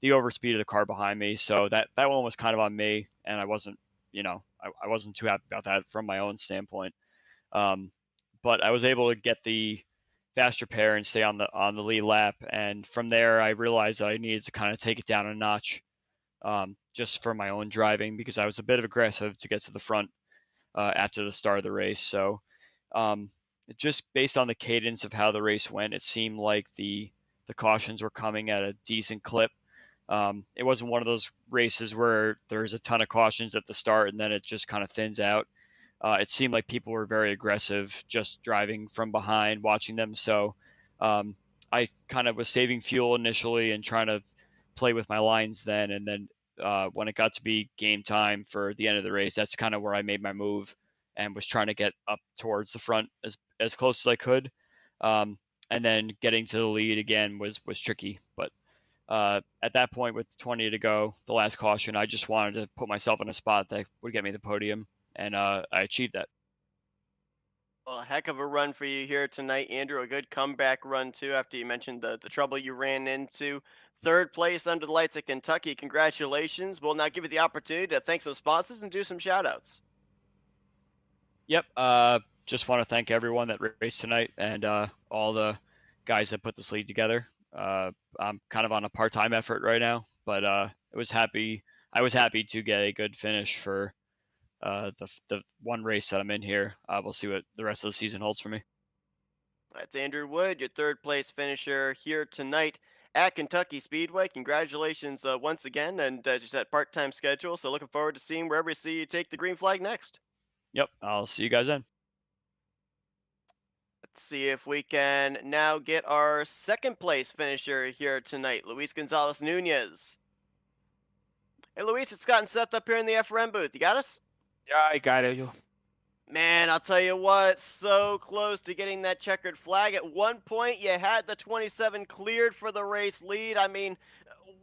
overspeed of the car behind me. So that one was kind of on me, and I wasn't, I wasn't too happy about that from my own standpoint. Um, but I was able to get the faster pair and stay on the lead lap, and from there I realized that I needed to kind of take it down a notch, just for my own driving because I was a bit of aggressive to get to the front after the start of the race. So um, just based on the cadence of how the race went, it seemed like the cautions were coming at a decent clip. It wasn't one of those races where there's a ton of cautions at the start and then it just kind of thins out. It seemed like people were very aggressive, just driving from behind, watching them. So um, I kind of was saving fuel initially and trying to play with my lines then. And then when it got to be game time for the end of the race, that's kind of where I made my move and was trying to get up towards the front as close as I could. Um, and then getting to the lead again was tricky. But at that point, with 20 to go, the last caution, I just wanted to put myself in a spot that would get me the podium, and I achieved that. Well, a heck of a run for you here tonight, Andrew. A good comeback run, too, after you mentioned the trouble you ran into. Third place under the lights at Kentucky. Congratulations. We'll now give you the opportunity to thank some sponsors and do some shout outs. Yep. Just want to thank everyone that raced tonight and all the guys that put this lead together. I'm kind of on a part-time effort right now, but I was happy to get a good finish for the one race that I'm in here. We'll see what the rest of the season holds for me. That's Andrew Wood, your third place finisher here tonight at Kentucky Speedway. Congratulations once again, and as you said, part time schedule. So looking forward to seeing wherever you see you take the green flag next. Yep. I'll see you guys then. Let's see if we can now get our second place finisher here tonight, Luis Gonzalez Nunez. Hey, Luis, it's Scott and Seth up here in the FRM booth. You got us? Yeah, I got it. You. Man, I'll tell you what, so close to getting that checkered flag. At one point, you had the 27 cleared for the race lead. I mean,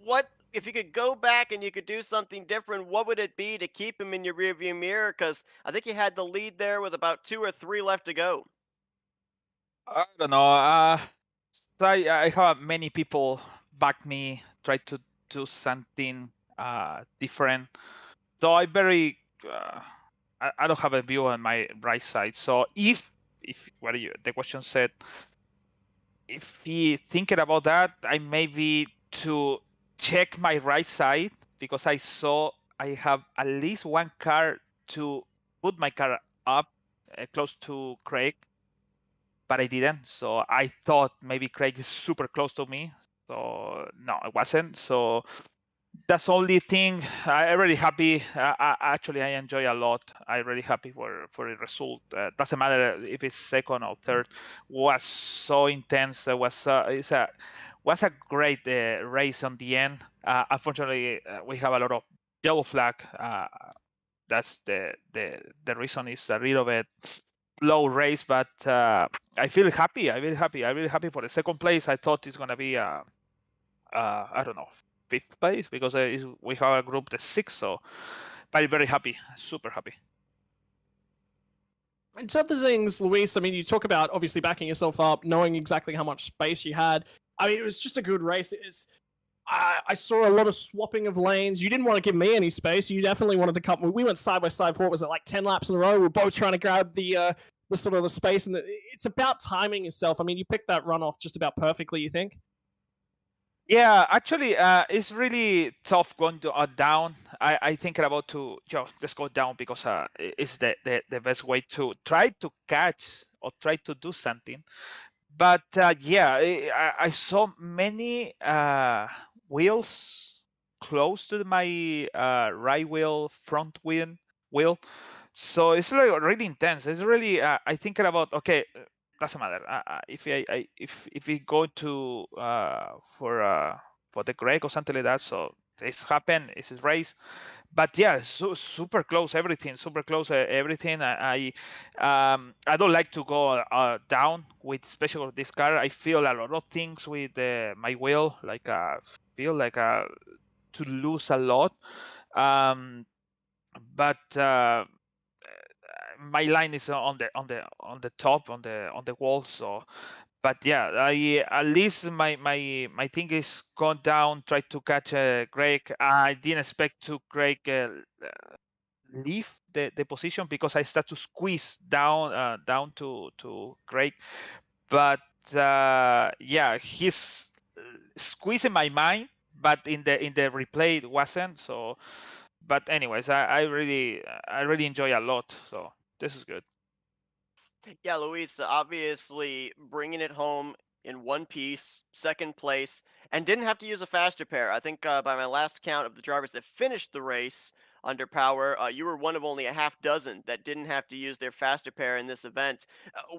what if you could go back and you could do something different? What would it be to keep him in your rearview mirror? Because I think you had the lead there with about 2 or 3 left to go. I don't know. I have many people back me, try to do something different. So I don't have a view on my right side. So if what you the question said, if he thinking about that, I maybe to check my right side because I saw I have at least one car to put my car up close to Craig, but I didn't. So I thought maybe Craig is super close to me. So no, it wasn't. So that's the only thing. I'm really happy. Actually, I enjoy a lot. I'm really happy for the result. Doesn't matter if it's second or third. Was so intense. Was a great race on the end. Unfortunately, we have a lot of yellow flag. That's the reason is a little bit low race, but I feel happy. I'm really happy. I'm really happy for the second place. I thought it's gonna be I don't know, fifth place because we have a group the sixth. So, but I'm very happy, super happy. In terms of things, Luis, I mean, you talk about obviously backing yourself up, knowing exactly how much space you had. I mean, it was just a good race. I saw a lot of swapping of lanes. You didn't want to give me any space. You definitely wanted to come. We went side by side for what was it, like 10 laps in a row. We were both trying to grab the sort of the space, and it's about timing yourself. I mean, you picked that run off just about perfectly. You think? Yeah, actually, it's really tough going to down. I think about to let's go down because it's the best way to try to catch or try to do something. But yeah, I saw many wheels close to my right wheel, front wheel. So it's really intense. It's really I thinking about, okay, doesn't matter. If we go to for the Greg or something like that, so it's happened. It's his race. But yeah, super close everything, super close everything. I don't like to go down with, especially with this car. I feel a lot of things with my wheel, like feel like to lose a lot. But my line is on the top on the wall. So, but yeah, I at least my thing is gone down. Try to catch Greg. I didn't expect to Greg leave the position because I start to squeeze down to Greg. But yeah, he's squeezing my mind. But in the replay it wasn't. So, but anyways, I really enjoy a lot. So this is good. Yeah, Luis, obviously bringing it home in one piece, second place, and didn't have to use a faster pair. I think by my last count of the drivers that finished the race under power, you were one of only a half dozen that didn't have to use their faster pair in this event.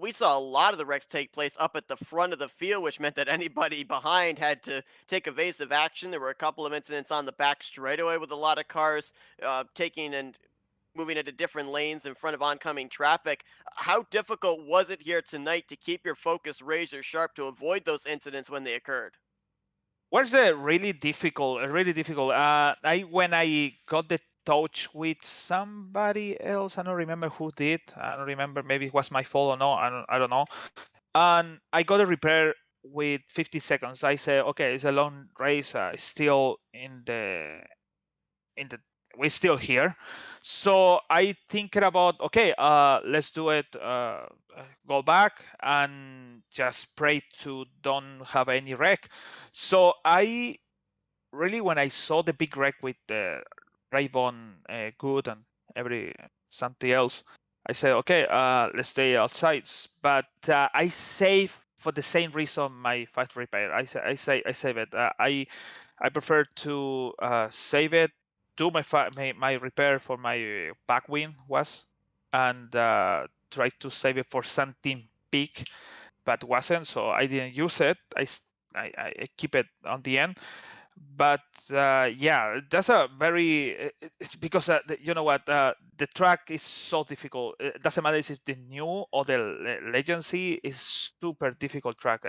We saw a lot of the wrecks take place up at the front of the field, which meant that anybody behind had to take evasive action. There were a couple of incidents on the back straightaway with a lot of cars taking and moving into different lanes in front of oncoming traffic. How difficult was it here tonight to keep your focus razor sharp to avoid those incidents when they occurred? Was really difficult, really difficult. I when I got the touch with somebody else, I don't remember who did. I don't remember. Maybe it was my fault or no. I don't know. And I got a repair with 50 seconds. I said, okay, it's a long race. Still in the we're still here. So I thinking about, okay, let's do it. Go back and just pray to don't have any wreck. So I really, when I saw the big wreck with Rayvon, Good, and every something else, I said, okay, let's stay outside. But I save for the same reason my fast repair. I save it. I prefer to save it, do my repair for my back wing was, and try to save it for something big, but wasn't. So I didn't use it. I keep it on the end. But yeah, that's a very it's because you know what, the track is so difficult. It doesn't matter if it's the new or the legacy, is super difficult track.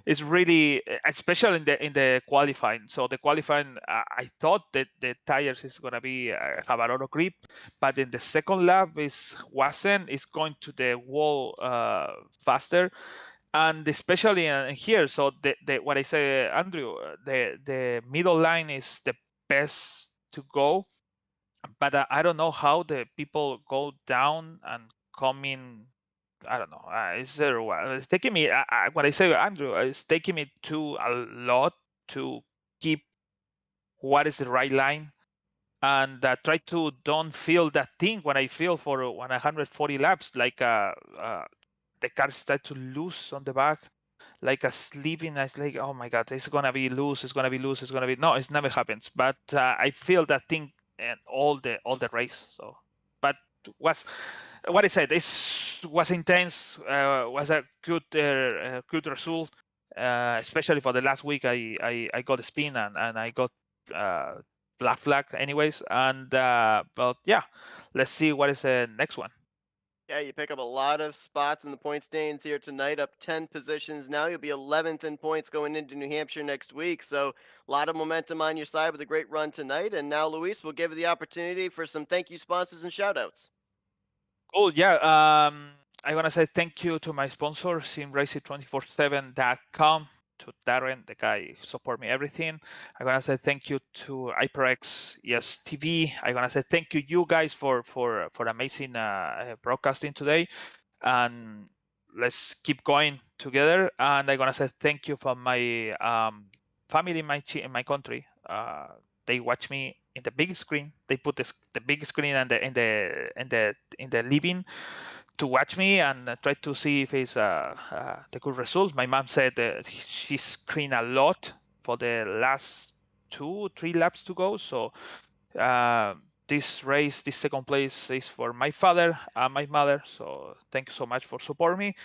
It's really especially in the qualifying. So the qualifying, I thought that the tires is gonna be have a lot of grip, but in the second lap wasn't. It's going to the wall faster, and especially here. So the what I say, Andrew, the middle line is the best to go, but I don't know how the people go down and come in. I don't know. It's taking me. What I say, Andrew, it's taking me to a lot to keep what is the right line, and try to don't feel that thing when I feel for 140 laps, like the car start to lose on the back, like a sleeping. It's like, oh my god, it's gonna be loose, it's gonna be loose, it's gonna be. No, it never happens. But I feel that thing and all the race. So, but was what I said. This was intense. Was a good result. Especially for the last week, I got a spin and I got black flag anyways. And but yeah, let's see what is the next one. Yeah, you pick up a lot of spots in the point standings here tonight, up 10 positions now. You'll be 11th in points going into New Hampshire next week. So, a lot of momentum on your side with a great run tonight. And now, Luis, we'll give you the opportunity for some thank you sponsors and shout outs. Cool. Yeah. I want to say thank you to my sponsor, simracing247.com, to Darren, the guy support me everything. I want to say thank you to HyperX ES TV. I want to say thank you guys for amazing broadcasting today, and let's keep going together. And I want to say thank you for my family in my country. They watch me in the big screen. They put the big screen in the living to watch me and try to see if it's the good results. My mom said that she screened a lot for the last 2-3 laps to go. So this race, this second place is for my father and my mother. So thank you so much for supporting me.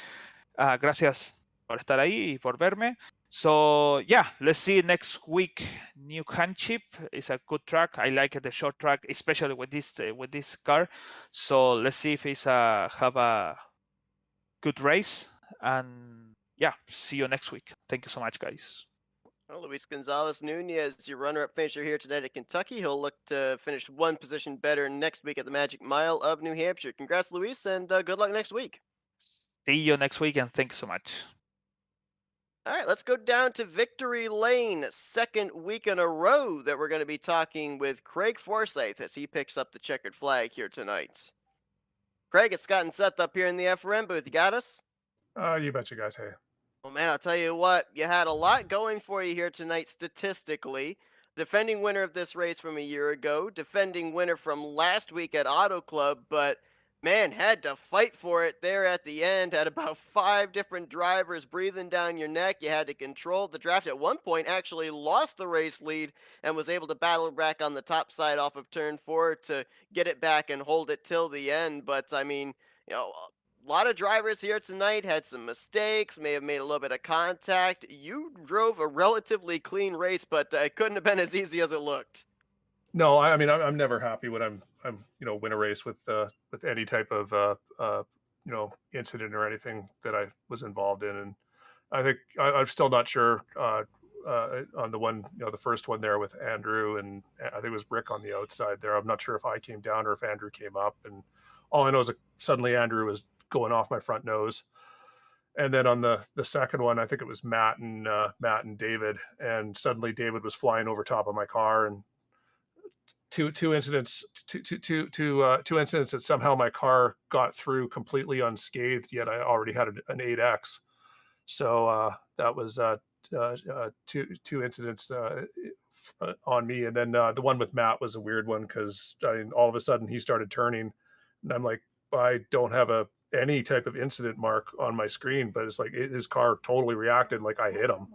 Gracias por estar ahí y por verme. So yeah, let's see next week. New Hanship is a good track. I like the short track, especially with this car. So let's see if it's have a good race. And yeah, see you next week. Thank you so much, guys. Well, Luis Gonzalez Nunez, your runner-up finisher here tonight at Kentucky. He'll look to finish one position better next week at the Magic Mile of New Hampshire. Congrats, Luis, and good luck next week. See you next week, and thank you so much. All right, let's go down to Victory Lane. Second week in a row that we're going to be talking with Craig Forsyth as he picks up the checkered flag here tonight. Craig, it's Scott and Seth up here in the FRM booth. You got us? You betcha, guys. Hey. Well, man, I'll tell you what, you had a lot going for you here tonight statistically. Defending winner of this race from a year ago, defending winner from last week at Auto Club, but man, had to fight for it there at the end. Had about 5 different drivers breathing down your neck. You had to control the draft. At one point, actually lost the race lead and was able to battle back on the top side off of turn 4 to get it back and hold it till the end. But I mean, you know, a lot of drivers here tonight had some mistakes, may have made a little bit of contact. You drove a relatively clean race, but it couldn't have been as easy as it looked. No, I mean, I'm never happy when I'm win a race with any type of incident or anything that I was involved in, and I think I'm still not sure on the one, the first one there with Andrew, and I think it was Rick on the outside there. I'm not sure if I came down or if Andrew came up, and all I know is that suddenly Andrew was going off my front nose. And then on the second one, I think it was Matt and David, and suddenly David was flying over top of my car, and two incidents that somehow my car got through completely unscathed, yet I already had an 8X. So that was two incidents on me. And then the one with Matt was a weird one because all of a sudden he started turning, and I'm like, I don't have any type of incident mark on my screen, but it's like his car totally reacted like I hit him.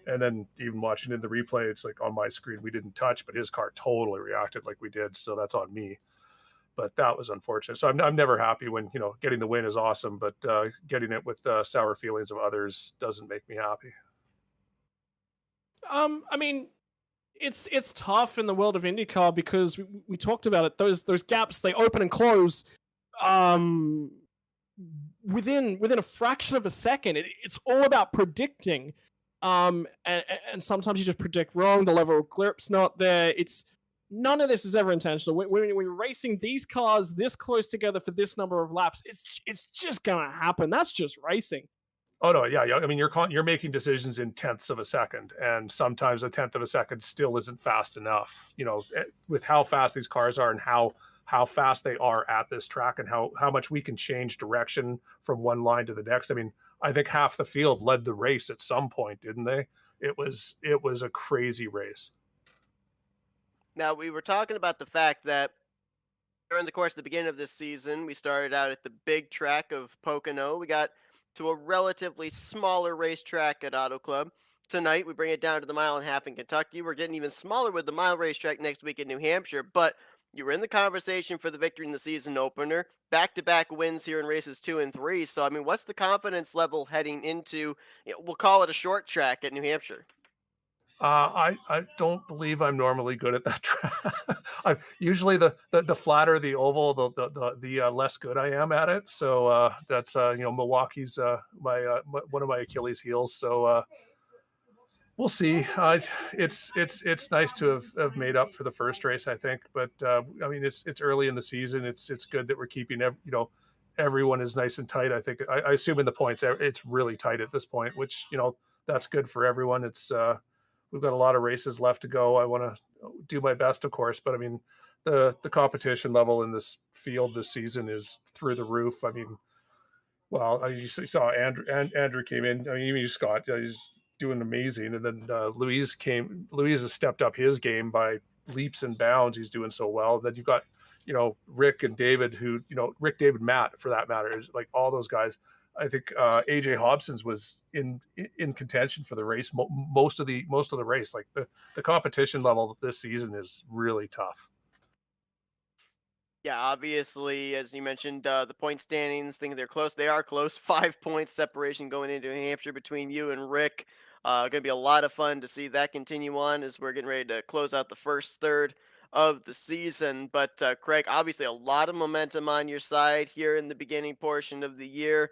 And then even watching in the replay, it's like on my screen we didn't touch, but his car totally reacted like we did. So that's on me. But that was unfortunate. So I'm never happy when, getting the win is awesome, but getting it with sour feelings of others doesn't make me happy. I mean, it's tough in the world of IndyCar because we talked about it. Those gaps, they open and close within a fraction of a second. It's all about predicting. And sometimes you just predict wrong. The level of grip's not there. None of this is ever intentional. When you're racing these cars this close together for this number of laps, it's just gonna happen. That's just racing. Oh no, yeah. I mean, you're making decisions in tenths of a second, and sometimes a tenth of a second still isn't fast enough. With how fast these cars are and how fast they are at this track, and how much we can change direction from one line to the next. I mean, I think half the field led the race at some point, didn't they? It was a crazy race. Now, we were talking about the fact that during the course of the beginning of this season, we started out at the big track of Pocono. We got to a relatively smaller racetrack at Auto Club. Tonight, we bring it down to the mile and a half in Kentucky. We're getting even smaller with the mile racetrack next week in New Hampshire, but you were in the conversation for the victory in the season opener, back-to-back wins here in races 2 and 3. So, I mean, what's the confidence level heading into, we'll call it a short track at New Hampshire? I don't believe I'm normally good at that track. Usually the flatter the oval, the less good I am at it. So that's Milwaukee's my one of my Achilles heels. So we'll see. It's nice to have made up for the first race, I think. But I mean, it's early in the season. It's good that we're keeping everyone is nice and tight. I think I assume in the points it's really tight at this point, which that's good for everyone. It's we've got a lot of races left to go. I want to do my best, of course, but I mean, the competition level in this field this season is through the roof. I mean, well, you saw Andrew came in. I mean, even Scott, he's doing amazing. And then Luis has stepped up his game by leaps and bounds. He's doing so well. And then you've got, Rick and David, Rick, David, Matt, for that matter, is like all those guys. I think AJ Hobson's was in contention for the race most of the race. Like the competition level this season is really tough. Yeah, obviously, as you mentioned, the point standings, think they're close. They are close. 5 points separation going into New Hampshire between you and Rick. Going to be a lot of fun to see that continue on as we're getting ready to close out the first third of the season. But Craig, obviously, a lot of momentum on your side here in the beginning portion of the year.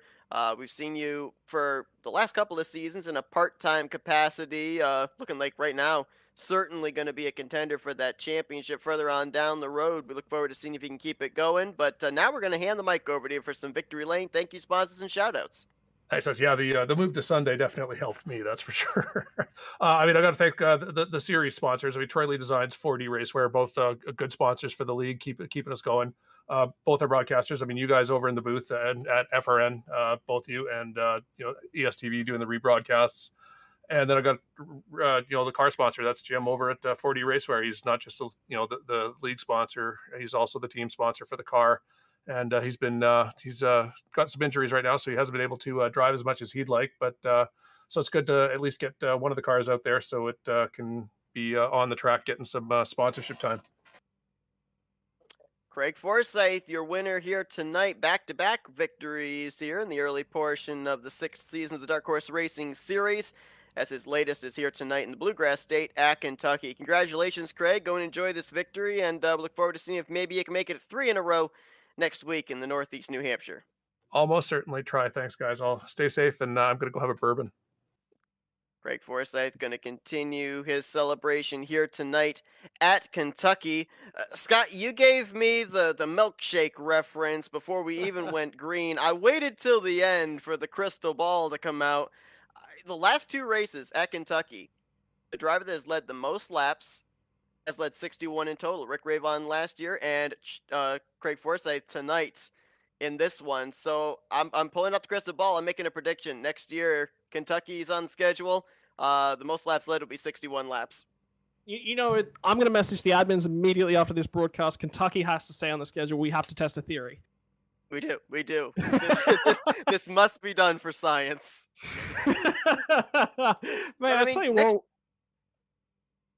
We've seen you for the last couple of seasons in a part-time capacity, looking like right now certainly going to be a contender for that championship further on down the road. We look forward to seeing if you can keep it going. But now we're going to hand the mic over to you for some Victory Lane. Thank you, sponsors, and shoutouts. Hey, so yeah, the move to Sunday definitely helped me. That's for sure. I mean, I got to thank the series sponsors. I mean, Troy Lee Designs, 4D Racewear, both good sponsors for the league, keeping us going. Both are broadcasters. I mean, you guys over in the booth and at FRN, both you and ESTV doing the rebroadcasts. And then I got the car sponsor. That's Jim over at 4D Racewear. He's not just the league sponsor. He's also the team sponsor for the car. And he's got some injuries right now, so he hasn't been able to drive as much as he'd like. But so it's good to at least get one of the cars out there, so it can be on the track, getting some sponsorship time. Craig Forsyth, your winner here tonight. Back-to-back victories here in the early portion of the 6th season of the Dark Horse Racing Series, as his latest is here tonight in the Bluegrass State at Kentucky. Congratulations, Craig. Go and enjoy this victory, and we look forward to seeing if maybe you can make it 3 in a row next week in the Northeast New Hampshire. I'll most certainly try. Thanks, guys. I'll stay safe, and I'm going to go have a bourbon. Craig Forsyth going to continue his celebration here tonight at Kentucky. Scott, you gave me the milkshake reference before we even went green. I waited till the end for the crystal ball to come out. The last 2 races at Kentucky, the driver that has led the most laps has led 61 in total. Rick Ravon last year and Craig Forsyth tonight in this one. So I'm pulling up the crystal ball. I'm making a prediction. Next year, Kentucky's on schedule. The most laps led will be 61 laps. I'm going to message the admins immediately after this broadcast. Kentucky has to stay on the schedule. We have to test a theory. We do. This must be done for science. Man, I tell you what.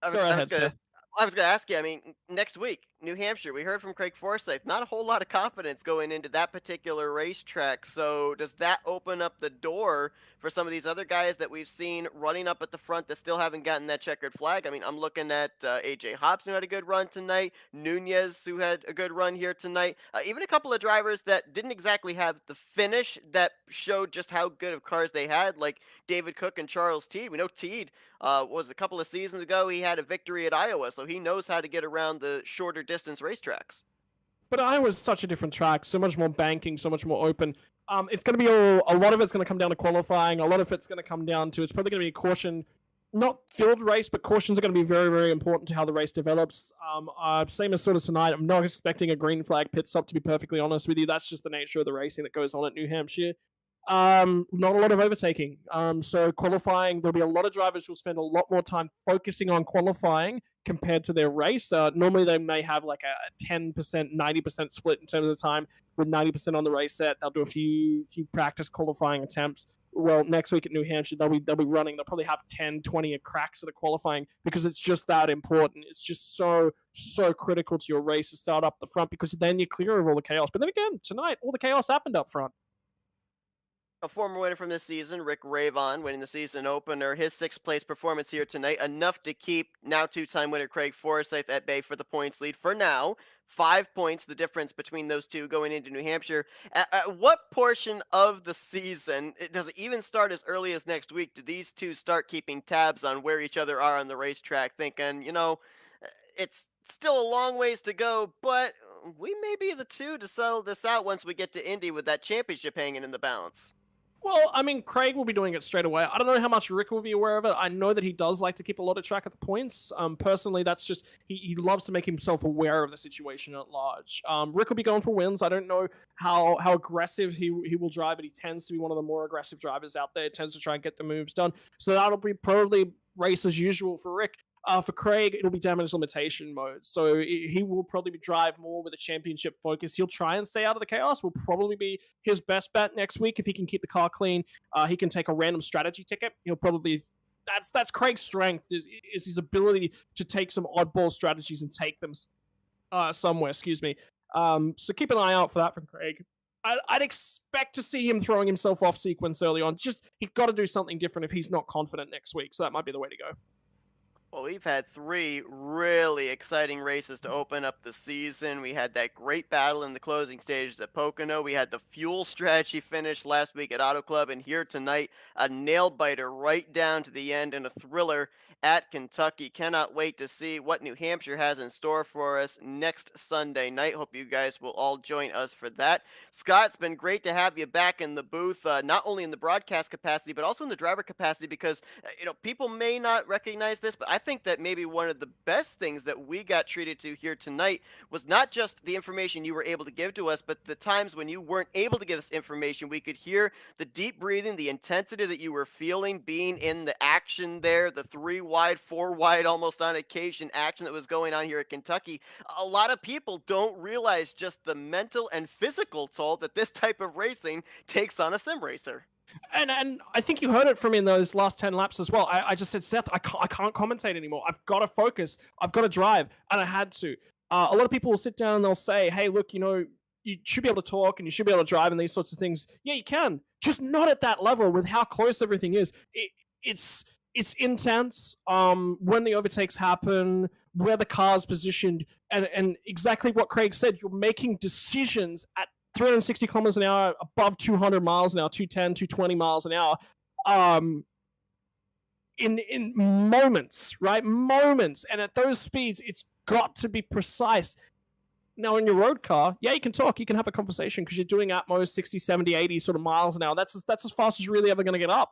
I was going to ask you, I mean, next week, New Hampshire, we heard from Craig Forsyth, not a whole lot of confidence going into that particular racetrack. So does that open up the door for some of these other guys that we've seen running up at the front that still haven't gotten that checkered flag? I mean, I'm looking at AJ Hobson, who had a good run tonight, Nunez, who had a good run here tonight, even a couple of drivers that didn't exactly have the finish that showed just how good of cars they had, like David Cook and Charles Teed. We know Teed was a couple of seasons ago, he had a victory at Iowa, so he knows how to get around the shorter distance racetracks. But Iowa's such a different track, so much more banking, so much more open. It's going to be a lot of it's going to come down to qualifying. A lot of it's going to come down to, it's probably going to be a caution, not field race, but cautions are going to be very, very important to how the race develops. Same as sort of tonight, I'm not expecting a green flag pit stop, to be perfectly honest with you. That's just the nature of the racing that goes on at New Hampshire. Not a lot of overtaking. So qualifying, there'll be a lot of drivers who will spend a lot more time focusing on qualifying compared to their race. Normally they may have like a 10%, 90% split in terms of the time, with 90% on the race set. They'll do a few practice qualifying attempts. Well, next week at New Hampshire, they'll be running. They'll probably have 10, 20 cracks at the qualifying, because it's just that important. It's just so critical to your race to start up the front, because then you're clear of all the chaos. But then again, tonight, all the chaos happened up front. A former winner from this season, Rick Ravon, winning the season opener. His 6th place performance here tonight, enough to keep now 2-time winner Craig Forsyth at bay for the points lead for now. 5 points, the difference between those two going into New Hampshire. At what portion of the season, does it even start as early as next week, do these two start keeping tabs on where each other are on the racetrack, thinking, it's still a long ways to go, but we may be the two to settle this out once we get to Indy with that championship hanging in the balance? Well, I mean, Craig will be doing it straight away. I don't know how much Rick will be aware of it. I know that he does like to keep a lot of track of the points. Personally, that's just, he loves to make himself aware of the situation at large. Rick will be going for wins. I don't know how aggressive he will drive, but he tends to be one of the more aggressive drivers out there. He tends to try and get the moves done. So that'll be probably race as usual for Rick. For Craig, it'll be damage limitation mode. So he will probably drive more with a championship focus. He'll try and stay out of the chaos. Will probably be his best bet next week if he can keep the car clean. He can take a random strategy ticket. He'll probably, that's Craig's strength, is his ability to take some oddball strategies and take them somewhere. So keep an eye out for that from Craig. I'd expect to see him throwing himself off sequence early on. Just, he's got to do something different if he's not confident next week. So that might be the way to go. Well, we've had 3 really exciting races to open up the season. We had that great battle in the closing stages at Pocono. We had the fuel strategy finish last week at Auto Club, and here tonight, a nail-biter right down to the end and a thriller at Kentucky. Cannot wait to see what New Hampshire has in store for us next Sunday night. Hope you guys will all join us for that. Scott, it's been great to have you back in the booth, not only in the broadcast capacity, but also in the driver capacity, because, people may not recognize this, but I think that maybe one of the best things that we got treated to here tonight was not just the information you were able to give to us, but the times when you weren't able to give us information. We could hear the deep breathing, the intensity that you were feeling, being in the action there, the 3 wide, 4 wide, almost on occasion action that was going on here at Kentucky. A lot of people don't realize just the mental and physical toll that this type of racing takes on a sim racer. And I think you heard it from me in those last 10 laps as well. I just said, Seth, I can't commentate anymore. I've got to focus. I've got to drive. And I had to. A lot of people will sit down and they'll say, hey, look, you should be able to talk and you should be able to drive and these sorts of things. Yeah, you can. Just not at that level with how close everything is. It's intense when the overtakes happen, where the car's positioned, and exactly what Craig said. You're making decisions at 360 kilometers an hour, above 200 miles an hour, 210, 220 miles an hour, in moments, right? Moments. And at those speeds, it's got to be precise. Now, in your road car, yeah, you can talk, you can have a conversation because you're doing at most 60, 70, 80 sort of miles an hour. That's as fast as you're really ever going to get up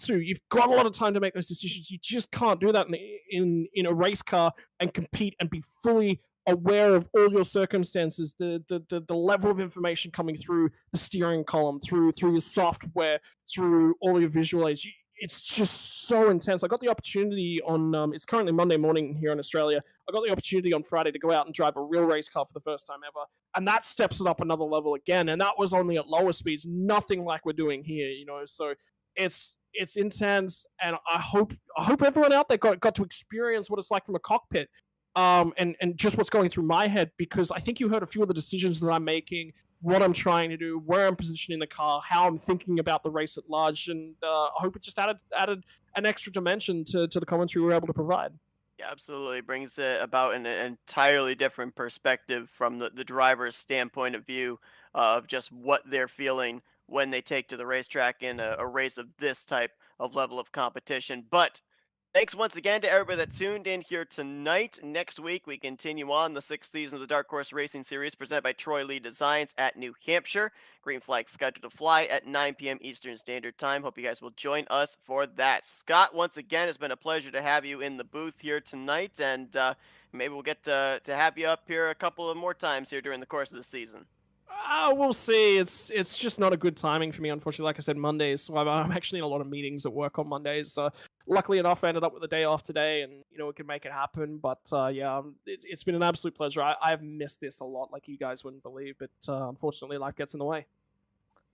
to. You've got a lot of time to make those decisions. You just can't do that in a race car and compete and be fully aware of all your circumstances, the level of information coming through the steering column, through your software, through all your visual aids. It's just so intense. I got the opportunity on, it's currently Monday morning here in Australia. I got the opportunity on Friday to go out and drive a real race car for the first time ever. And that steps it up another level again. And that was only at lower speeds, nothing like we're doing here, So it's intense. And I hope everyone out there got to experience what it's like from a cockpit. And just what's going through my head, because I think you heard a few of the decisions that I'm making, what I'm trying to do, where I'm positioning the car, how I'm thinking about the race at large, and I hope it just added an extra dimension to the commentary we were able to provide. Yeah, absolutely. Brings about an entirely different perspective from the driver's standpoint of view of just what they're feeling when they take to the racetrack in a race of this type of level of competition. But thanks once again to everybody that tuned in here tonight. Next week, we continue on the 6th season of the Dark Horse Racing Series presented by Troy Lee Designs at New Hampshire. Green flag scheduled to fly at 9 p.m. Eastern Standard Time. Hope you guys will join us for that. Scott, once again, it's been a pleasure to have you in the booth here tonight, and maybe we'll get to have you up here a couple of more times here during the course of the season. We'll see. It's just not a good timing for me, unfortunately. Like I said, Mondays. So I'm actually in a lot of meetings at work on Mondays. Luckily enough, I ended up with a day off today, and we can make it happen. But yeah, it's been an absolute pleasure. I've missed this a lot, like you guys wouldn't believe. But unfortunately, life gets in the way.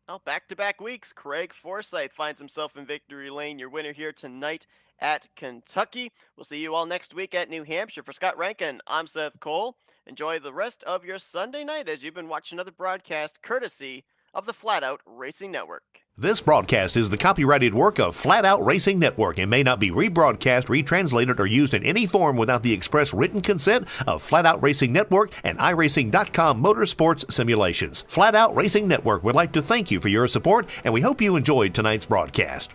Well, back-to-back weeks, Craig Forsyth finds himself in victory lane. Your winner here tonight at Kentucky. We'll see you all next week at New Hampshire. For Scott Rankin, I'm Seth Cole. Enjoy the rest of your Sunday night as you've been watching another broadcast courtesy of the Flat Out Racing Network. This broadcast is the copyrighted work of Flat Out Racing Network and may not be rebroadcast, retranslated, or used in any form without the express written consent of Flat Out Racing Network and iRacing.com Motorsports Simulations. Flat Out Racing Network would like to thank you for your support, and we hope you enjoyed tonight's broadcast.